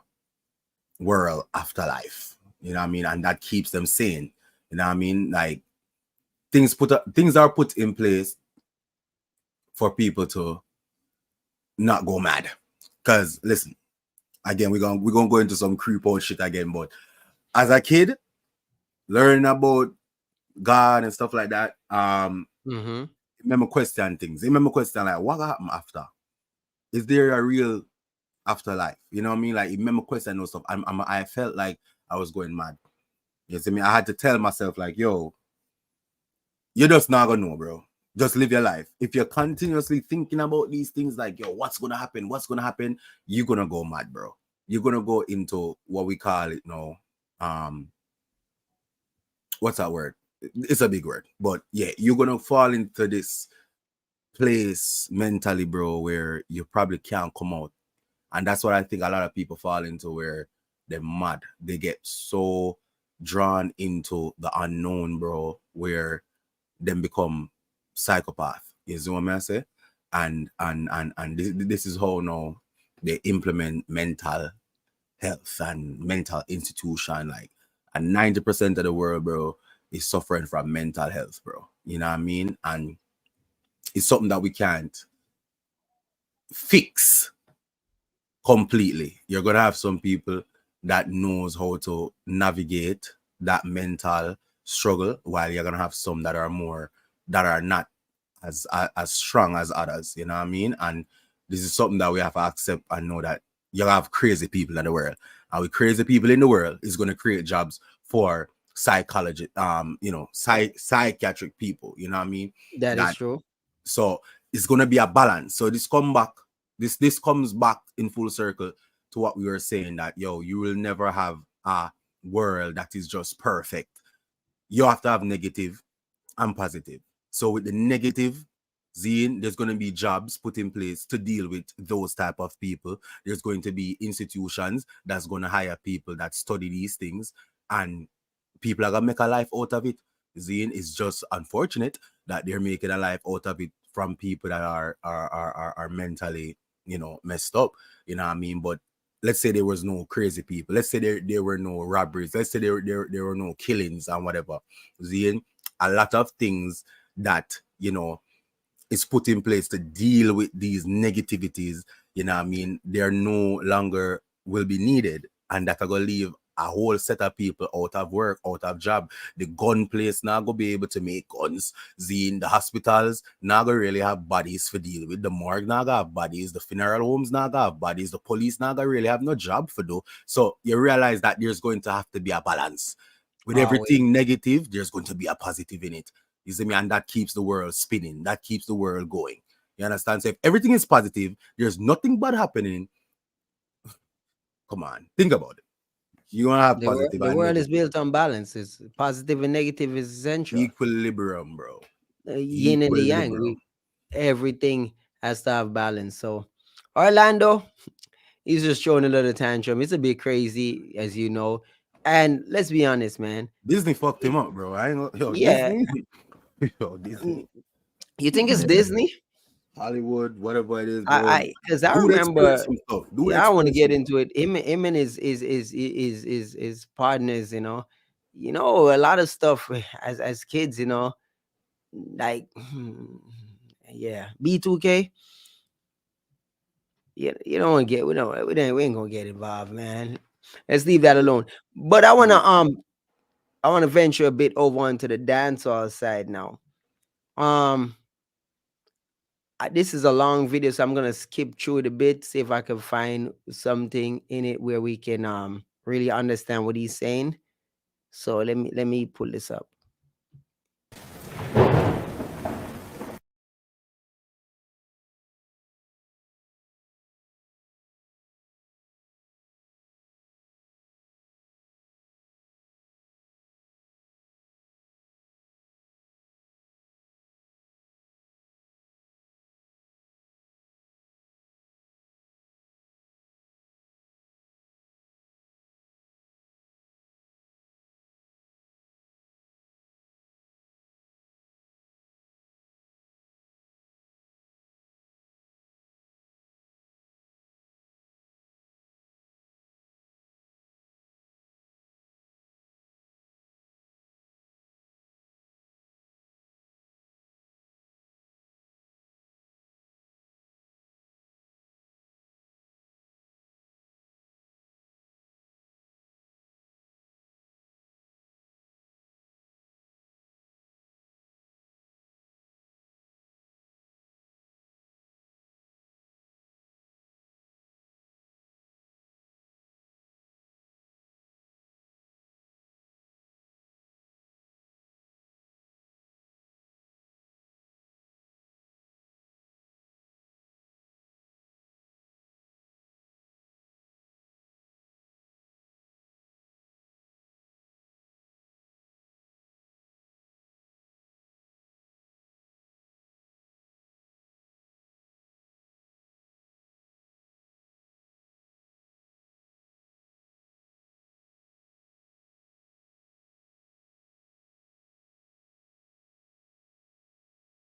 world after life. You know what I mean? And that keeps them sane. You know what I mean? Like things are put in place for people to not go mad. Cause listen, again, we're gonna go into some creep out shit again. But as a kid, learning about God and stuff like that, remember question things. Remember question like, what happened after? Is there a real afterlife? You know what I mean? Like remember question those stuff. I felt like I was going mad. You see me? I had to tell myself like, yo, you're just not gonna know, bro. Just live your life. If you're continuously thinking about these things like, yo, what's gonna happen? What's gonna happen? You're gonna go mad, bro. You're gonna go into what we call it now. What's that word? It's a big word, but yeah, you're gonna fall into this place mentally, bro, where you probably can't come out. And that's what I think a lot of people fall into, where they're mad. They get so drawn into the unknown, bro, where them become psychopath. You see what I say? And this is how now they implement mental health and mental institution. Like, and 90% of the world, bro, is suffering from mental health, bro. You know what I mean? And it's something that we can't fix completely. You're gonna have some people that knows how to navigate that mental struggle, while you're gonna have some that are not as strong as others. You know what I mean? And this is something that we have to accept and know that you have crazy people in the world, and with crazy people in the world is going to create jobs for psychology, psychiatric people. You know what I mean? That is true. So it's going to be a balance. So this comes back in full circle to what we were saying, that yo, you will never have a world that is just perfect. You have to have negative and positive. So with the negative, there's going to be jobs put in place to deal with those type of people. There's going to be institutions that's going to hire people that study these things, and people are going to make a life out of it. It's just unfortunate that they're making a life out of it from people that are mentally, messed up. You know what I mean? But let's say there was no crazy people. Let's say there were no robberies. Let's say there were no killings and whatever. A lot of things that, is put in place to deal with these negativities, you know what I mean, they're no longer will be needed. And that are going to leave a whole set of people out of work, out of job. The gun place now going to be able to make guns. The hospitals now going to really have bodies for deal with. The morgue now going to have bodies. The funeral homes now going to have bodies. The police now going to really have no job for do. So you realize that there's going to have to be a balance. With everything negative, there's going to be a positive in it. You see me? And that keeps the world spinning. That keeps the world going. You understand? So if everything is positive, there's nothing bad happening. Come on, think about it. You want to have The, wor- positive the and world is negative. built on balance. It's positive and negative is essential. Equilibrium, bro. Yin and the yang. Equilibrium. Everything has to have balance. So Orlando, he's just showing a little tantrum. It's a bit crazy, as you know. And let's be honest, man. Disney fucked him up, bro. I ain't yo, Yeah. Disney. Yo, Disney. You think it's Disney? Hollywood, whatever it is, bro. Because I Dude remember. experienced some stuff. Dude Yeah, I want to experienced get some into it. Him and his partners, you know, a lot of stuff as kids, you know, like yeah, B2K. Yeah, you don't want to get we ain't gonna get involved, man. Let's leave that alone. But I wanna venture a bit over onto the dancehall side now. This is a long video, so I'm gonna skip through it a bit, see if I can find something in it where we can really understand what he's saying. So let me pull this up.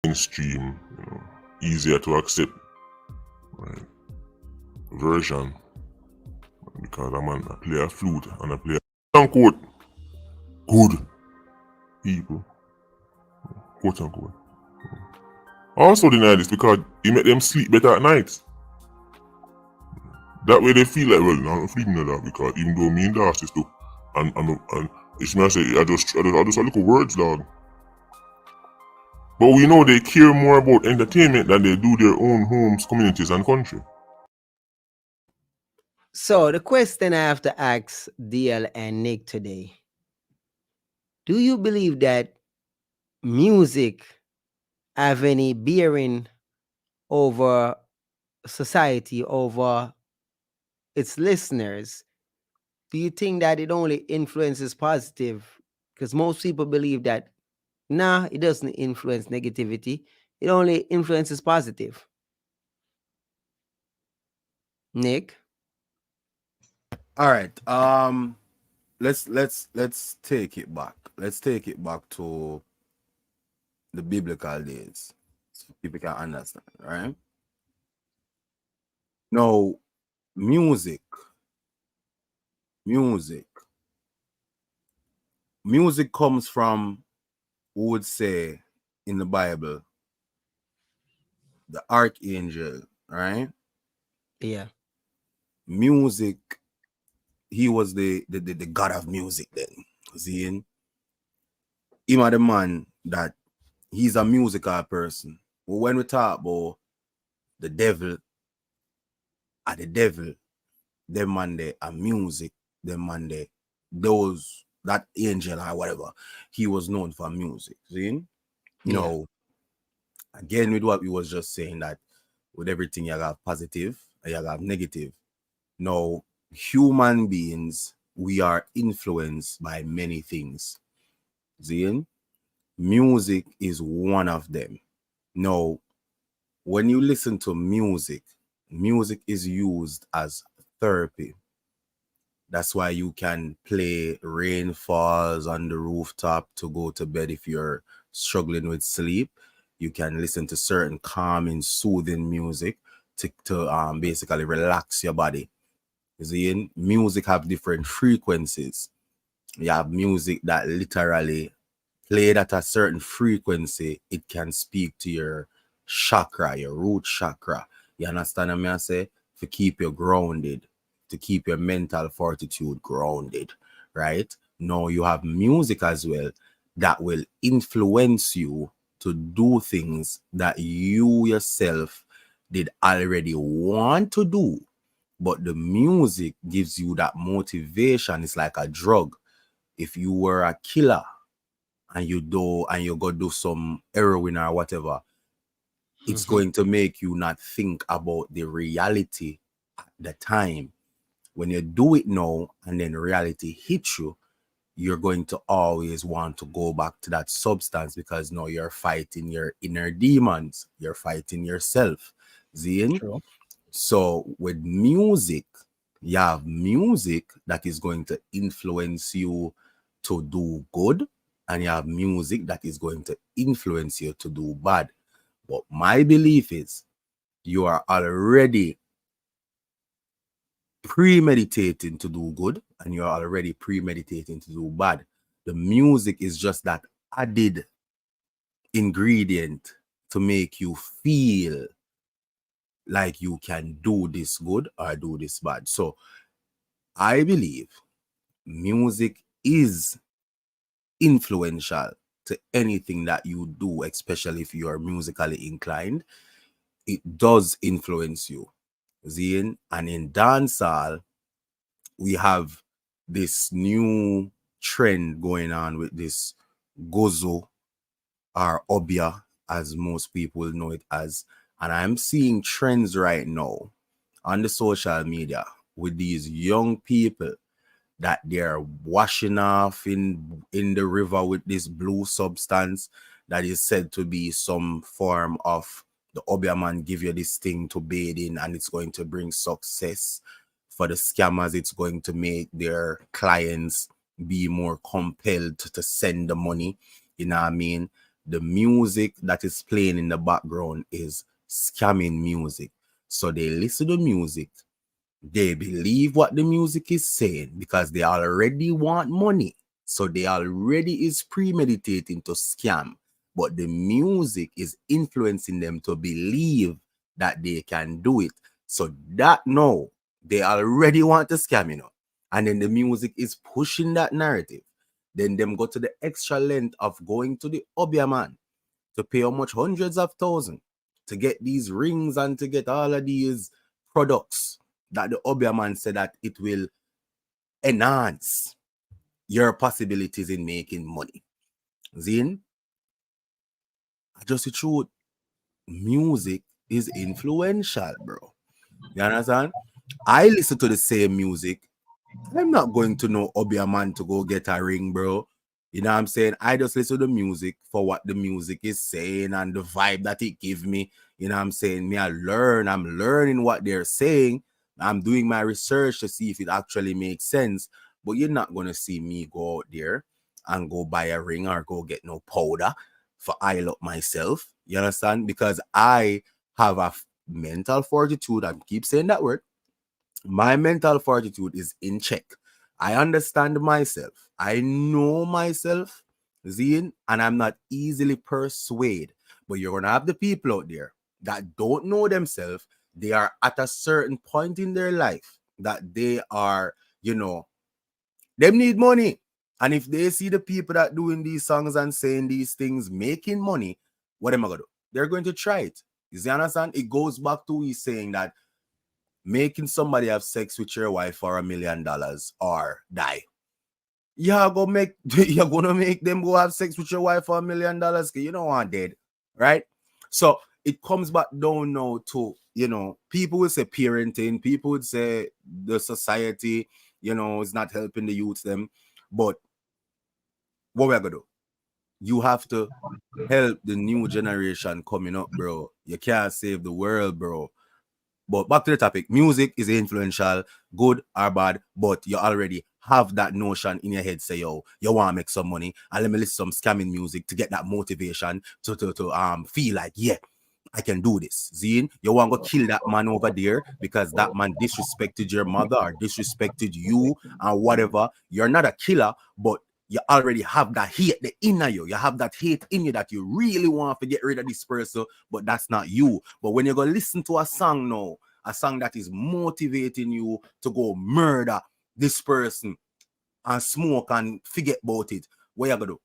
Mainstream, easier to accept, right, version, because I play a flute and I play unquote good people, quote unquote. I also deny this because it make them sleep better at night. That way they feel like, well, I'm not sleeping at that because even though me and Darcy stuff, and it's me I say I just a little words, dog. But we know they care more about entertainment than they do their own homes, communities, and country. So the question I have to ask DL and Nick today: do you believe that music have any bearing over society, over its listeners? Do you think that it only influences positive? Because most people believe that nah, it doesn't influence negativity. It only influences positive. Nick? All right. Let's take it back. Let's take it back to the biblical days, so people can understand, right? Now, music, music, music comes from, who would say in the Bible, the archangel, right? Yeah. Music, he was the god of music then. See, him are the man that he's a musical person. But when we talk about the devil, them man they are music, them man they those that angel or whatever, he was known for music. See? No, again with what we was just saying, that with everything you have positive and you have negative. Now, human beings we are influenced by many things. Zian, music is one of them. Now, when you listen to music, music is used as therapy. That's why you can play Rain Falls on the rooftop to go to bed if you're struggling with sleep. You can listen to certain calming, soothing music to basically relax your body. You see, music have different frequencies. You have music that literally played at a certain frequency, it can speak to your chakra, your root chakra. You understand what I say? To keep you grounded, to keep your mental fortitude grounded, right? Now you have music as well that will influence you to do things that you yourself did already want to do. But the music gives you that motivation. It's like a drug. If you were a killer and you go do some heroin or whatever, it's going to make you not think about the reality at the time. When you do it now and then reality hits you, you're going to always want to go back to that substance because now you're fighting your inner demons, you're fighting yourself. Zine? True. So with music, you have music that is going to influence you to do good, and you have music that is going to influence you to do bad. But my belief is you are already premeditating to do good, and you're already premeditating to do bad. The music is just that added ingredient to make you feel like you can do this good or do this bad. So I believe music is influential to anything that you do, especially if you are musically inclined. It does influence you. Zine, and in dancehall, we have this new trend going on with this gozo or obia, as most people know it as. And I'm seeing trends right now on the social media with these young people that they're washing off in the river with this blue substance that is said to be some form of the Obia man give you this thing to bathe in and it's going to bring success. For the scammers, it's going to make their clients be more compelled to send the money. You know what I mean? The music that is playing in the background is scamming music. So they listen to music, they believe what the music is saying because they already want money. So they already is premeditating to scam. But the music is influencing them to believe that they can do it. So that no, they already want to scam, you know. And then the music is pushing that narrative. Then them go to the extra length of going to the Obia man to pay how much hundreds of thousands to get these rings and to get all of these products that the Obia man said that it will enhance your possibilities in making money. Zin, just the truth, music is influential, bro. You understand? I listen to the same music. I'm not going to know Obia man to go get a ring, bro. You know what I'm saying? I just listen to the music for what the music is saying and the vibe that it gives me. You know what I'm saying? I'm learning what they're saying. I'm doing my research to see if it actually makes sense. But you're not going to see me go out there and go buy a ring or go get no powder for oil up myself. You understand? Because I have a mental fortitude. I keep saying that word. My mental fortitude is in check. I understand myself. I know myself, Zine, and I'm not easily persuaded. But you're going to have the people out there that don't know themselves. They are at a certain point in their life that they are, them need money. And if they see the people that doing these songs and saying these things, making money, what am I going to do? They're going to try it. You see, understand? It goes back to he's saying that making somebody have sex with your wife for $1 million or die. You're gonna make them go have sex with your wife for $1 million because you don't want dead, right? So it comes back down now to, people would say parenting, people would say the society, it's not helping the youths them. But what we're gonna do? You have to help the new generation coming up, bro. You can't save the world, bro. But back to the topic, music is influential, good or bad, but you already have that notion in your head, say, yo, you want to make some money, and let me listen to some scamming music to get that motivation to feel like, yeah, I can do this. Zine, you want to kill that man over there because that man disrespected your mother or disrespected you and whatever. You're not a killer, but you already have that hate the inner you. You have that hate in you that you really want to get rid of this person, but that's not you. But when you go listen to a song now, a song that is motivating you to go murder this person and smoke and forget about it, what you gonna do?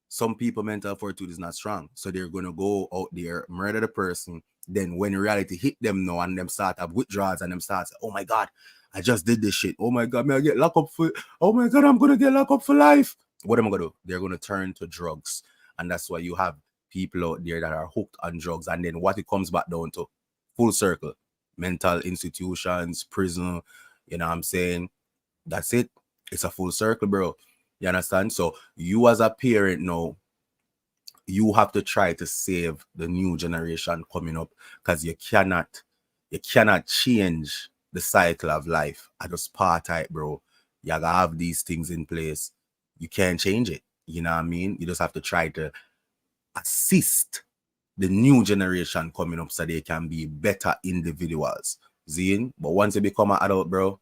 Some people mental fortitude is not strong, so they're gonna go out there, murder the person. Then when reality hit them now and them start have withdrawals and them start say, oh my God, I just did this shit. Oh my God, may I get locked up for, oh my God, I'm gonna get locked up for life. What am I gonna do? They're gonna turn to drugs. And that's why you have people out there that are hooked on drugs. And then what it comes back down to, full circle, mental institutions, prison, you know what I'm saying? That's it. It's a full circle, bro. You understand? So you as a parent now, you have to try to save the new generation coming up, because you cannot change the cycle of life. I just part type, bro. You gotta have these things in place. You can't change it. You know what I mean? You just have to try to assist the new generation coming up so they can be better individuals. Zine, but once you become an adult, bro,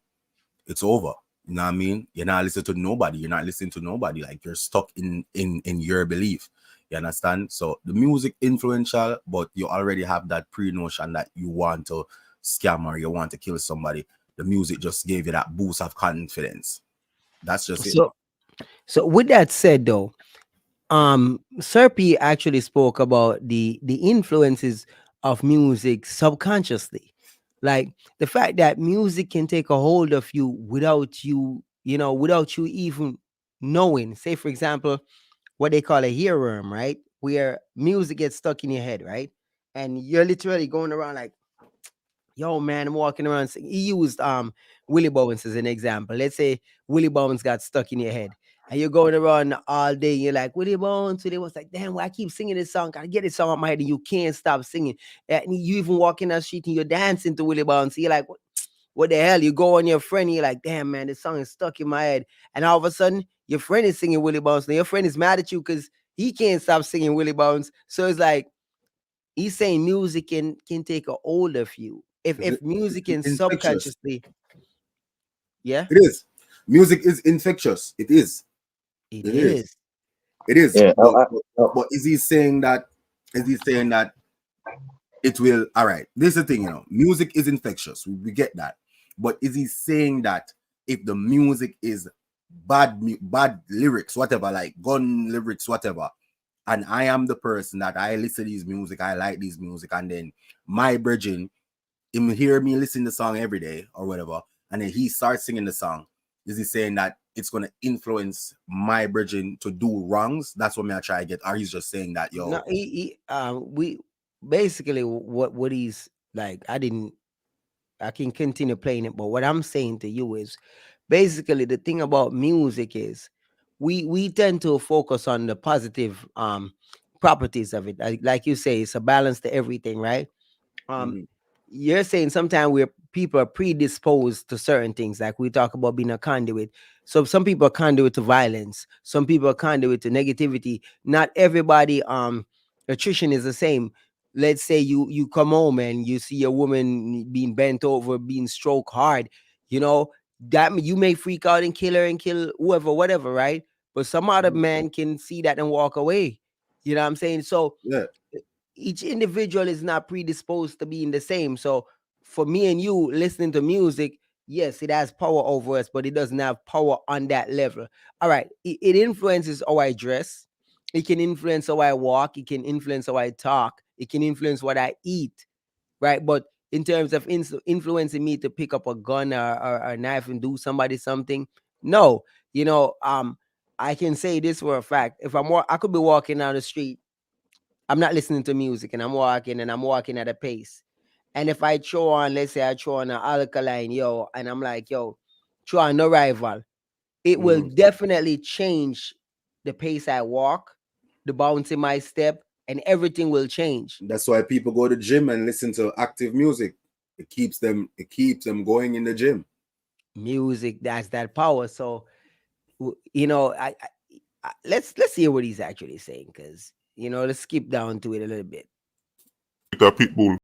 it's over. You know what I mean? You're not listening to nobody. You're not listening to nobody. Like, you're stuck in your belief. You understand? So the music influential, but you already have that pre-notion that you want to scam or you want to kill somebody. The music just gave you that boost of confidence. That's just it. So with that said, though, Serpi actually spoke about the influences of music subconsciously, like the fact that music can take a hold of you without you, without you even knowing. Say, for example, what they call a earworm, right? Where music gets stuck in your head, right? And you're literally going around like, yo, man, I'm walking around. He used Willie Bowens as an example. Let's say Willie Bowens got stuck in your head, and you're going around all day. You're like, Willie Bowens. Willie Bowens. Like, damn, why I keep singing this song? Gotta get this song out my head, and you can't stop singing. And you even walking down the street and you're dancing to Willie Bowens. You're like, what the hell? You go on your friend, you're like, damn, man, this song is stuck in my head. And all of a sudden, your friend is singing Willie Bowens. And your friend is mad at you because he can't stop singing Willie Bowens. So it's like, he's saying music can take a hold of you. If music can subconsciously, yeah, it is. Music is infectious. It is. It is. It is. Yeah. But is he saying that? Is he saying that it will? All right. This is the thing, music is infectious. We get that. But is he saying that if the music is bad lyrics, whatever, like gun lyrics, whatever, and I am the person that I listen to these music, I like these music, and then my brethren, him hear me listen to the song every day or whatever, and then he starts singing the song, is he saying that it's going to influence my brethren to do wrongs? That's what I try to get. Or he's just saying that, yo, no, we basically what he's like. I can continue playing it, but what I'm saying to you is basically the thing about music is we tend to focus on the positive properties of it. Like you say, it's a balance to everything, right? You're saying sometimes people are predisposed to certain things, like we talk about being a conduit. So some people are conduit to violence, some people are conduit to negativity. Not everybody attrition is the same. Let's say you come home and you see a woman being bent over, being stroked hard, that you may freak out and kill her and kill whoever, whatever, right? But some other man can see that and walk away. You know what I'm saying? So yeah, each individual is not predisposed to being the same. So for me and you listening to music, yes, it has power over us, but it doesn't have power on that level. All right. It influences how I dress. It can influence how I walk. It can influence how I talk. It can influence what I eat. Right. But in terms of influencing me to pick up a gun or a knife and do somebody something, no. I can say this for a fact. If I could be walking down the street, I'm not listening to music, and I'm walking at a pace. And if I throw on, let's say I throw on an alkaline, and I'm like, yo, through no rival, it will definitely change the pace I walk, the bounce in my step, and everything will change. That's why people go to gym and listen to active music. It keeps them going in the gym. Music, that's that power. So let's hear what he's actually saying, because let's skip down to it a little bit. The Pitbull.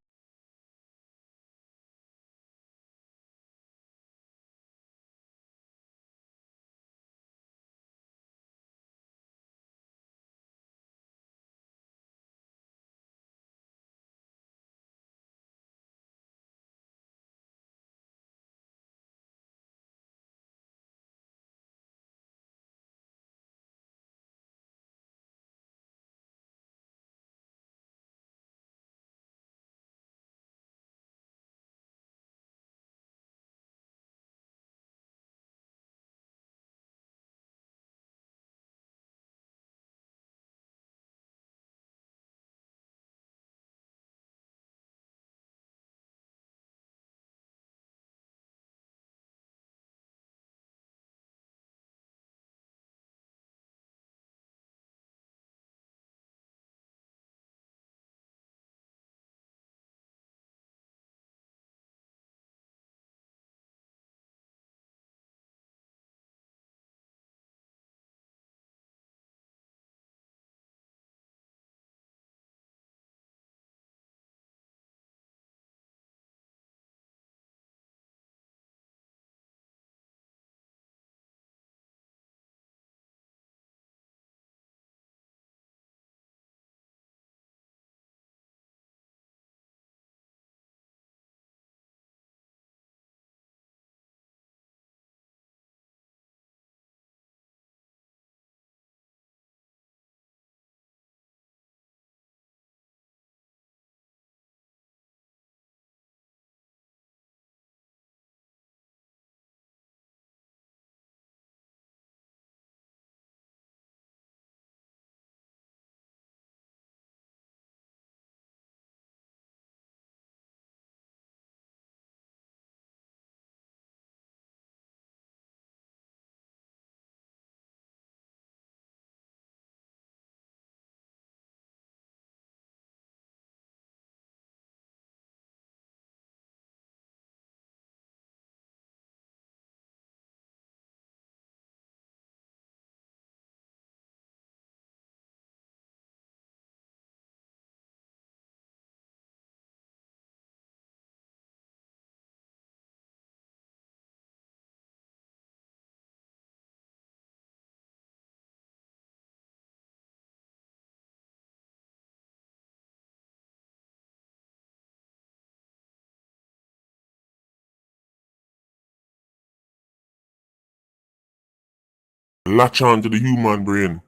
Latch on to the human brain.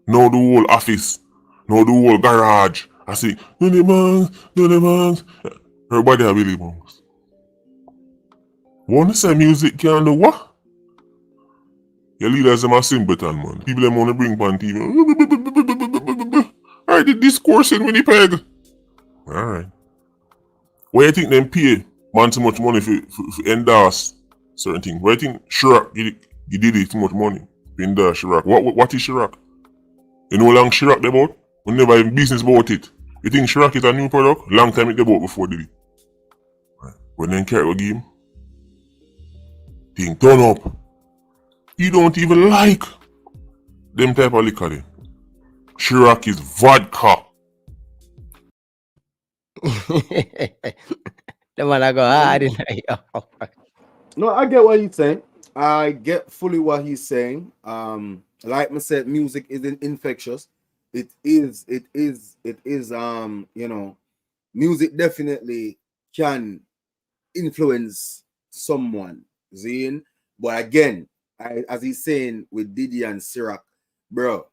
Know the whole office. Know the whole garage. I see, do the bangs. Everybody have Billy Bongs. Wanna say music can do what? Your leaders them a simpleton, man. People them wanna bring pan TV. Alright, the discourse in Winnipeg. Alright. Why you think them pay man too much money for endorse certain things? Why you think Chirac you did it too much money to endorse Chirac? What is Chirac? You know how long Chirac they about? We never even business about it. You think Chirac is a new product? Long time it they bought before did it. Right. When then Katt give him, thing turn up. You don't even like them type of liquor there. Chirac is vodka. The man I go hard in No, I get what he's saying. I get fully what he's saying. Like I said, music isn't infectious. It is, music definitely can influence someone, Zine. But again, as he's saying with Diddy and Ciroc, bro,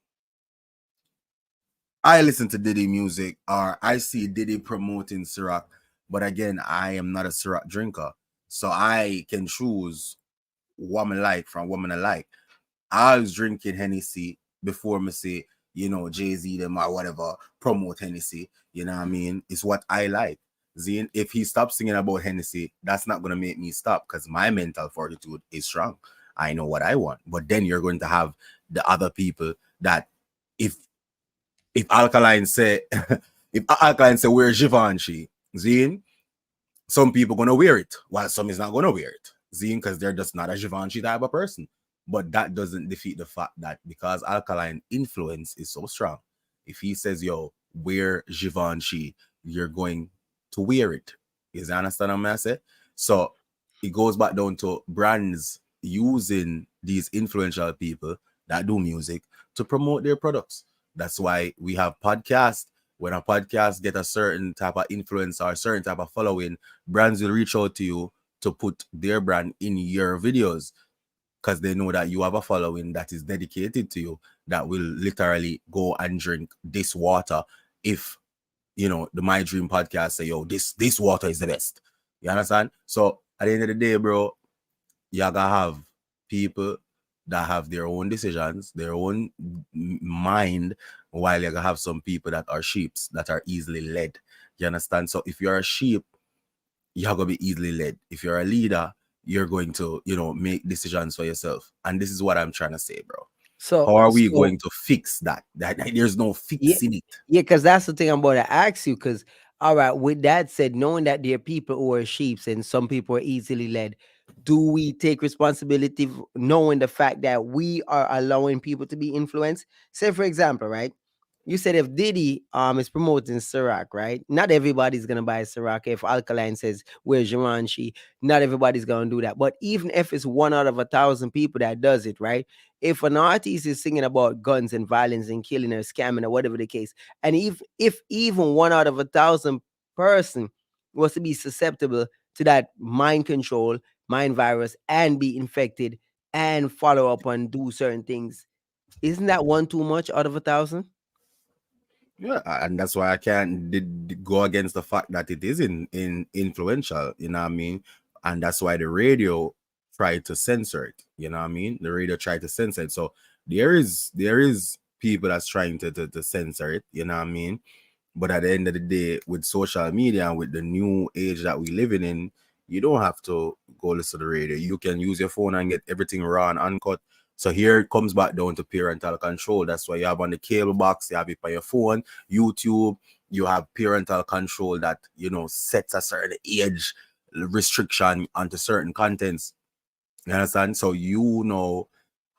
I listen to Diddy music or I see Diddy promoting Ciroc, but again, I am not a Ciroc drinker, so I can choose what I like from what I like. I was drinking Hennessy before me say, Jay-Z them or whatever promote Hennessy. You know what I mean? It's what I like. Zine, if he stops singing about Hennessy, that's not gonna make me stop because my mental fortitude is strong. I know what I want. But then you're going to have the other people that if Alkaline say if Alkaline say wear Givenchy, Zine, some people gonna wear it, while some is not gonna wear it. Zine, because they're just not a Givenchy type of person. But that doesn't defeat the fact that because Alkaline influence is so strong, if he says, yo, wear Givenchy, you're going to wear it. You understand what I'm saying? So it goes back down to brands using these influential people that do music to promote their products. That's why we have podcasts. When a podcast get a certain type of influence or a certain type of following, brands will reach out to you to put their brand in your videos because they know that you have a following that is dedicated to you, that will literally go and drink this water if, you know, the My Dream podcast say, yo, this water is the best. You understand? So at the end of the day, bro, you gotta have people that have their own decisions, their own mind, while you gotta have some people that are sheeps that are easily led. You understand? So if you're a sheep, you're gonna be easily led. If you're a leader, you're going to, you know, make decisions for yourself. And this is what I'm trying to say, bro. So How are we going to fix that? That there's no yeah, fixing it. yeah, because that's the thing I'm about to ask you. Because all right, with that said, knowing that there are people who are sheeps and some people are easily led, do we take responsibility knowing the fact that we are allowing people to be influenced? Say, for example, right? You said if Diddy is promoting Ciroc, right? Not everybody's gonna buy Ciroc. If Alkaline says where's Givenchy, not everybody's gonna do that. But even if it's 1 out of 1,000 people that does it, right? If an artist is singing about guns and violence and killing or scamming or whatever the case, and if even 1 out of 1,000 person was to be susceptible to that mind control, mind virus, and be infected and follow up and do certain things, isn't that one too much out of 1,000? Yeah, and that's why I can't go against the fact that it is in influential, you know what I mean? And that's why the radio tried to censor it, you know what I mean? The radio tried to censor it. So there is people that's trying to censor it, you know what I mean? But at the end of the day, with social media and with the new age that we living in, you don't have to go listen to the radio. You can use your phone and get everything raw and uncut. So here it comes back down to parental control. That's why you have on the cable box, you have it by your phone, YouTube, you have parental control that, you know, sets a certain age restriction onto certain contents. You understand? So you know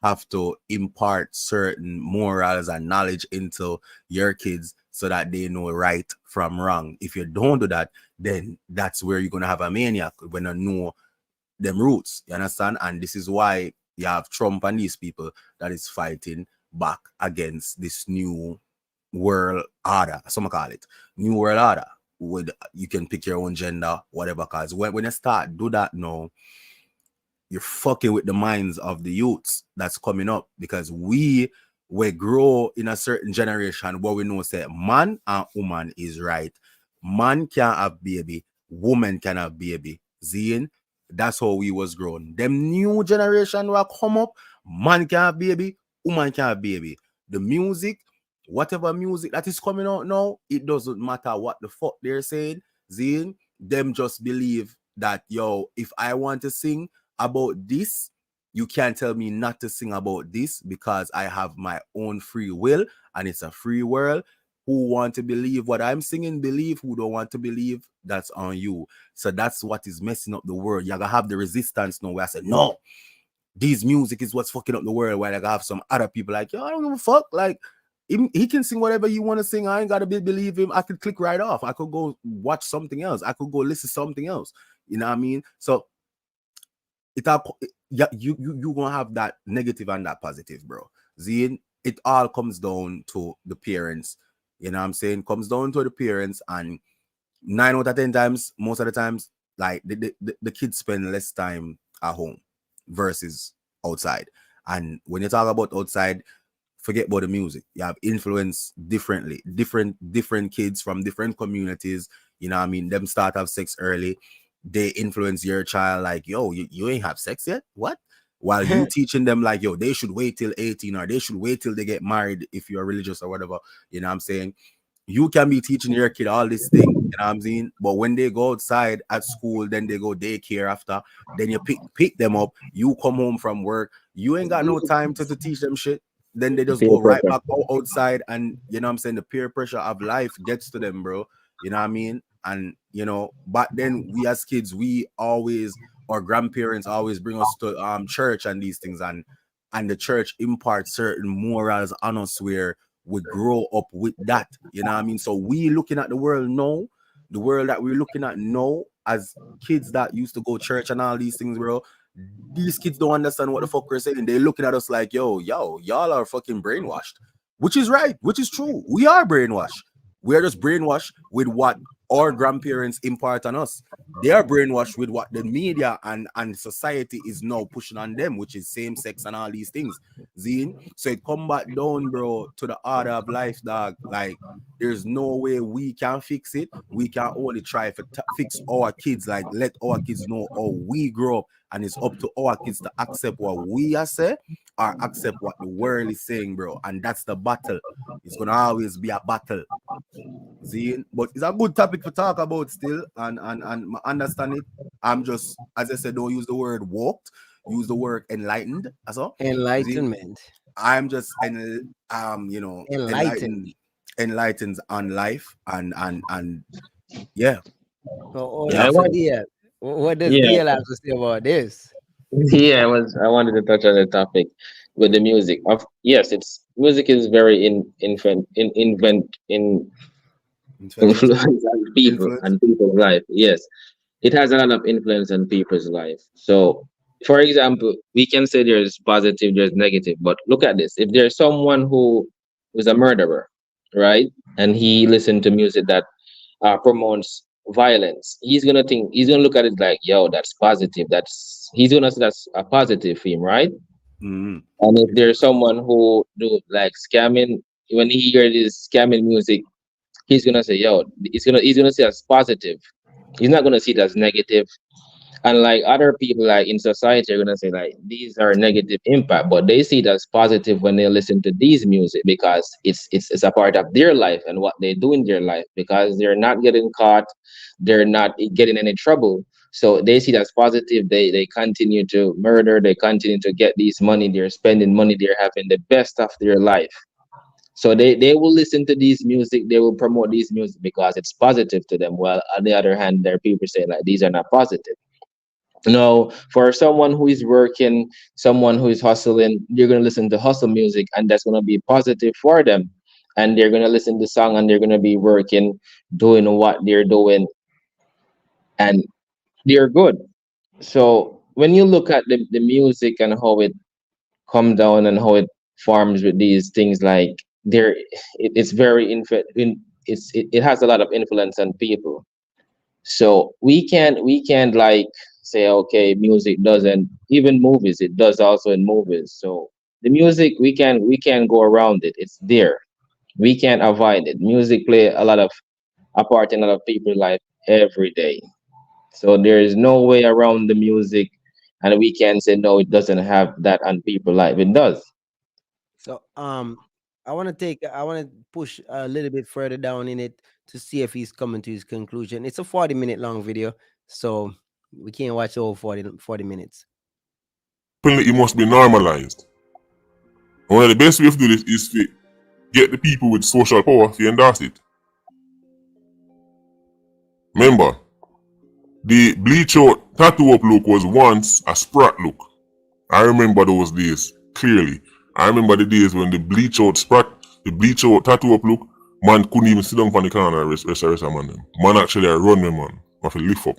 have to impart certain morals and knowledge into your kids so that they know right from wrong. If you don't do that, then that's where you're gonna have a maniac when you know them roots. You understand? And this is why you have Trump and these people that is fighting back against this new world order. Some call it new world order. With you can pick your own gender, whatever. Cause when you start do that now, you're fucking with the minds of the youths that's coming up, because we grow in a certain generation where we know say man and woman is right. Man can have baby, woman can have baby. Zine, that's how we was grown. Them new generation will come up, man can have baby, woman can have baby. The music, whatever music that is coming out now, it doesn't matter what the fuck they're saying. Zine, them just believe that, yo, if I want to sing about this, you can't tell me not to sing about this because I have my own free will and it's a free world. Who want to believe what I'm singing, believe. Who don't want to believe, that's on you. So that's what is messing up the world. You gotta have the resistance now where I say, no, this music is what's fucking up the world. While I gotta have some other people like, yo, I don't give a fuck. Like, he can sing whatever you want to sing. I ain't gotta believe him. I could click right off. I could go watch something else. I could go listen to something else. You know what I mean? So you gonna have that negative and that positive, bro. Zine, it all comes down to the parents. You know what I'm saying? Comes down to the parents, and 9 out of 10 times, most of the times, like the kids spend less time at home versus outside. And when you talk about outside, forget about the music. You have influence differently, different kids from different communities. You know what I mean? Them start have sex early. They influence your child like, yo, you ain't have sex yet? What? While you teaching them like, yo, they should wait till 18 or they should wait till they get married if you're religious or whatever. You know what I'm saying? You can be teaching your kid all this thing You know what I'm saying? But when they go outside at school, then they go daycare after. Then you pick them up. You come home from work. You ain't got no time to teach them shit. Then they just Peer go right pressure. back outside, and you know what I'm saying, the peer pressure of life gets to them, bro. You know what I mean? And you know, back then we as kids, we always, our grandparents always bring us to church and these things, and the church imparts certain morals on us where we grow up with that. You know what I mean? So we looking at the world now, the world that we're looking at now as kids that used to go church and all these things, bro. These kids don't understand what the fuck we're saying. They're looking at us like, yo, y'all are fucking brainwashed. Which is right, which is true. We are brainwashed. We're just brainwashed with what our grandparents impart on us. They are brainwashed with what the media and society is now pushing on them, which is same sex and all these things. Zine. So it come back down, bro, to the order of life, dog. Like, there's no way we can fix it. We can only try to fix our kids, like let our kids know how we grow up, and it's up to our kids to accept what we are saying or accept what the world is saying, bro. And that's the battle. It's gonna always be a battle. See, but it's a good topic to talk about still, and understand it. I'm just, as I said, don't use the word walked, use the word enlightened. That's all. See, Enlightenment. I'm just Enlightened. enlightened on life, and yeah. So hold Yeah, on. I So want. DL, what does Yeah, DL have to say about this? yeah. I wanted to touch on the topic with the music. Of yes, it's music is very in Influence, influence on people influence. and people's life. Yes, it has a lot of influence on people's life. So, for example, we can say there's positive, there's negative, but look at this. If there's someone who is a murderer, right, and he listened to music that promotes violence, he's gonna look at it like, yo, that's positive. He's gonna say that's a positive theme, right? Mm-hmm. And if there's someone who do like scamming, when he hears this scamming music, he's gonna say, yo, he's gonna see as positive. He's not gonna see it as negative. And like other people like in society are gonna say like these are negative impact, but they see it as positive when they listen to these music because it's a part of their life and what they do in their life because they're not getting caught, they're not getting any trouble. So they see it as positive. They continue to murder, they continue to get these money, they're spending money, they're having the best of their life. So they will listen to these music, they will promote these music because it's positive to them. While on the other hand, there are people saying like these are not positive. No, for someone who is working, someone who is hustling, you're gonna listen to hustle music, and that's gonna be positive for them. And they're gonna listen to song, and they're gonna be working, doing what they're doing, and they're good. So when you look at the music and how it come down and how it forms with these things, like it's very it has a lot of influence on people. So we can't like say okay, music doesn't, even movies, it does also in movies. So the music we can go around it. It's there. We can't avoid it. Music play a part in a lot of people's life every day. So there is no way around the music, and we can say no, it doesn't have that on people's life. It does. So I want to push a little bit further down in it to see if he's coming to his conclusion. It's a 40-minute long video, so we can't watch the whole 40 minutes. It must be normalized. And one of the best way to do this is to get the people with social power to endorse it. Remember, the bleach out tattoo up look was once a sprat look. I remember those days clearly. I remember the days when the bleach out tattoo up look, man couldn't even sit down on the corner and rest a man. Man actually a run me, man. Have to lift up.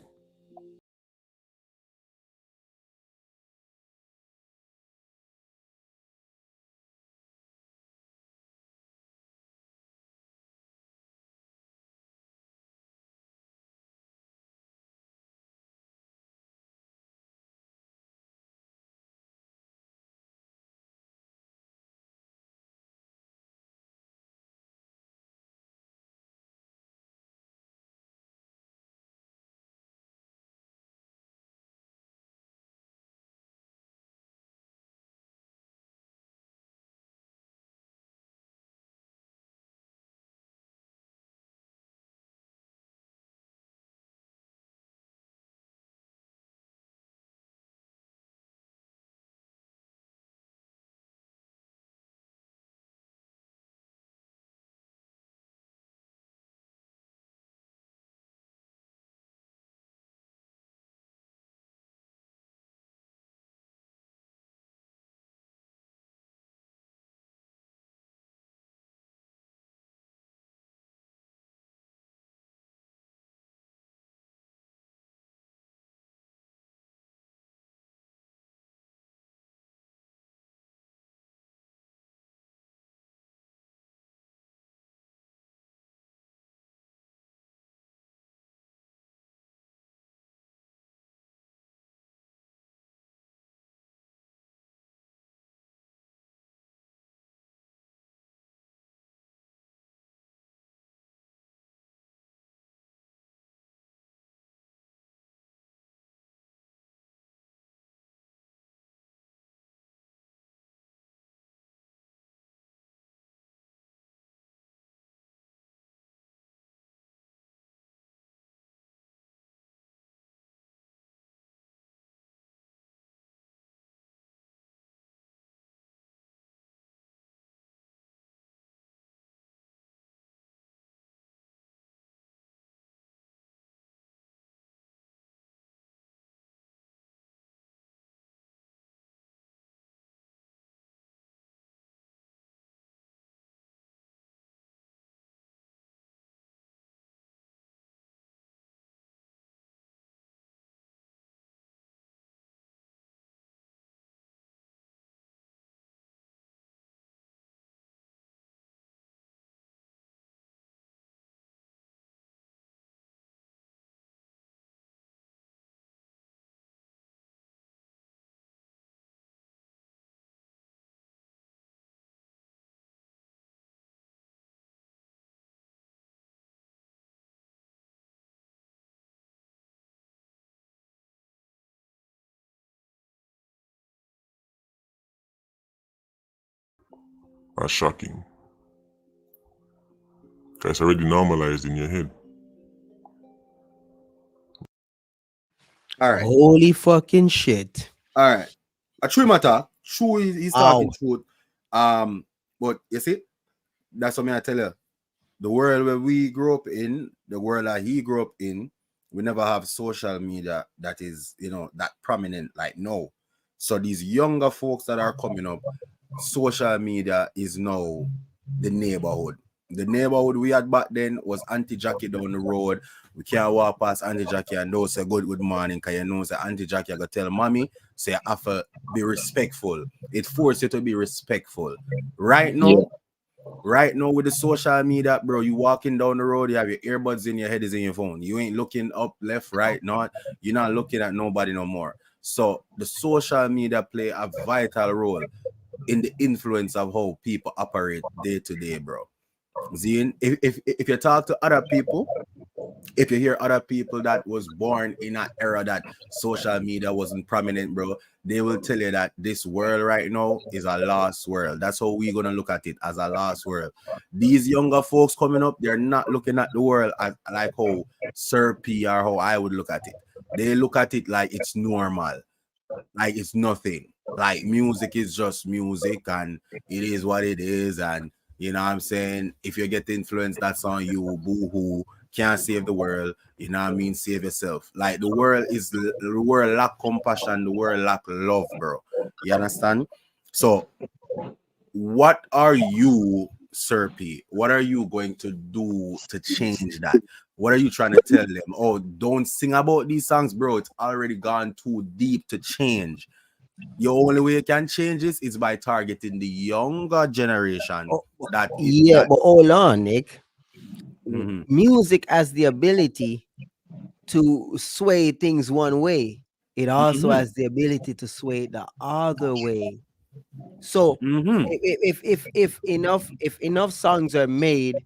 are shocking. It's already normalized in your head. All right. Holy fucking shit. All right. A true matter. True, he's talking truth. But you see, that's what I tell you. The world where we grew up in, the world that he grew up in, we never have social media that is, that prominent like no. So these younger folks that are coming up, social media is now the neighborhood. The neighborhood we had back then was Auntie Jackie down the road. We can't walk past Auntie Jackie and don't say good morning, because you know say Auntie Jackie I gotta tell mommy, say I have to be respectful. It forces you to be respectful. Right now with the social media, bro, you walking down the road, you have your earbuds in your head, is in your phone. You ain't looking up, left, right, not. You're not looking at nobody no more. So the social media play a vital role in the influence of how people operate day to day, bro. Zine, if you talk to other people, if you hear other people that was born in an era that social media wasn't prominent, bro, they will tell you that this world right now is a lost world. That's how we're gonna look at it, as a lost world. These younger folks coming up, they're not looking at the world as like how Sir P or how I would look at it. They look at it like it's normal, like it's nothing. Like music is just music and it is what it is. And you know what I'm saying? If you get influenced, that's on you. Boo-hoo. Can't save the world. You know what I mean? Save yourself. Like the world lack compassion. The world lack love, bro. You understand? So what are you, Sir P? What are you going to do to change that? What are you trying to tell them? Oh, don't sing about these songs, bro. It's already gone too deep to change. Your only way you can change this is by targeting the younger generation. But hold on, Nick. Music has the ability to sway things one way. It also has the ability to sway the other way. So if enough songs are made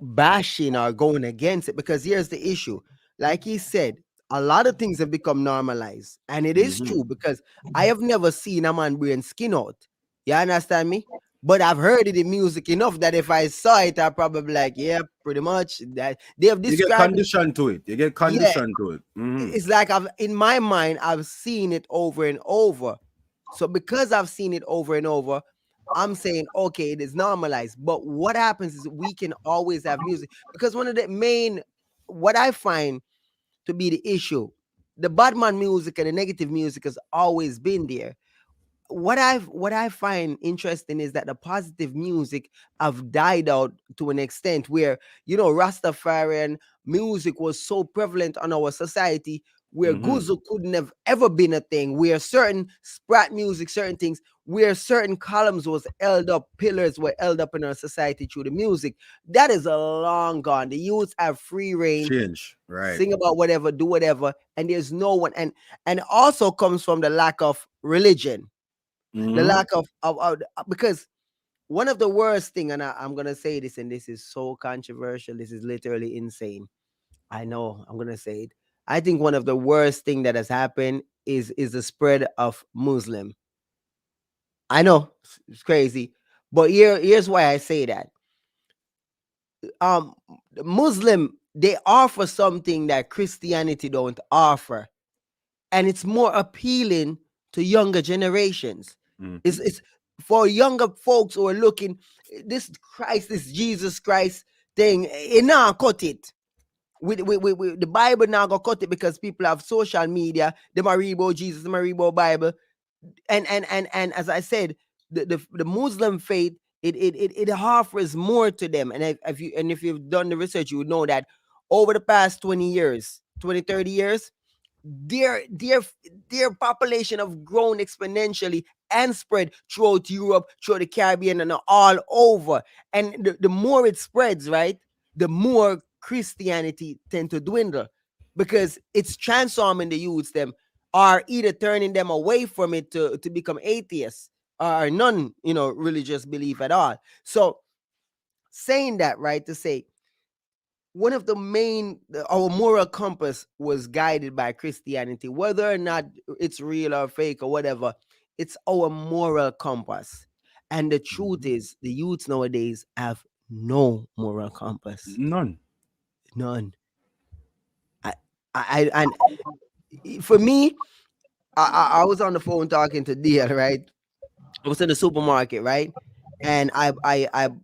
bashing or going against it, because here's the issue. Like he said, a lot of things have become normalized. And it is true, because I have never seen a man wearing skin out. You understand me? But I've heard it in music enough that if I saw it, I'd probably like, yeah, pretty much. That they have described. You get conditioned to it. You get conditioned to it. It's like in my mind, I've seen it over and over. So because I've seen it over and over, I'm saying, okay, it is normalized. But what happens is we can always have music, because one of the main, what I find to be the issue, the bad man music and the negative music has always been there. What I find interesting is that the positive music have died out to an extent where, Rastafarian music was so prevalent on our society, where Guzu couldn't have ever been a thing, where certain sprat music, certain things, where certain columns was held up, pillars were held up in our society through the music. That is a long gone. The youths have free reign, change, right? Sing about whatever, do whatever, and there's no one, and it also comes from the lack of religion. The lack of because one of the worst thing, and I'm gonna say this, and this is so controversial, this is literally insane. I know I'm gonna say it. I think one of the worst thing that has happened is the spread of Muslim. I know it's crazy, but here's why I say that. Muslim, they offer something that Christianity don't offer, and it's more appealing to younger generations. It's for younger folks who are looking, this Jesus Christ thing, it now cut it. With the Bible now go cut it, because people have social media, they might read about Jesus, they might read about Bible. And as I said, the Muslim faith, it offers more to them. And if you've done the research, you would know that over the past 20 years, 20, 30 years, their population have grown exponentially and spread throughout Europe, throughout the Caribbean, and all over. And the more it spreads, right, the more Christianity tend to dwindle, because it's transforming the youths, them are either turning them away from it to become atheists or non, religious belief at all. So saying that, right, to say, one of the main, our moral compass was guided by Christianity, whether or not it's real or fake or whatever. It's our moral compass. And the truth is, the youths nowadays have no moral compass. None. None. And for me, I was on the phone talking to Dia, right? I was in the supermarket, right? And I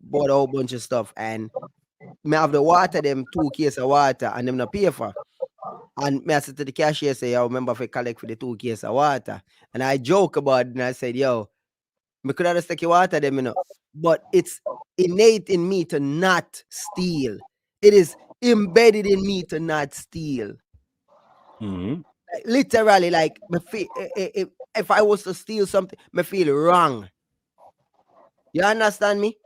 bought a whole bunch of stuff, and me have the water, them 2 case of water, and them not pay for. And me I said to the cashier, say, yo, remember if I collect for the 2 case of water. And I joke about it, and I said, yo, me could have take your water, them, but it's innate in me to not steal. It is embedded in me to not steal. Mm-hmm. Like, literally, like, if I was to steal something, me feel wrong. You understand me?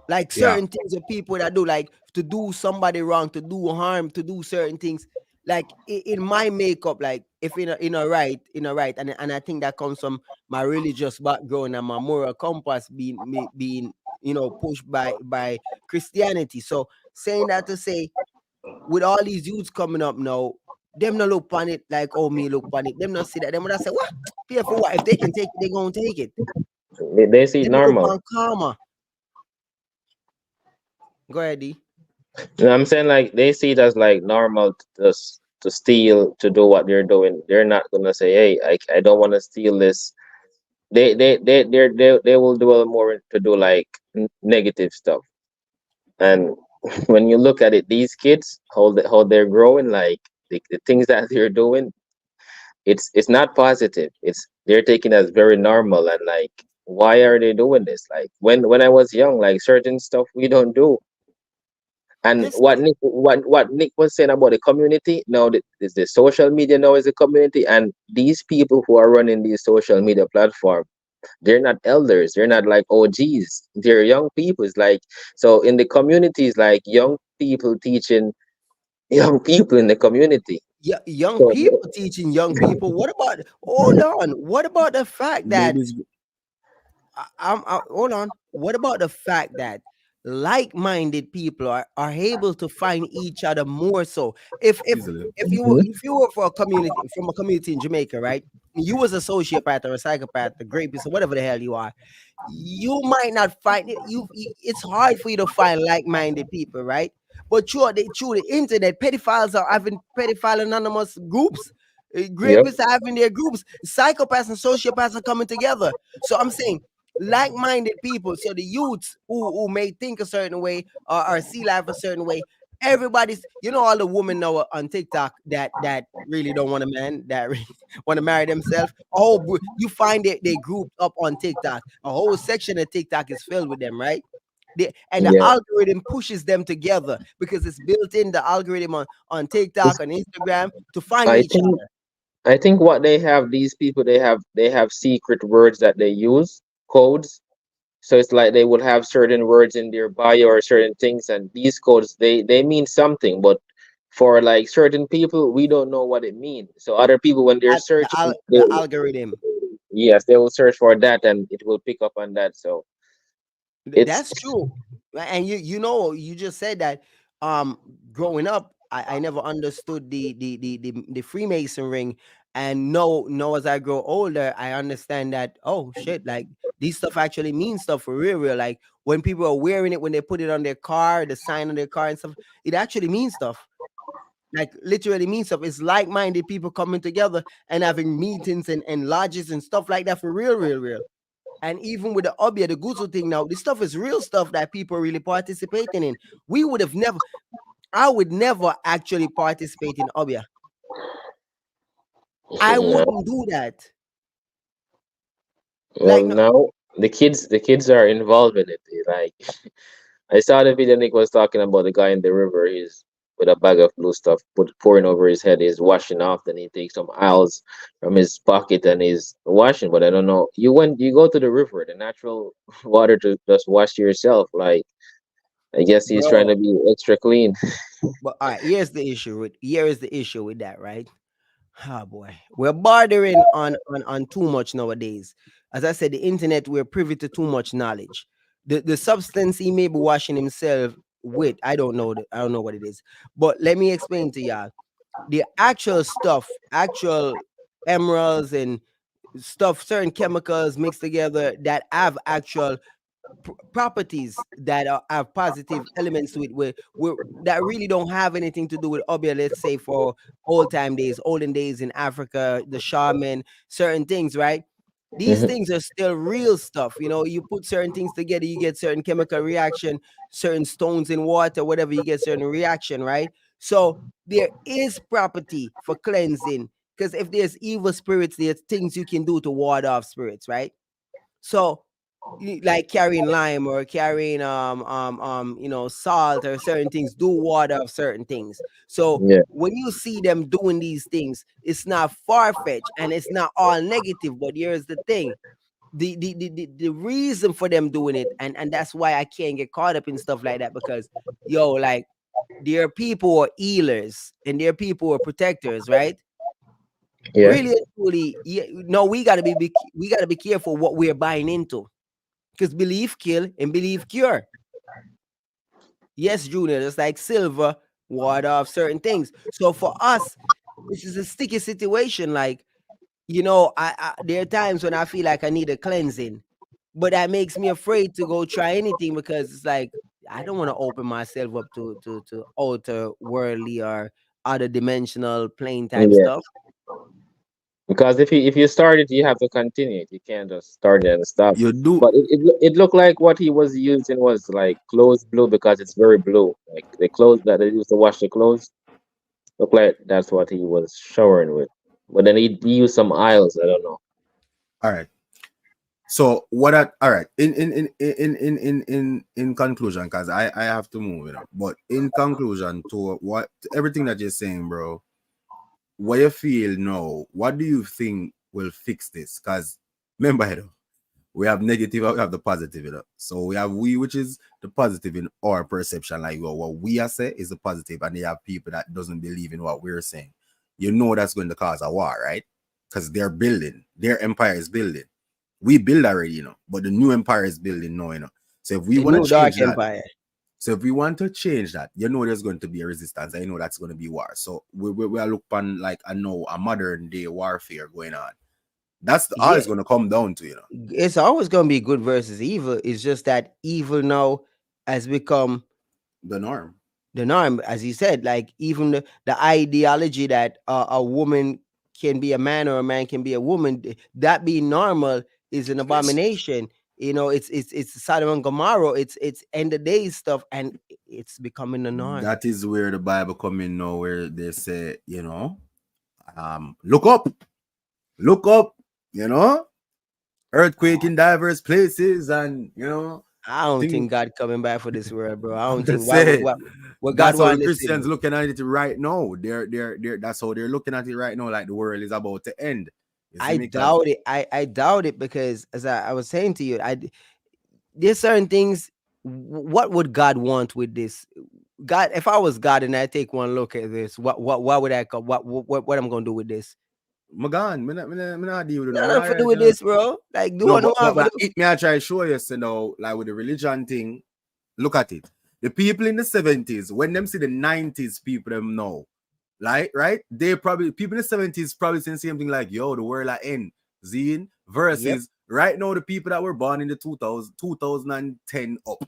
Like certain things of people that do, like to do somebody wrong, to do harm, to do certain things. Like in my makeup, like if in a right, and I think that comes from my religious background and my moral compass being pushed by Christianity. So saying that to say, with all these youths coming up now, them not look on it like, oh, me look on it. Them not see that. Them would say, what? Pay for what? If they can take it, they gonna take it. They see it Them look normal. on karma. Go ahead, D. You know what I'm saying? Like they see it as like normal to steal, to do what they're doing. They're not gonna say, hey, I don't want to steal this. They will do a little more to do like negative stuff. And when you look at it, these kids, how they're growing, like the things that they're doing, it's not positive. They're taking as very normal, and like, why are they doing this? Like when I was young, like certain stuff we don't do. And This what Nick was saying about the community, now is the social media now is a community, and these people who are running these social media platform, they're not elders, they're not like OGs, they're young people. It's like, so in the communities, like young people teaching young people in the community. young So people teaching young people. What about? Hold on. What about the fact that Babies. hold on. What about the fact that like-minded people are able to find each other more so? If if Easily. if you were from a community in Jamaica, right? You was a sociopath or a psychopath, a rapist, or whatever the hell you are, you might not find it. It's hard for you to find like-minded people, right? But through the internet, pedophiles are having pedophile anonymous groups. yep. Rapists are having their groups. Psychopaths and sociopaths are coming together. So I'm saying like-minded people. So the youths who may think a certain way or see life a certain way. Everybody's, all the women know on TikTok that really don't want a man, that really want to marry themselves. You find they grouped up on TikTok. A whole section of TikTok is filled with them, right? And the Yeah. algorithm pushes them together because it's built in the algorithm on TikTok, on Instagram, to find I each think other. I think what they have, these people, they have secret words that they use, codes. So it's like they would have certain words in their bio or certain things, and these codes they mean something, but for like certain people, we don't know what it means. So other people, when they're searching, The algorithm. yes, they will search for that, and it will pick up on that. So it's That's true. And you just said that growing up, I never understood the Freemason ring. And no, as I grow older, I understand that, oh shit, like these stuff actually means stuff for real. Like when people are wearing it, when they put it on their car, the sign on their car and stuff, it actually means stuff. Like literally means stuff. It's like-minded people coming together and having meetings and lodges and stuff like that for real. And even with the Obia, the Guzu thing now, this stuff is real stuff that people are really participating in. I would never actually participate in Obia. I no. wouldn't do that. Well, Like, no, now the kids are involved in it. Like I saw the video Nick was talking about the guy in the river. He's with a bag of blue stuff, pouring over his head. He's washing off. Then he takes some aisles from his pocket and he's washing. But I don't know. You go to the river, the natural water, to just wash yourself. Like I guess he's trying bro. to be extra clean. But all right, here is the issue with that, right? Oh boy, we're bordering on too much nowadays. As I said, the internet, we're privy to too much knowledge. The substance he may be washing himself with, I don't know. I don't know what it is. But let me explain to y'all. The actual stuff, actual emeralds and stuff, certain chemicals mixed together that have actual properties that have positive elements to it, where that really don't have anything to do with obia. Let's say for olden days in Africa, the shaman, certain things, right? These Mhm. things are still real stuff. You put certain things together, you get certain chemical reaction, certain stones in water, whatever, you get certain reaction, right? So there is property for cleansing, because if there's evil spirits, there's things you can do to ward off spirits, right? So like carrying lime or carrying salt or certain things do ward off certain things. So Yeah. when you see them doing these things, it's not far-fetched and it's not all negative. But here's the thing: the reason for them doing it, and that's why I can't get caught up in stuff like that, because like there are people who are healers and there are people who are protectors, right? Yeah. Really and truly, yeah, no, we gotta be careful what we're buying into, because belief kill and belief cure. Yes, Junior, it's like silver ward off certain things. So for us, this is a sticky situation. Like, I there are times when I feel like I need a cleansing, but that makes me afraid to go try anything, because it's like I don't want to open myself up to outer worldly or other dimensional plane type Yeah. stuff. Because if you start it, you have to continue it. You can't just start it and stop. You do. But it looked like what he was using was like clothes blue, because it's very blue. Like the clothes that they used to wash the clothes, look like that's what he was showering with. But then he used some aisles. I don't know. All right. So what? All right. In conclusion, because I have to move it up. But in conclusion to what everything that you're saying, bro, what you feel now? What do you think will fix this? Because remember, we have negative, we have the positive, So we have which is the positive in our perception. Like what we are saying is the positive, and they have people that doesn't believe in what we're saying. That's going to cause a war, right? Because they're building, their empire is building. We build already, but the new empire is building now. So if we The want to new dark change that, empire. so if we want to change that, there's going to be a resistance. I know that's going to be war. So we are looking upon like a modern day warfare going on. That's all Yeah, it's going to come down to, it's always going to be good versus evil. It's just that evil now has become the norm. the norm, as you said. Like even the ideology that a woman can be a man or a man can be a woman, that being normal is an abomination. It's Sodom and Gomorrah. It's end of days stuff, and it's becoming the norm. That is where the Bible come in now, where they say, look up, earthquake in diverse places, and I don't thing. think God coming back for this world, bro. I I'm don't think just saying, what God that's how the want this to Christians do. looking at it right now. They're that's how they're looking at it right now, like the world is about to end. You see I me? 'Cause doubt it. I doubt it, because as I was saying to you, there's certain things. What would God want with this? God, if I was God and I take one look at this, what would I come? What I'm gonna do with this? my God, me not deal with no Nothing to war, do with this, bro. Like do No, what you but, want to do. it may I try to show you, like with the religion thing. Look at it. The people in the 70s, when them see the 90s people them know, like, right? They probably, people in the 70s probably saying the same thing like, yo, the world at end. Zine versus right now the people that were born in the 2010 up,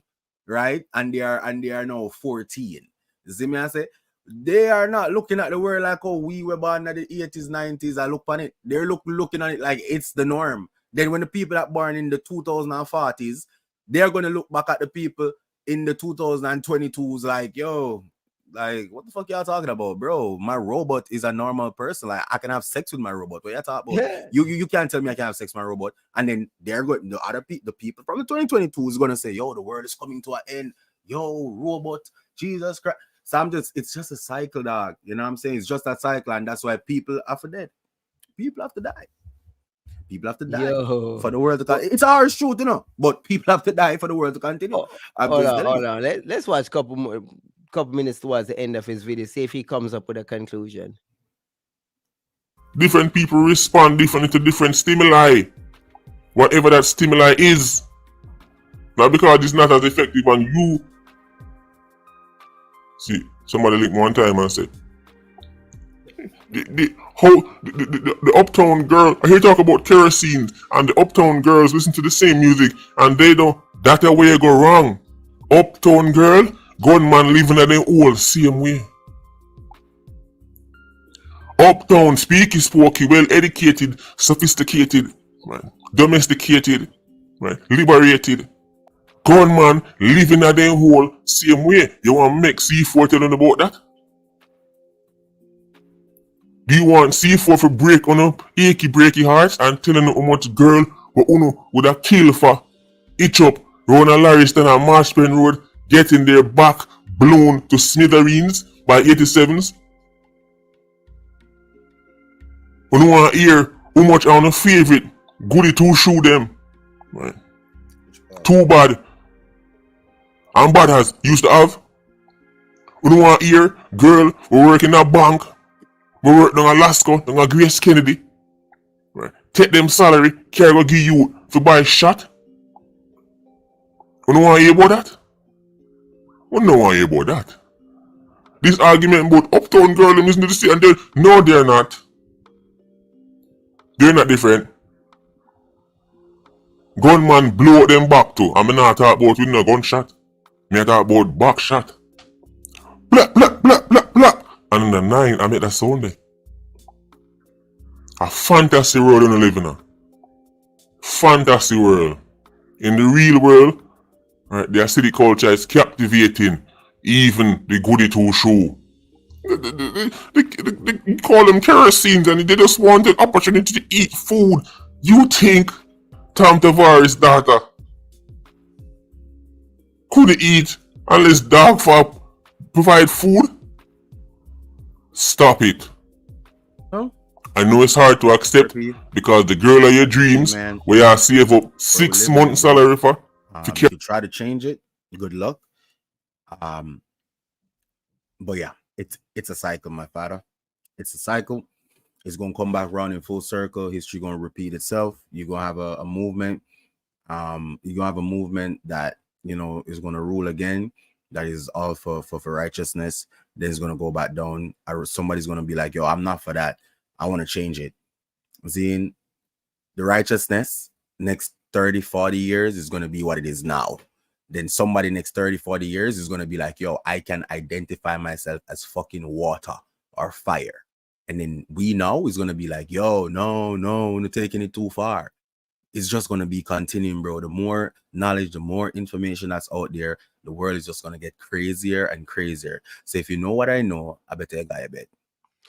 right? And they are now 14. See me I say? They are not looking at the world like, oh, we were born in the 80s, 90s. I look on it. They're looking at it like it's the norm. Then when the people that born in the 2040s, they're going to look back at the people in the 2022s like, yo, like, what the fuck y'all talking about, bro? My robot is a normal person. Like, I can have sex with my robot. What y'all talking about? Yeah. You can't tell me I can have sex with my robot. And then they're going, the people from the 2022 is going to say, yo, the world is coming to an end. Yo, robot, Jesus Christ. So it's just a cycle, dog. You know what I'm saying? It's just a cycle, and that's why people have to dead. People have to die. People have to die for the world to continue. It's our truth, but people have to die for the world to continue. Hold on. Let's watch couple minutes towards the end of his video. See if he comes up with a conclusion. Different people respond differently to different stimuli. Whatever that stimuli is. Not because it's not as effective on you. See, somebody lick me one time and said, the uptown girl. I hear talk about kerosene, and the uptown girls listen to the same music, and they don't. That's the way you go wrong. Uptown girl, gunman living at them all same way. Uptown, speaky, spokey, well educated, sophisticated, right? Domesticated, right? Liberated. Gunman living at them hole same way. You want to make C4 tell them about that? Do you want C4 for break on up achy breaky hearts and telling them how much girl but uno would have killed for itch up round a Larriston and Marshpen Road, getting their back blown to smithereens by 87s? We don't want to hear how much on a favorite goody two shoe them. Right. Too bad. And bad has used to have. We don't want to hear girl we work in a bank. We work down Alaska, down Grace Kennedy. Right. Take them salary, carry go give you to buy shot. We don't want to hear about that. We don't want to hear about that. This argument about uptown girl them isn't the same, and no, they're not. They're not different. Gunman blow out them back too. I'm not talking about with no gunshot. Me talk about back shot. Black, black, black, black, black. And in the 9, I make that sound there. A fantasy world in living in. Fantasy world. In the real world, right, their city culture is captivating even the goody two shoe. They call them kerosene and they just want an opportunity to eat food. You think Tom Tavares' daughter could eat unless dog for provide food? Stop it. Huh? I know it's hard to accept because the girl of your dreams, where you save up 6 months salary for. If you try to change it, good luck. But yeah, it's a cycle, my father. It's a cycle. It's gonna come back around in full circle. History gonna repeat itself. You're gonna have a movement. You're gonna have a movement that is gonna rule again. That is all for righteousness. Then it's gonna go back down. Somebody's gonna be like, yo, I'm not for that. I want to change it. Seeing the righteousness next 30, 40 years is gonna be what it is now. Then somebody next 30, 40 years is gonna be like, yo, I can identify myself as fucking water or fire. And then we now is gonna be like, yo, no, we're taking it too far. It's just gonna be continuing, bro. The more knowledge, the more information that's out there, the world is just gonna get crazier and crazier. So if you know what I know, I bet a guy a bet.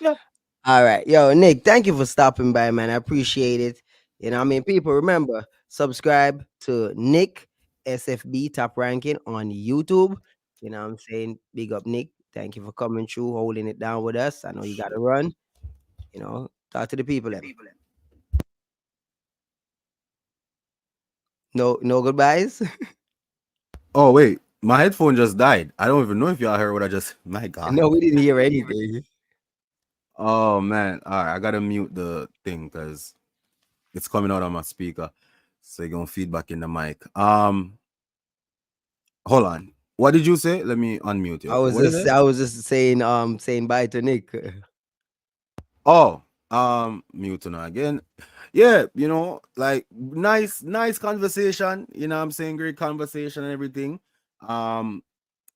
Yeah. All right. Yo, Nick, thank you for stopping by, man. I appreciate it. People, remember, subscribe to Nick SFB Top Ranking on YouTube. You know what I'm saying? Big up, Nick. Thank you for coming through, holding it down with us. I know you got to run. Talk to the people. No goodbyes. Oh, wait. My headphone just died. I don't even know if y'all heard what I just... My God. No, we didn't hear anything. Oh, man. All right. I got to mute the thing because it's coming out on my speaker. So you're going to feedback in the mic. Hold on. What did you say? Let me unmute you. I was just saying bye to Nick. Oh, mute now again. Yeah, like nice conversation. You know what I'm saying? Great conversation and everything.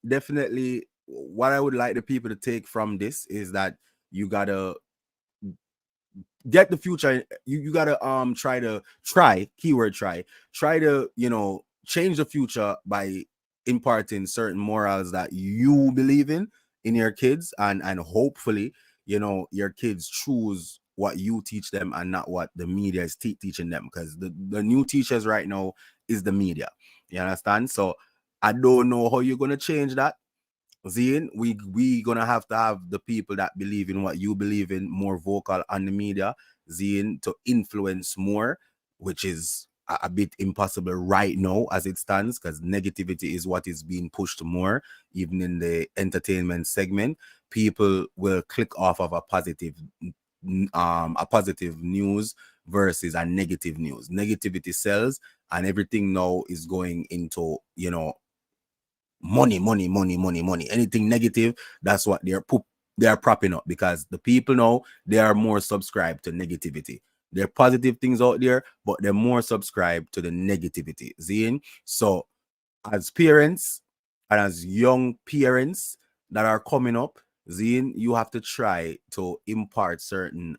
Definitely what I would like the people to take from this is that you gotta get the future. You gotta try to change the future by imparting certain morals that you believe in your kids, and hopefully your kids choose what you teach them and not what the media is teaching them, because the new teachers right now is the media. You understand? So I don't know how you're gonna change that. Zine, we gonna have to have the people that believe in what you believe in more vocal on the media, Zine, to influence more, which is a bit impossible right now as it stands, because negativity is what is being pushed more, even in the entertainment segment. People will click off of a positive news versus a negative news. Negativity sells, and everything now is going into money. Anything negative, that's what they're they are propping up, because the people now, they are more subscribed to negativity. There are positive things out there, but they're more subscribed to the negativity. Seeing? So as parents and as young parents that are coming up, Zine, you have to try to impart certain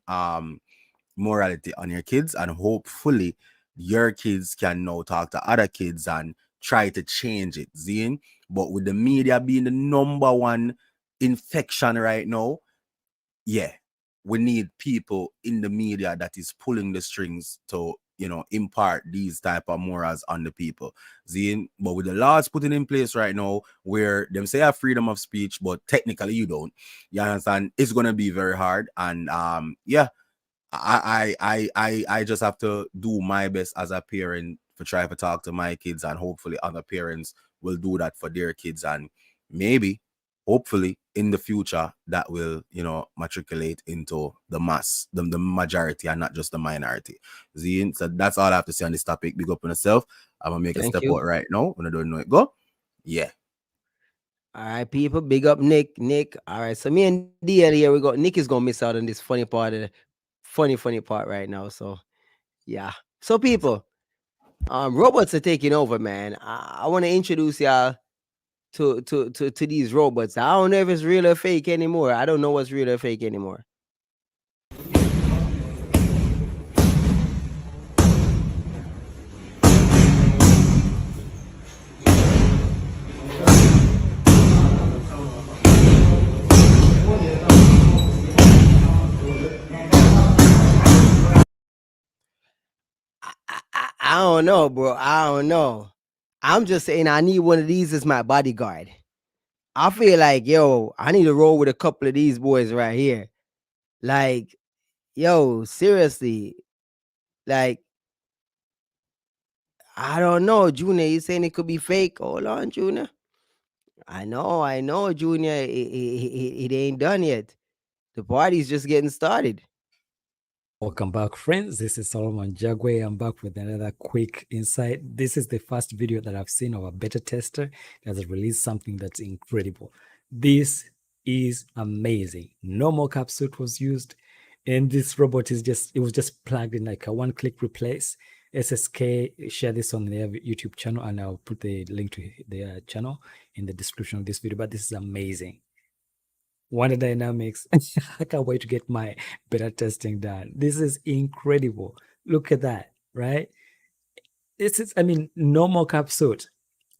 morality on your kids, and hopefully your kids can now talk to other kids and try to change it. Zine. But with the media being the number one infection right now, yeah, we need people in the media that is pulling the strings to, impart these type of morals on the people. Zine, but with the laws putting in place right now, where them say have freedom of speech, but technically you don't, you understand, it's gonna be very hard. And yeah, I just have to do my best as a parent to try to talk to my kids, and hopefully other parents will do that for their kids, and maybe, hopefully, in the future, that will, matriculate into the mass, the majority, and not just the minority. Zine, so that's all I have to say on this topic. Big up on yourself. I'm gonna make a Thank step you. out right now when I don't know it. Go, yeah. All right, people, big up Nick. All right, so me and DL here, we got Nick is gonna miss out on this funny part of the funny part right now. So yeah. So people, robots are taking over, man. I want to introduce y'all to these robots. I don't know if it's real or fake anymore. I don't know what's real or fake anymore. I don't know, bro. I don't know. I'm just saying I need one of these as my bodyguard. I feel like, yo, I need to roll with a couple of these boys right here. Like, yo, seriously. Like, I don't know, Junior. You saying it could be fake? Hold on, Junior. I know, Junior. It ain't done yet. The party's just getting started. Welcome back, friends. This is Solomon Jagwe. I'm back with another quick insight. This is the first video that I've seen of a beta tester that has released something that's incredible. This is amazing. No mocap suit was used, and this robot was just plugged in like a one-click replace. SSK, share this on their YouTube channel, and I'll put the link to their channel in the description of this video. But this is amazing. Wonder Dynamics. I can't wait to get my beta testing done. This is incredible. Look at that, right? This is, no mocap suit.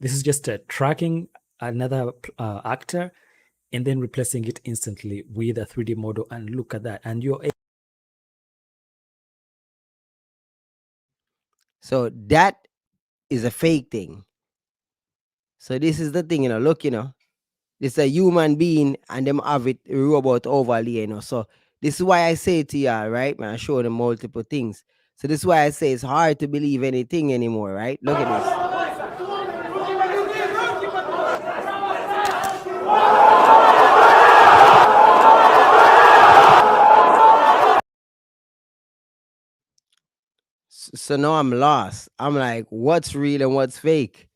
This is just tracking another actor and then replacing it instantly with a 3D model. And look at that. And you're So that is a fake thing. So this is the thing, look, it's a human being and them have it robot overlay, So this is why I say to y'all, right, man, I show them multiple things. So this is why I say it's hard to believe anything anymore, right? Look at this. So now I'm lost. I'm like, what's real and what's fake?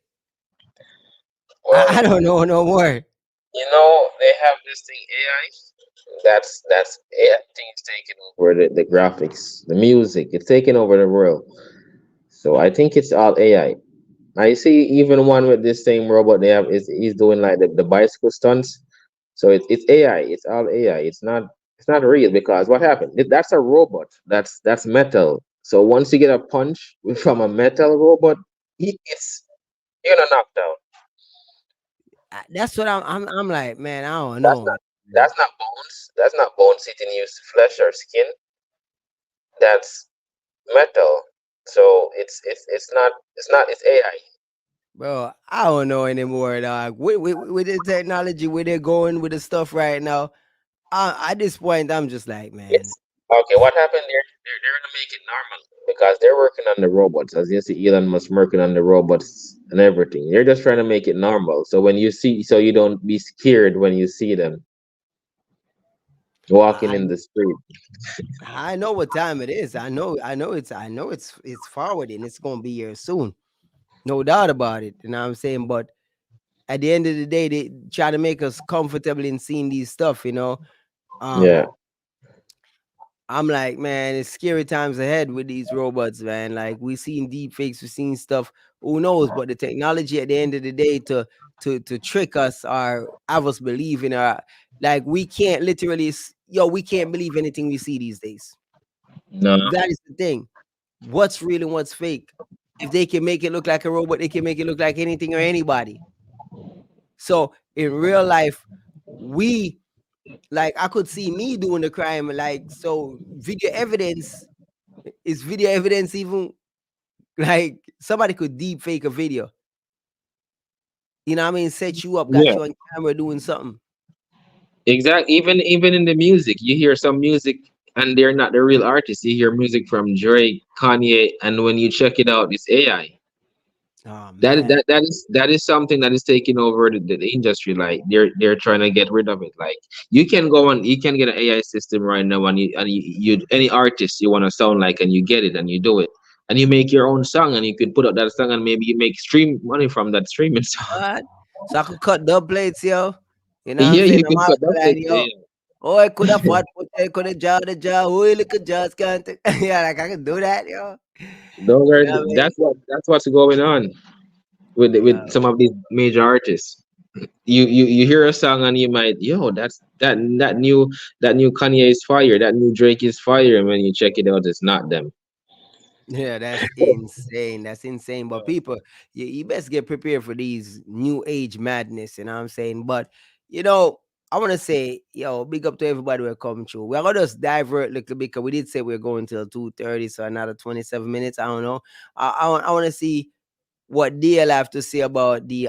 I don't know no more. They have this thing AI. That's AI thing is taking over the graphics, the music. It's taking over the world. So I think it's all AI. I see even one with this same robot they have is he's doing like the bicycle stunts. So it's AI. It's all AI. It's not real because what happened? That's a robot. That's metal. So once you get a punch from a metal robot, you're gonna knock down. That's what I'm like, man. I don't That's know, not man. that's not bones. That's not bones sitting used flesh or skin. That's metal. So it's AI. Bro, I don't know anymore, dog. With the technology, where they're going with the stuff right now, at this point, I'm just like, man. It's okay. What happened? They're gonna make it normal because they're working on the robots. As you see, Elon Musk working on the robots and everything. They're just trying to make it normal. So so you don't be scared when you see them walking I in the street. I know what time it is. I know it's forwarding. It's gonna be here soon. No doubt about it. You know what I'm saying? But at the end of the day, they try to make us comfortable in seeing these stuff, Yeah. I'm like, man, it's scary times ahead with these robots, man. Like we seen deep fakes, we seen stuff. Who knows? But the technology at the end of the day to trick us or have us believe in our like we can't literally we can't believe anything we see these days. No. That is the thing. What's real and what's fake? If they can make it look like a robot, they can make it look like anything or anybody. So in real life, we like I could see me doing the crime. Like so, video evidence is video evidence even like somebody could deep fake a video. You know what I mean? Set you up, got Yeah. you on camera doing something. Exactly. Even in the music, you hear some music and they're not the real artists. You hear music from Drake, Kanye, and when you check it out, it's AI. Oh That man. that that is something that is taking over the industry. Like they're trying to get rid of it. Like you can get an AI system right now, and you any artist you want to sound like, and you get it and you do it, and you make your own song, and you could put out that song, and maybe you make stream money from that streaming song. What? So I could cut dub plates, yo. You know what I'm Yeah, saying? you I'm can out cut that line, with yo. AI. Oh, I could have fought, I could have jaw the jaw. Oh, look at jaws can't. Yeah, like I can do that, yo. Those You are know what I mean? that's what's going on Yeah. with some of these major artists. You hear a song and you might, that's that new Kanye is fire, that new Drake is fire, and when you check it out, it's not them. Yeah, that's insane. That's insane. But people, you best get prepared for these new age madness. You know what I'm saying? But you know, I want to say, big up to everybody who are coming through. We're gonna just divert a little bit because we did say we're going till 2:30, so another 27 minutes. I don't know. I want to see what DL have to say about the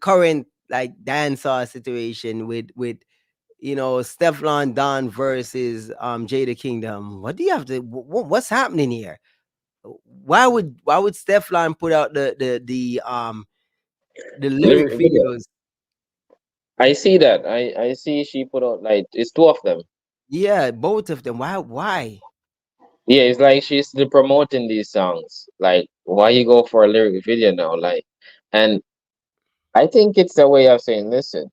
current like dancehall situation with Steflon Don versus Jada Kingdom. What do you have to? What's happening here? Why would Steflon put out the lyric Lyric video. videos? I see that. I see she put out like it's two of them. Yeah, both of them. Why? Yeah, it's like she's still promoting these songs. Like, why you go for a lyric video now? Like, and I think it's a way of saying, listen,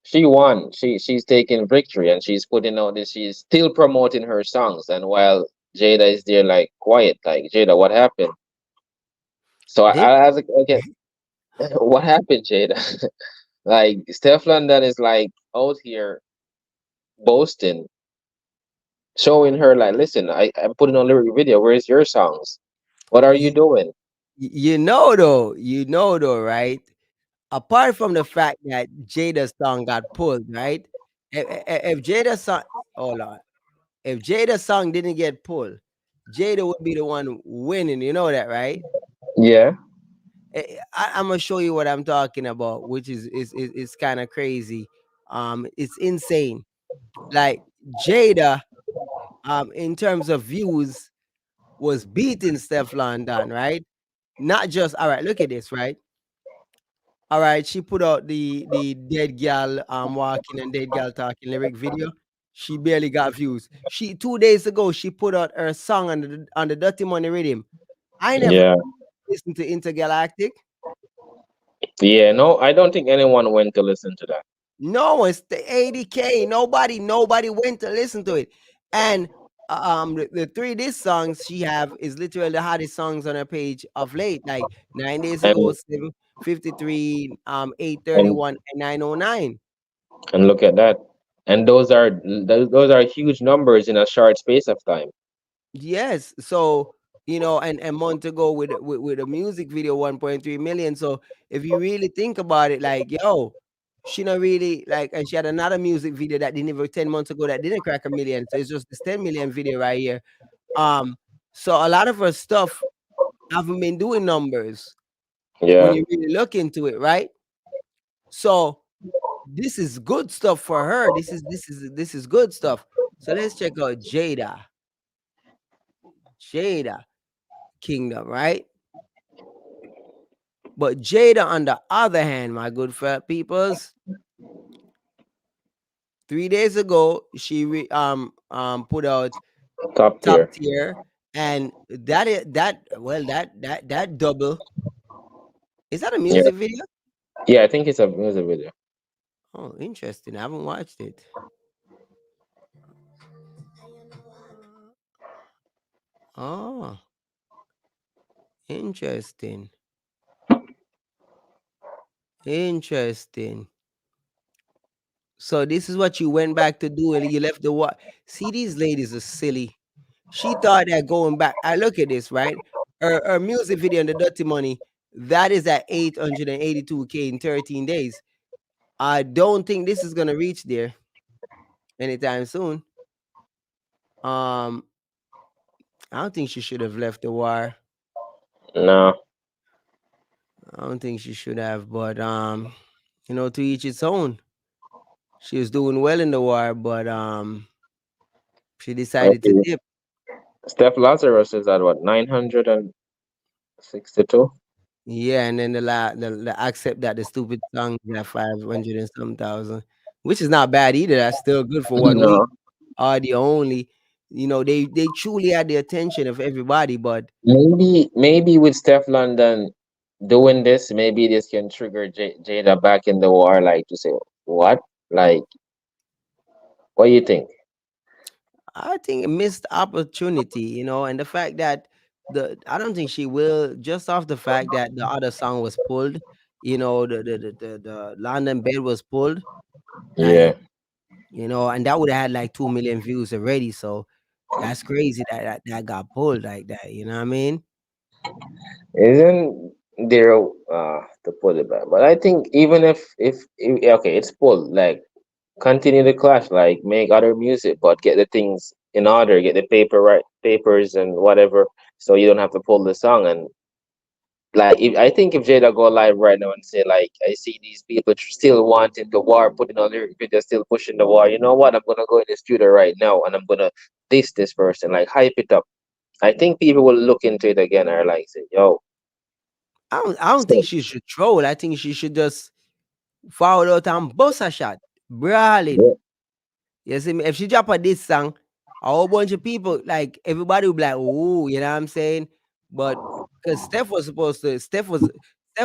she won. She's taking victory, and she's putting out this. She's still promoting her songs, and while Jada is there, like quiet, like Jada, what happened? So They I was like, okay, what happened, Jada? Like Steph London is like out here boasting, showing her like, listen, I'm putting on lyric video. Where's your songs? What are you you, doing? you know though, right? Apart from the fact that Jada's song got pulled, right? If Jada's song, hold on, if Jada's song didn't get pulled, Jada would be the one winning. You know that, right? Yeah. I'm gonna show you what I'm talking about, which is kind of crazy. It's insane. Like Jada, in terms of views, was beating Steflon Don, right? Not just all right. Look at this, right? All right, she put out the dead gal walking and dead gal talking lyric video. She barely got views. She 2 days ago she put out her song on the Dirty Money rhythm. I never Yeah. listened to Intergalactic. Yeah. No, I don't think anyone went to listen to that. No, it's the 80K. Nobody went to listen to it. And the three disc songs she have is literally the hottest songs on her page of late. Like 9 days ago, And 753, and 831, and 909. and look at that. And those are huge numbers in a short space of time. Yes. So, and month ago with a music video, 1.3 million. So if you really think about it, like, she not really like, and she had another music video that didn't even 10 months ago that didn't crack a million. So it's just this 10 million video right here. Um, so a lot of her stuff haven't been doing numbers when Yeah. you really look into it, right? So this is good stuff for her. This is good stuff. So let's check out Jada Kingdom, right? But Jada, on the other hand, my good peoples, 3 days ago she put out Top top tier. tier, and that double. Is that a Yeah. music video? Yeah, I think it's a music video. Oh, interesting. I haven't watched it. Oh, interesting. Interesting. So this is what you went back to do, and you left the what? See, these ladies are silly. She thought that going back. I look at this, right? Her music video and the Dirty Money, that is at 882K in 13 days. I don't think this is gonna reach there anytime soon. Um, I don't think she should have left the war. No. I don't think she should have, but to each its own. She was doing well in the war, but she decided to Okay. dip. Steph Lazarus is at what, 962? Yeah, and then the accept that the stupid song got 500 and some thousand, which is not bad either. That's still good for 1 week. No. Audio only. They truly had the attention of everybody, but Maybe with Steph London doing this, maybe this can trigger Jada back in the war, like to say, what? Like, what do you think? I think a missed opportunity, and the fact that I don't think she will, just off the fact that the other song was pulled, the London bed was pulled, Yeah. like, and that would have had like 2 million views already. So that's crazy that got pulled like that. You know what I mean? Isn't there to put it back? But I think even if okay, it's pulled, like continue the clash, like make other music, but get the things in order, get the papers and whatever, so you don't have to pull the song. And like, if I think if Jada go live right now and say like, I see these people still wanting the war, putting on their video, still pushing the war. You know what? I'm gonna go in the studio right now and I'm gonna diss this person, like hype it up. I think people will look into it again or like say, yo, I don't think so she should troll. I think she should just forward out and bust a shot, brawling. yeah, You see me? If she drop a this song, a whole bunch of people, like everybody will be like, "Oh," you know what I'm saying? But because Steph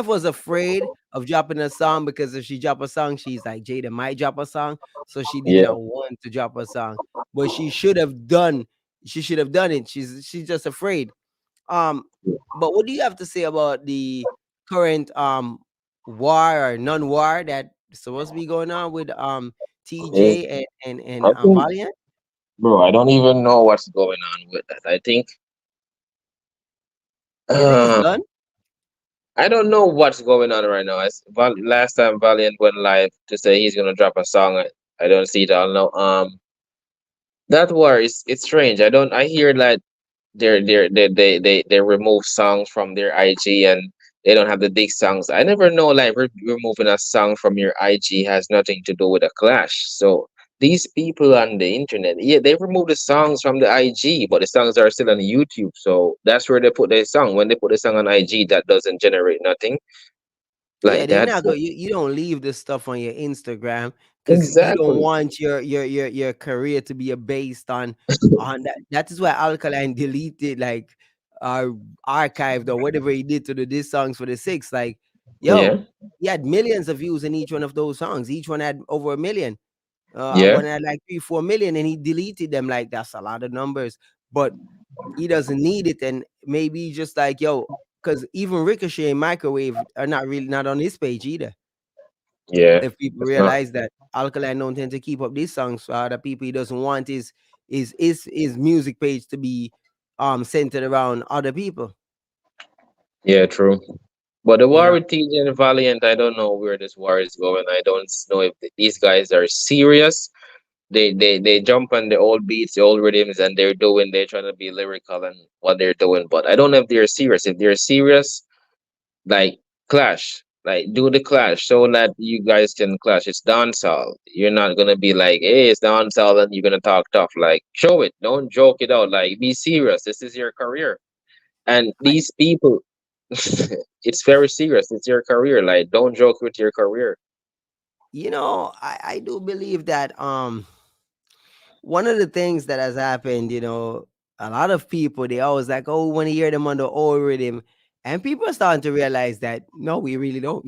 was afraid of dropping a song, because if she drop a song, she's like, Jada might drop a song, so she did yeah, not want to drop a song. But she should have done it. She's just afraid. Um, but what do you have to say about the current war or non-war that's supposed to be going on with yeah. TJ and I think, Valiant? bro, I don't even know what's going on with that. I think, You think it's uh, done? I don't know what's going on right now. Last time Valiant went live to say he's gonna drop a song, I don't see it all now. That war is it's strange. I hear like they remove songs from their IG and they don't have the big songs. I never know like removing a song from your IG has nothing to do with a clash. So these people on the internet, yeah, they remove the songs from the IG, but the songs are still on YouTube. So that's where they put their song. When they put the song on IG, that doesn't generate nothing Yeah, like they're that. not So going. You don't leave this stuff on your Instagram because you don't exactly. want your career to be based on that. That is why Alkaline deleted like uh archived or whatever he did to the diss songs for the six. Like, yo, Yeah. he had millions of views in each one of those songs. Each one had over a million. Yeah. One had like 3-4 million, and he deleted them. Like, that's a lot of numbers, but he doesn't need it. And maybe just like, yo, because even Ricochet and Microwave are not on this page either. Yeah. If people It's not. realize that Alkaline don't tend to keep up these songs for other people, he doesn't want his music page to be centered around other people. Yeah, true. But the You war know, with TJ and Valiant, I don't know where this war is going. I don't know if these guys are serious. They jump on the old beats, the old rhythms, and they're trying to be lyrical and what they're doing. But I don't know if they're serious. If they're serious, like clash, like do the clash so that you guys can clash. It's dancehall. You're not gonna be like, hey, it's dancehall, and you're gonna talk tough. Like show it. Don't joke it out. Like be serious. This is your career. And I, these people, it's very serious. It's your career. Like, don't joke with your career. I do believe that one of the things that has happened, a lot of people, they always like, oh, want to hear them on the old rhythm, and people are starting to realize that no, we really don't.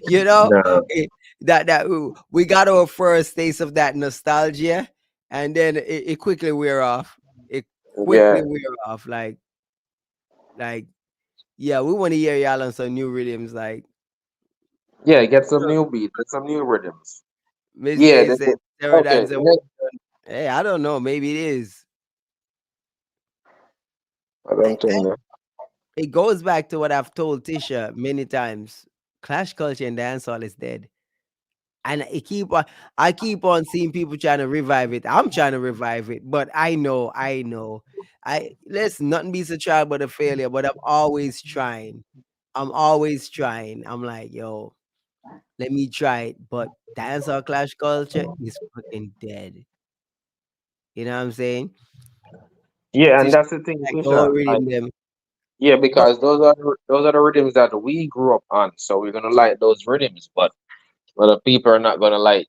you know No. eh, that we got our first taste of that nostalgia, and then it quickly wear off. It quickly Yeah, wear off. Like yeah, we want to hear y'all on some new rhythms. Like yeah. Get some new beats, get some new rhythms. Miss Yeah. J said, Sarah Okay. Dance and what done. Hey, I don't know. Maybe it is. I don't think that. It goes back to what I've told Tisha many times. Clash culture and dancehall is dead. And I keep on seeing people trying to revive it. I'm trying to revive it, but I know. I let's nothing beats a trial but a failure, but I'm always trying. I'm always trying. I'm like, yo, let me try it. But dancehall clash culture is fucking dead. You know what I'm saying? Yeah, and Tisha, that's the thing, like the whole Tisha. Like, rhythm them. yeah, But because those are the rhythms that we grew up on, so we're gonna like those rhythms. But other people are not gonna like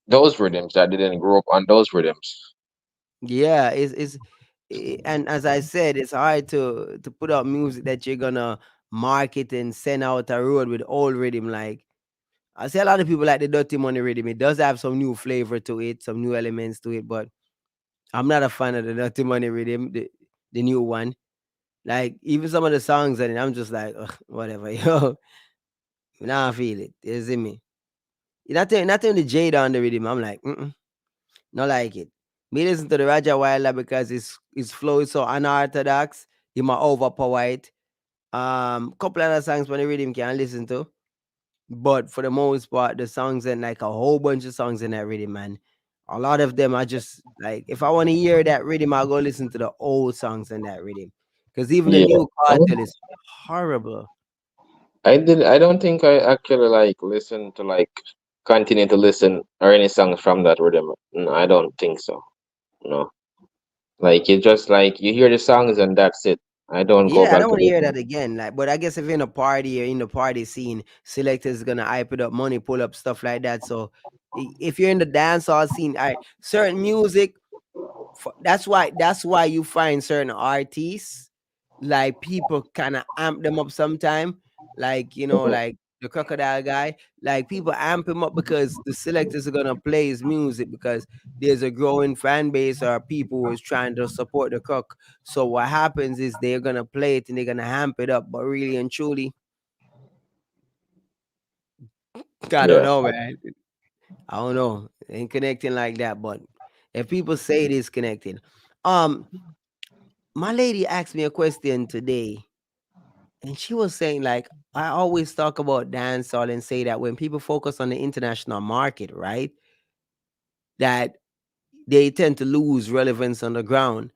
those rhythms that didn't grow up on those rhythms. yeah, and as I said, it's hard to put out music that you're gonna market and send out a road with old rhythm. Like I see a lot of people like the Dirty Money rhythm. It does have some new flavor to it, some new elements to it, but I'm not a fan of the Dirty Money rhythm, the new one. Like even some of the songs and I'm just like, ugh, whatever, yo. Now I feel it. You see me? Nothing the Jada on the rhythm. I'm like, not like it. Me listen to the Raja Wilder because his flow is so unorthodox. He might overpower it. Couple other songs when the rhythm can listen to. But for the most part, the songs and like a whole bunch of songs in that rhythm, man. A lot of them are just like if I want to hear that rhythm, I'll go listen to the old songs in that rhythm. Because even the Yeah. new cartel is horrible. I don't think I actually like listen to like continue to listen or any songs from that rhythm. No, I don't think so. No. Like you just like you hear the songs and that's it. I don't go Yeah, I back don't to want to hear listen. that again. Like, but I guess if you're in a party or in the party scene, selectors gonna hype it up, money pull up stuff like that. So if you're in the dancehall scene, I certain music, that's why you find certain artists like people kind of amp them up sometime, like Mhm. like the crocodile guy, like people amp him up because the selectors are gonna play his music because there's a growing fan base or people who is trying to support the cook. So what happens is they're gonna play it and they're gonna amp it up, but really and truly, I don't Yeah. know, man. I don't know, ain't connecting like that. But if people say it is connecting, um my lady asked me a question today, and she was saying, like, I always talk about dancehall and say that when people focus on the international market, right, that they tend to lose relevance on the ground,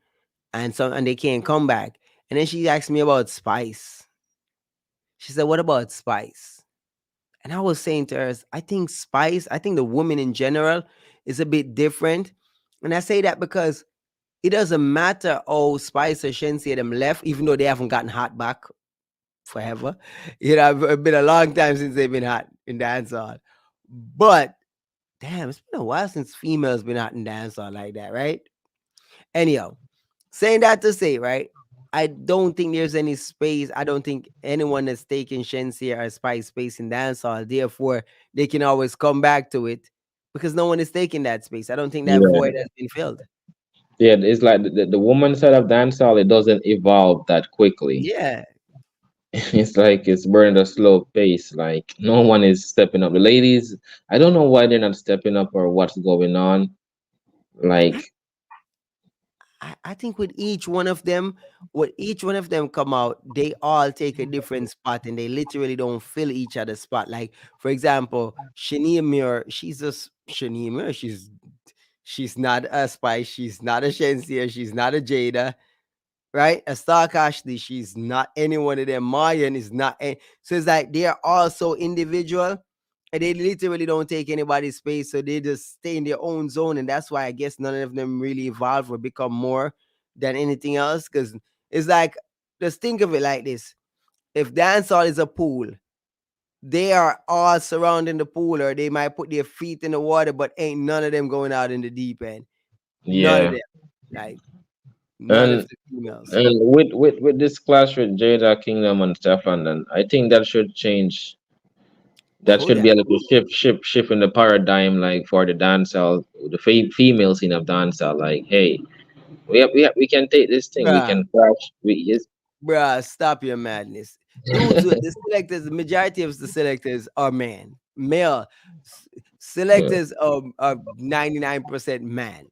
and they can't come back. And then she asked me about Spice. She said, "What about Spice?" And I was saying to her, I think Spice, I think the woman in general is a bit different. And I say that because it doesn't matter how Spice or Shensi them left, even though they haven't gotten hot back forever. It's been a long time since they've been hot in dancehall. But damn, it's been a while since females been hot in dancehall like that, right? Anyhow, saying that to say, right? I don't think there's any space. I don't think anyone that's taking Shensi or Spice space in dancehall. Therefore, they can always come back to it because no one is taking that space. I don't think that Yeah. void has been filled. Yeah, it's like the woman side of dancehall, it doesn't evolve that quickly. Yeah, It's like it's burning at a slow pace. Like no one is stepping up. The ladies, I don't know why they're not stepping up or what's going on. Like, I think with each one of them, when each one of them come out, they all take a different spot and they literally don't fill each other's spot. Like, for example, Shania Mir, she's just Shania Mir. She's not a Spice, she's not a Shensia, she's not a Jada, right? A Stark Ashley, she's not any one of them. Mayan is not any, so it's like they are all so individual and they literally don't take anybody's space, so they just stay in their own zone. And that's why I guess none of them really evolve or become more than anything else. Because it's like, just think of it like this: if dancehall is a pool, they are all surrounding the pool, or they might put their feet in the water, but ain't none of them going out in the deep end. None of yeah. them. Like none of And the females. and with this clash with Jada Kingdom and Stefan, then I think that should change That Oh should yeah. be a little shift in the paradigm, like for the dancehall, the female scene of dancehall. Like, hey, we can take this thing. We Bruh, can crash. bruh, stop your madness. Dudes with the selectors, the majority of the selectors are male. Selectors are 99% man.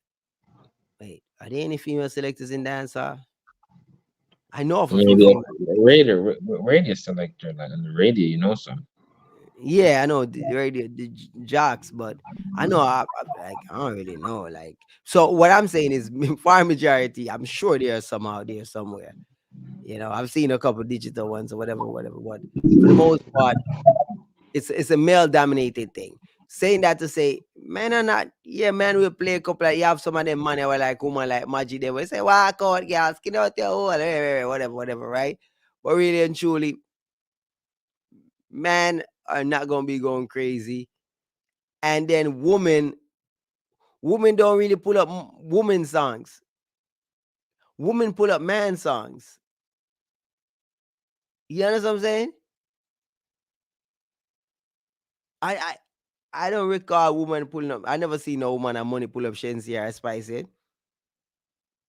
Wait, are there any female selectors in dancehall? I know of a few Maybe female selectors. radio selector, like on the radio, some. Yeah, I know the radio, jocks, but I know like I don't really know. Like, so what I'm saying is, far majority, I'm sure there are some out there somewhere. I've seen a couple digital ones or whatever. But for the most part, it's a male dominated thing. Saying that to say, men are not. Yeah, men will play a couple. You have some of them money were like woman like Magic. They will say, "Walk out, girl, skin out your hole," whatever, right? But really and truly, men are not gonna be going crazy. And then women don't really pull up woman songs. Women pull up man songs. You understand what I'm saying? I I I don't recall woman pulling up. I never seen no woman and money pull up Shensi or Spice it.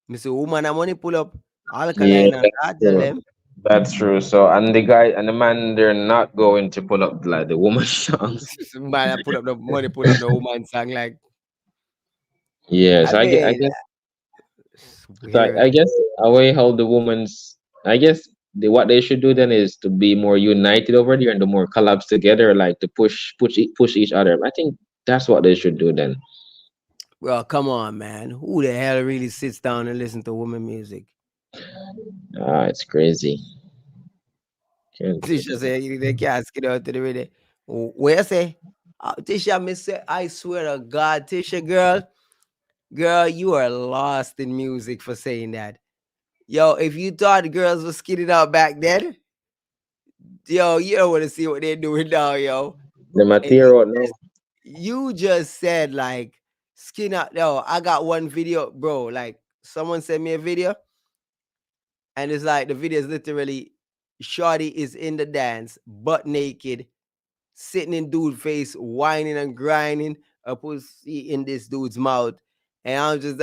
Me see woman and money pull up Yeah, Alkaline and that's God tell true. them. That's true. So, and the guy and the man, they're not going to pull up like the woman songs. Man, I pull up the money, pull up the woman song like Yes, I I mean guess. it's So I weird. guess a way how the woman's, I guess what they should do then is to be more united over there and to more collabs together, like to push each other. I think that's what they should do then. Well, come on, man. Who the hell really sits down and listen to woman music? It's crazy. Can't do Tisha that. say they can't skid out to the radio. Where I say? Tisha, me say, I swear to God, Tisha girl, you are lost in music for saying that. Yo, if you thought girls were skidding out back then, yo, you don't want to see what they're doing now, yo. The And you material, no. you just said like skin out. Yo, I got one video, bro. Like someone sent me a video, and it's like the video is literally Shorty is in the dance, butt naked, sitting in dude face, whining and grinding a pussy in this dude's mouth. And I was just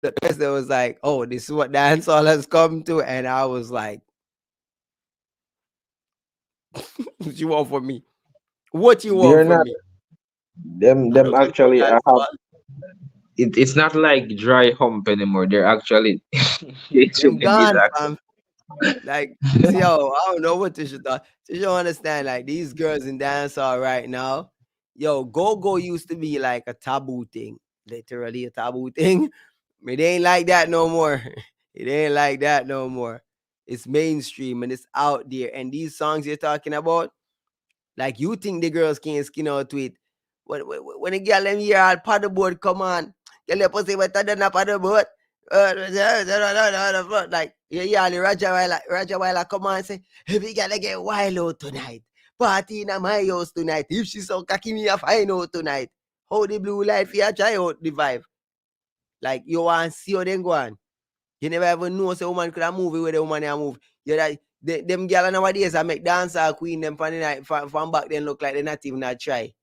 the person was like, "Oh, this is what dancehall has come to," and I was like, "What you want from me? What you want They're from not me? I them don't see no actually. I have dancehall. it's not like dry hump anymore. They're actually Them engaging in these gone, acts. fam. Like, see, yo, I don't know what Tisha thought. Tisha don't understand, like, these girls in dancehall right now, yo, go-go used to be like a taboo thing. Literally a taboo thing. It ain't like that no more. It ain't like that no more. It's mainstream and it's out there. And these songs you're talking about, like, you think the girls can't skin out to it. When the girl them hear all paddleboard come on, girl your pussy wetter than a paddleboard. Like, yeah, the Roger Weiler come on and say, hey, we gotta get wild out tonight. Party in my house tonight. If she's so cocky, me a find out tonight. How the blue light for you try out the vibe. Like, you want to see how they go on. You never ever know say woman could have movie where the woman a move. You like them girl nowadays I make dancer queen them from the night from back then look like they not even not try.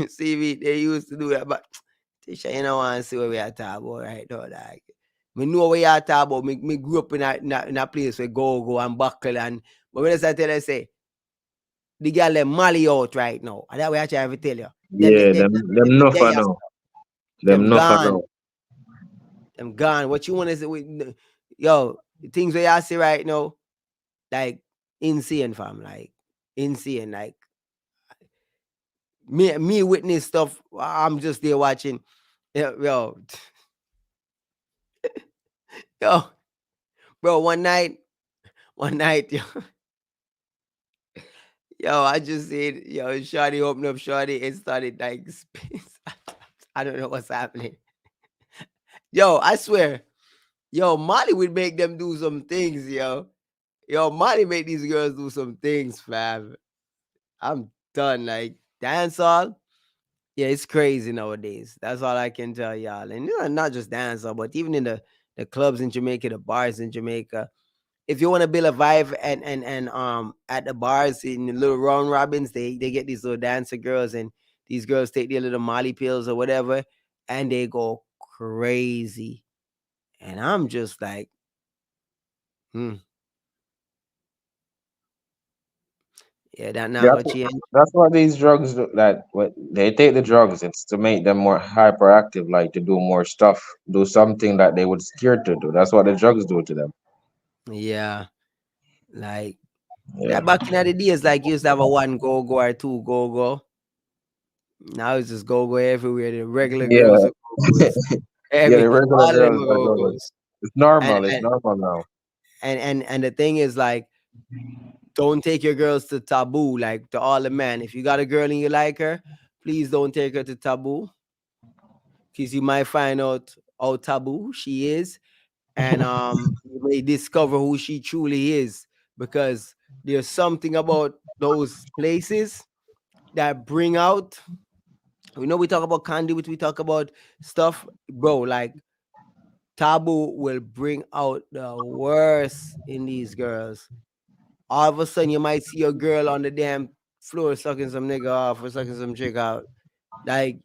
See me, they used to do that, but Tisha, you know want to see what we are talking about right now. Like me know what you are talking about. Me grew up in a place where go and buckle and but when I tell you say the girl them Mali out right now. And that way I try to tell you. Yeah, them no for They now. Them them no for gone. now. Them gone. What you want to say? Yo, the things where I see right now, like insane, fam. Like insane. Like me witness stuff. I'm just there watching. Yo, yo, bro. One night, yo, I just said, yo, Shorty opened up Shorty and started like space. I don't know what's happening. Yo, I swear, yo, Molly would make them do some things, yo. Yo, Molly make these girls do some things, fam. I'm done. Like dancehall, yeah, it's crazy nowadays. That's all I can tell y'all. And not just dancehall, but even in the clubs in Jamaica, the bars in Jamaica, if you want to build a vibe and at the bars in the little round robins, they get these little dancer girls, and these girls take their little Molly pills or whatever, and they go crazy. And I'm just like, yeah, that not That's gonna change. that's what these drugs do. That what they take the drugs, it's to make them more hyperactive, like to do more stuff, do something that they would scared to do. That's what the drugs do to them. Yeah, like Yeah. that back in the days, like you used to have a one go go or two go go. Now it's just go go everywhere. The regular Yeah. girls are go goes. Yeah, the regular All of them girls are are go going. goes. It's And normal. It's and normal now. and the thing is, like, don't take your girls to taboo, like to all the men. If you got a girl and you like her, please don't take her to taboo, because you might find out how taboo she is, and you may discover who she truly is, because there's something about those places that bring out. We talk about conduit, we talk about stuff, bro. Like taboo will bring out the worst in these girls. All of a sudden, you might see a girl on the damn floor sucking some nigga off or sucking some chick out. Like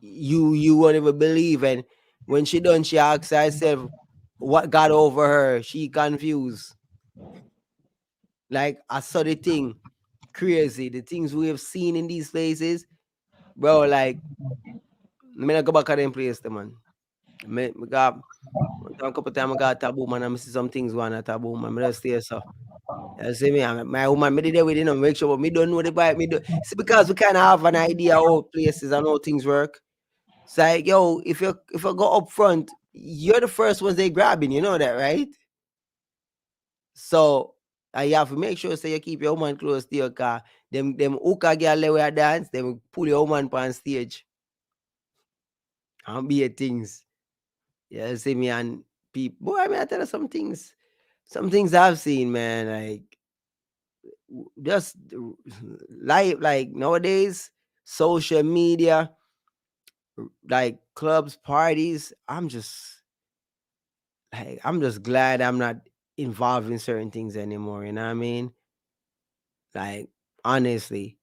you won't even believe. And when she done, she asks herself, what got over her? She confused. Like I saw the thing crazy. The things we have seen in these places, bro. Like, me not go back at them place, man. Me got a couple times I got taboo, man. I see some things going at taboo, man. I just stay so. You see me, my woman, me did there with you know, make sure, but me don't know the vibe. Me do see, because we kind of have an idea how places and how things work. It's like, yo, if you go up front, you're the first ones they grabbing. You know that, right? So you have to make sure so you keep your woman close to your car. Them hookah girl they will dance, them pull your woman on stage and be a things. You see me, and people. Boy, I mean, I tell you some things. Some things I've seen, man. Like just like nowadays, social media, like clubs, parties. I'm just glad I'm not involved in certain things anymore. You know what I mean? Like honestly,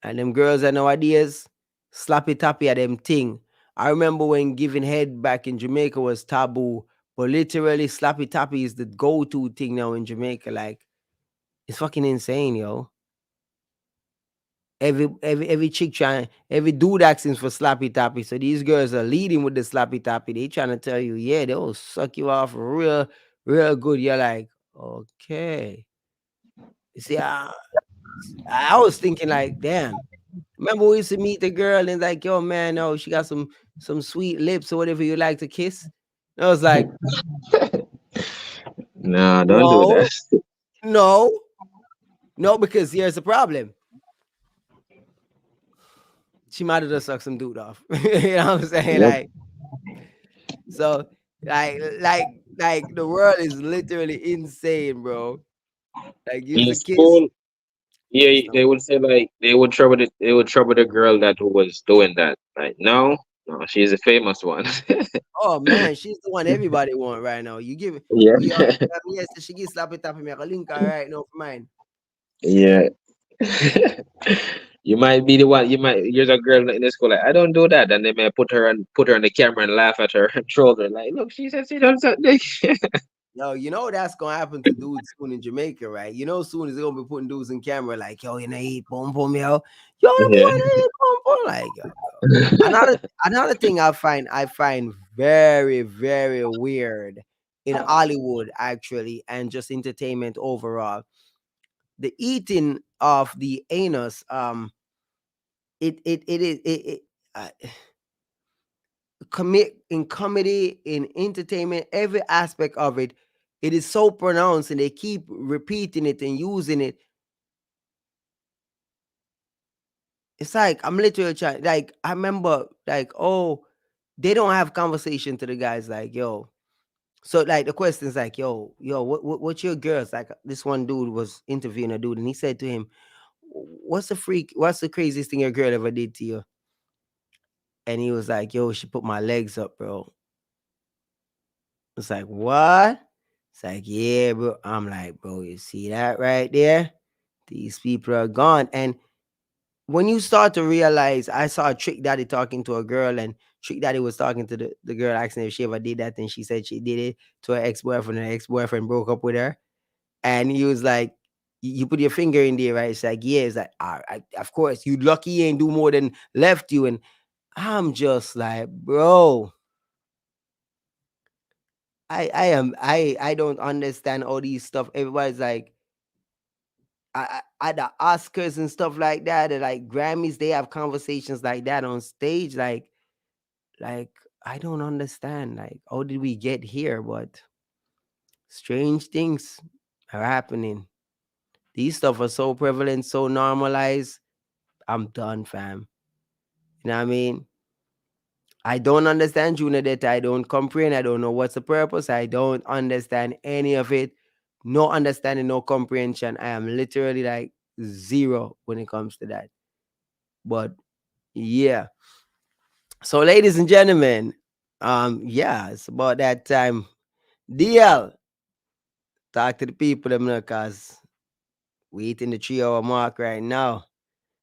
and them girls that nowadays slappy tappy at them thing. I remember when giving head back in Jamaica was taboo, but literally slappy tappy is the go-to thing now in Jamaica. Like it's fucking insane, yo. Every chick trying, every dude asking for slappy tappy. So these girls are leading with the slappy tappy. They trying to tell you, yeah, they'll suck you off real good. You're like, okay. You see, I was thinking like, damn. Remember we used to meet the girl and like, yo, man, no, she got some sweet lips or whatever you like to kiss. And I was like, Nah, don't do that. no, no, no, because here's the problem. She might have just sucked some dude off. You know what I'm saying? Yep. Like, so like the world is literally insane, bro. Like you used In to kiss. school, yeah, It's not. they would say like they would trouble the girl that who was doing that. Like no, no, she's a famous one. Oh man, she's the one everybody want right now. You give Yeah. yes, she gives slap it up and make a link her right now for mine. Yeah. You might be the one. You're a girl in the school. Like I don't do that, and they may put her on the camera and laugh at her and troll her. Like, look, she said she don't suck dick. Yo, you know that's gonna happen to dudes soon in Jamaica, right? You know, soon as they're gonna be putting dudes in camera, like, yo, you know, eat boom boom, yo, the boy, Yeah. eat boom boom, like, yo. Another thing I find very very weird in Hollywood, actually, and just entertainment overall, the eating of the anus. It uh, commit in comedy, in entertainment, every aspect of it, it is so pronounced, and they keep repeating it and using it. It's like I'm literally trying. Like I remember, like, oh, they don't have conversation to the guys, like, yo. So like the question's like, yo, what's your girls like? This one dude was interviewing a dude, and he said to him, What's the craziest thing your girl ever did to you? And he was like, yo, she put my legs up, bro. It's like, what? It's like, yeah, bro. I'm like, bro, you see that right there? These people are gone. And when you start to realize, I saw Trick Daddy talking to a girl, and Trick Daddy was talking to the girl, asking if she ever did that, and she said she did it to her ex-boyfriend, and her ex-boyfriend broke up with her. And he was like, you put your finger in there, right? It's like, yeah. It's like, of course, you lucky he ain't do more than left you. And I'm just like, bro, I don't understand all these stuff. Everybody's like, at the Oscars and stuff like that, and like Grammys, they have conversations like that on stage. Like I don't understand. Like, how did we get here? But strange things are happening. These stuff are so prevalent, so normalized. I'm done, fam. You know what I mean? I don't understand Junior that I don't comprehend. I don't know what's the purpose. I don't understand any of it. No understanding, no comprehension. I am literally like zero when it comes to that. But yeah. So, ladies and gentlemen, yeah, it's about that time. DL, talk to the people, them, because we hitting the 3 hour mark right now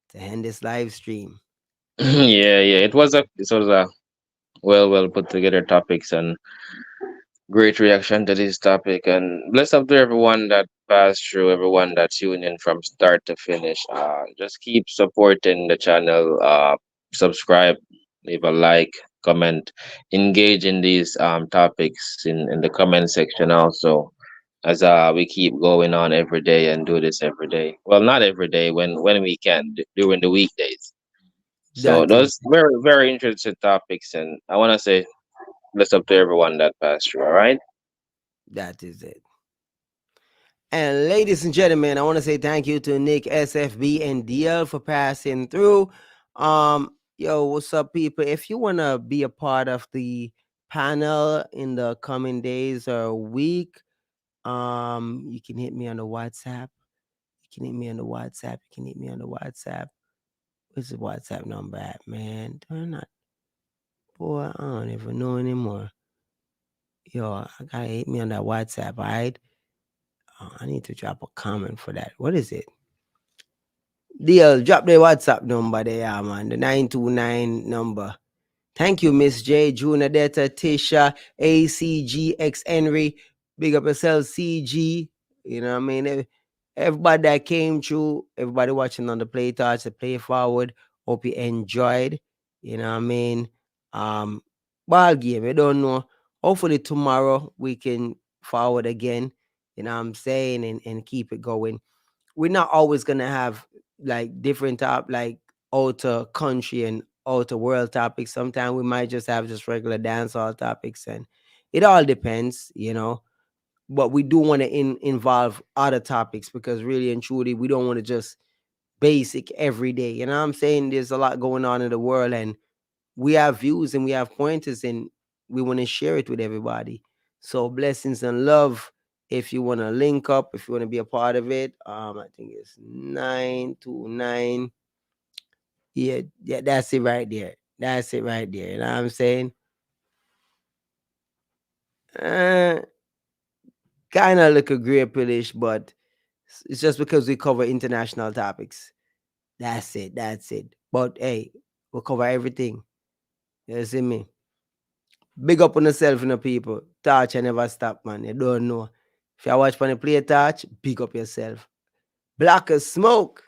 to end this live stream. Yeah. It was a well put together topics and great reaction to this topic. And bless up to everyone that passed through, everyone that tuned in from start to finish. Just keep supporting the channel. Subscribe, leave a like, comment, engage in these topics in the comment section also. As we keep going on every day and do this every day. Well, not every day, when we can during the weekdays. So That is those very interesting topics, and I want to say bless up to everyone that passed through. All right. that is it. And ladies and gentlemen, I want to say thank you to Nick, SFB, and DL for passing through. Yo, what's up, people? If you want to be a part of the panel in the coming days or week, you can hit me on the WhatsApp. You can hit me on the WhatsApp. You can hit me on the WhatsApp. What's the WhatsApp number at, man? Turn not. Boy, I don't even know anymore. Yo, I gotta hit me on that WhatsApp, all right? I need to drop a comment for that. What is it? DL, drop the WhatsApp number there, man. The 929 number. Thank you, Miss J, Juna Detta, Tisha, ACGX Henry. Big up yourself, CG. You know what I mean? Everybody that came through, everybody watching on the Play Touch, the Play Forward. Hope you enjoyed. You know what I mean? Ball game, I don't know. Hopefully tomorrow we can forward again. You know what I'm saying? And keep it going. We're not always gonna have like different like outer country and outer world topics. Sometimes we might just have just regular dancehall topics, and it all depends, you know. But we do want to involve other topics, because really and truly we don't want to just basic every day. You know what I'm saying? There's a lot going on in the world, and we have views and we have pointers, and we want to share it with everybody. So blessings and love. If you want to link up, if you want to be a part of it, I think it's 929. Yeah, that's it right there. That's it right there. You know what I'm saying? Kind of look a great British, but it's just because we cover international topics. That's it. That's it. But hey, we'll cover everything. You see me? Big up on yourself, you know, people. Touch, I never stop, man. You don't know. If you watch on the play touch, big up yourself. Black as smoke.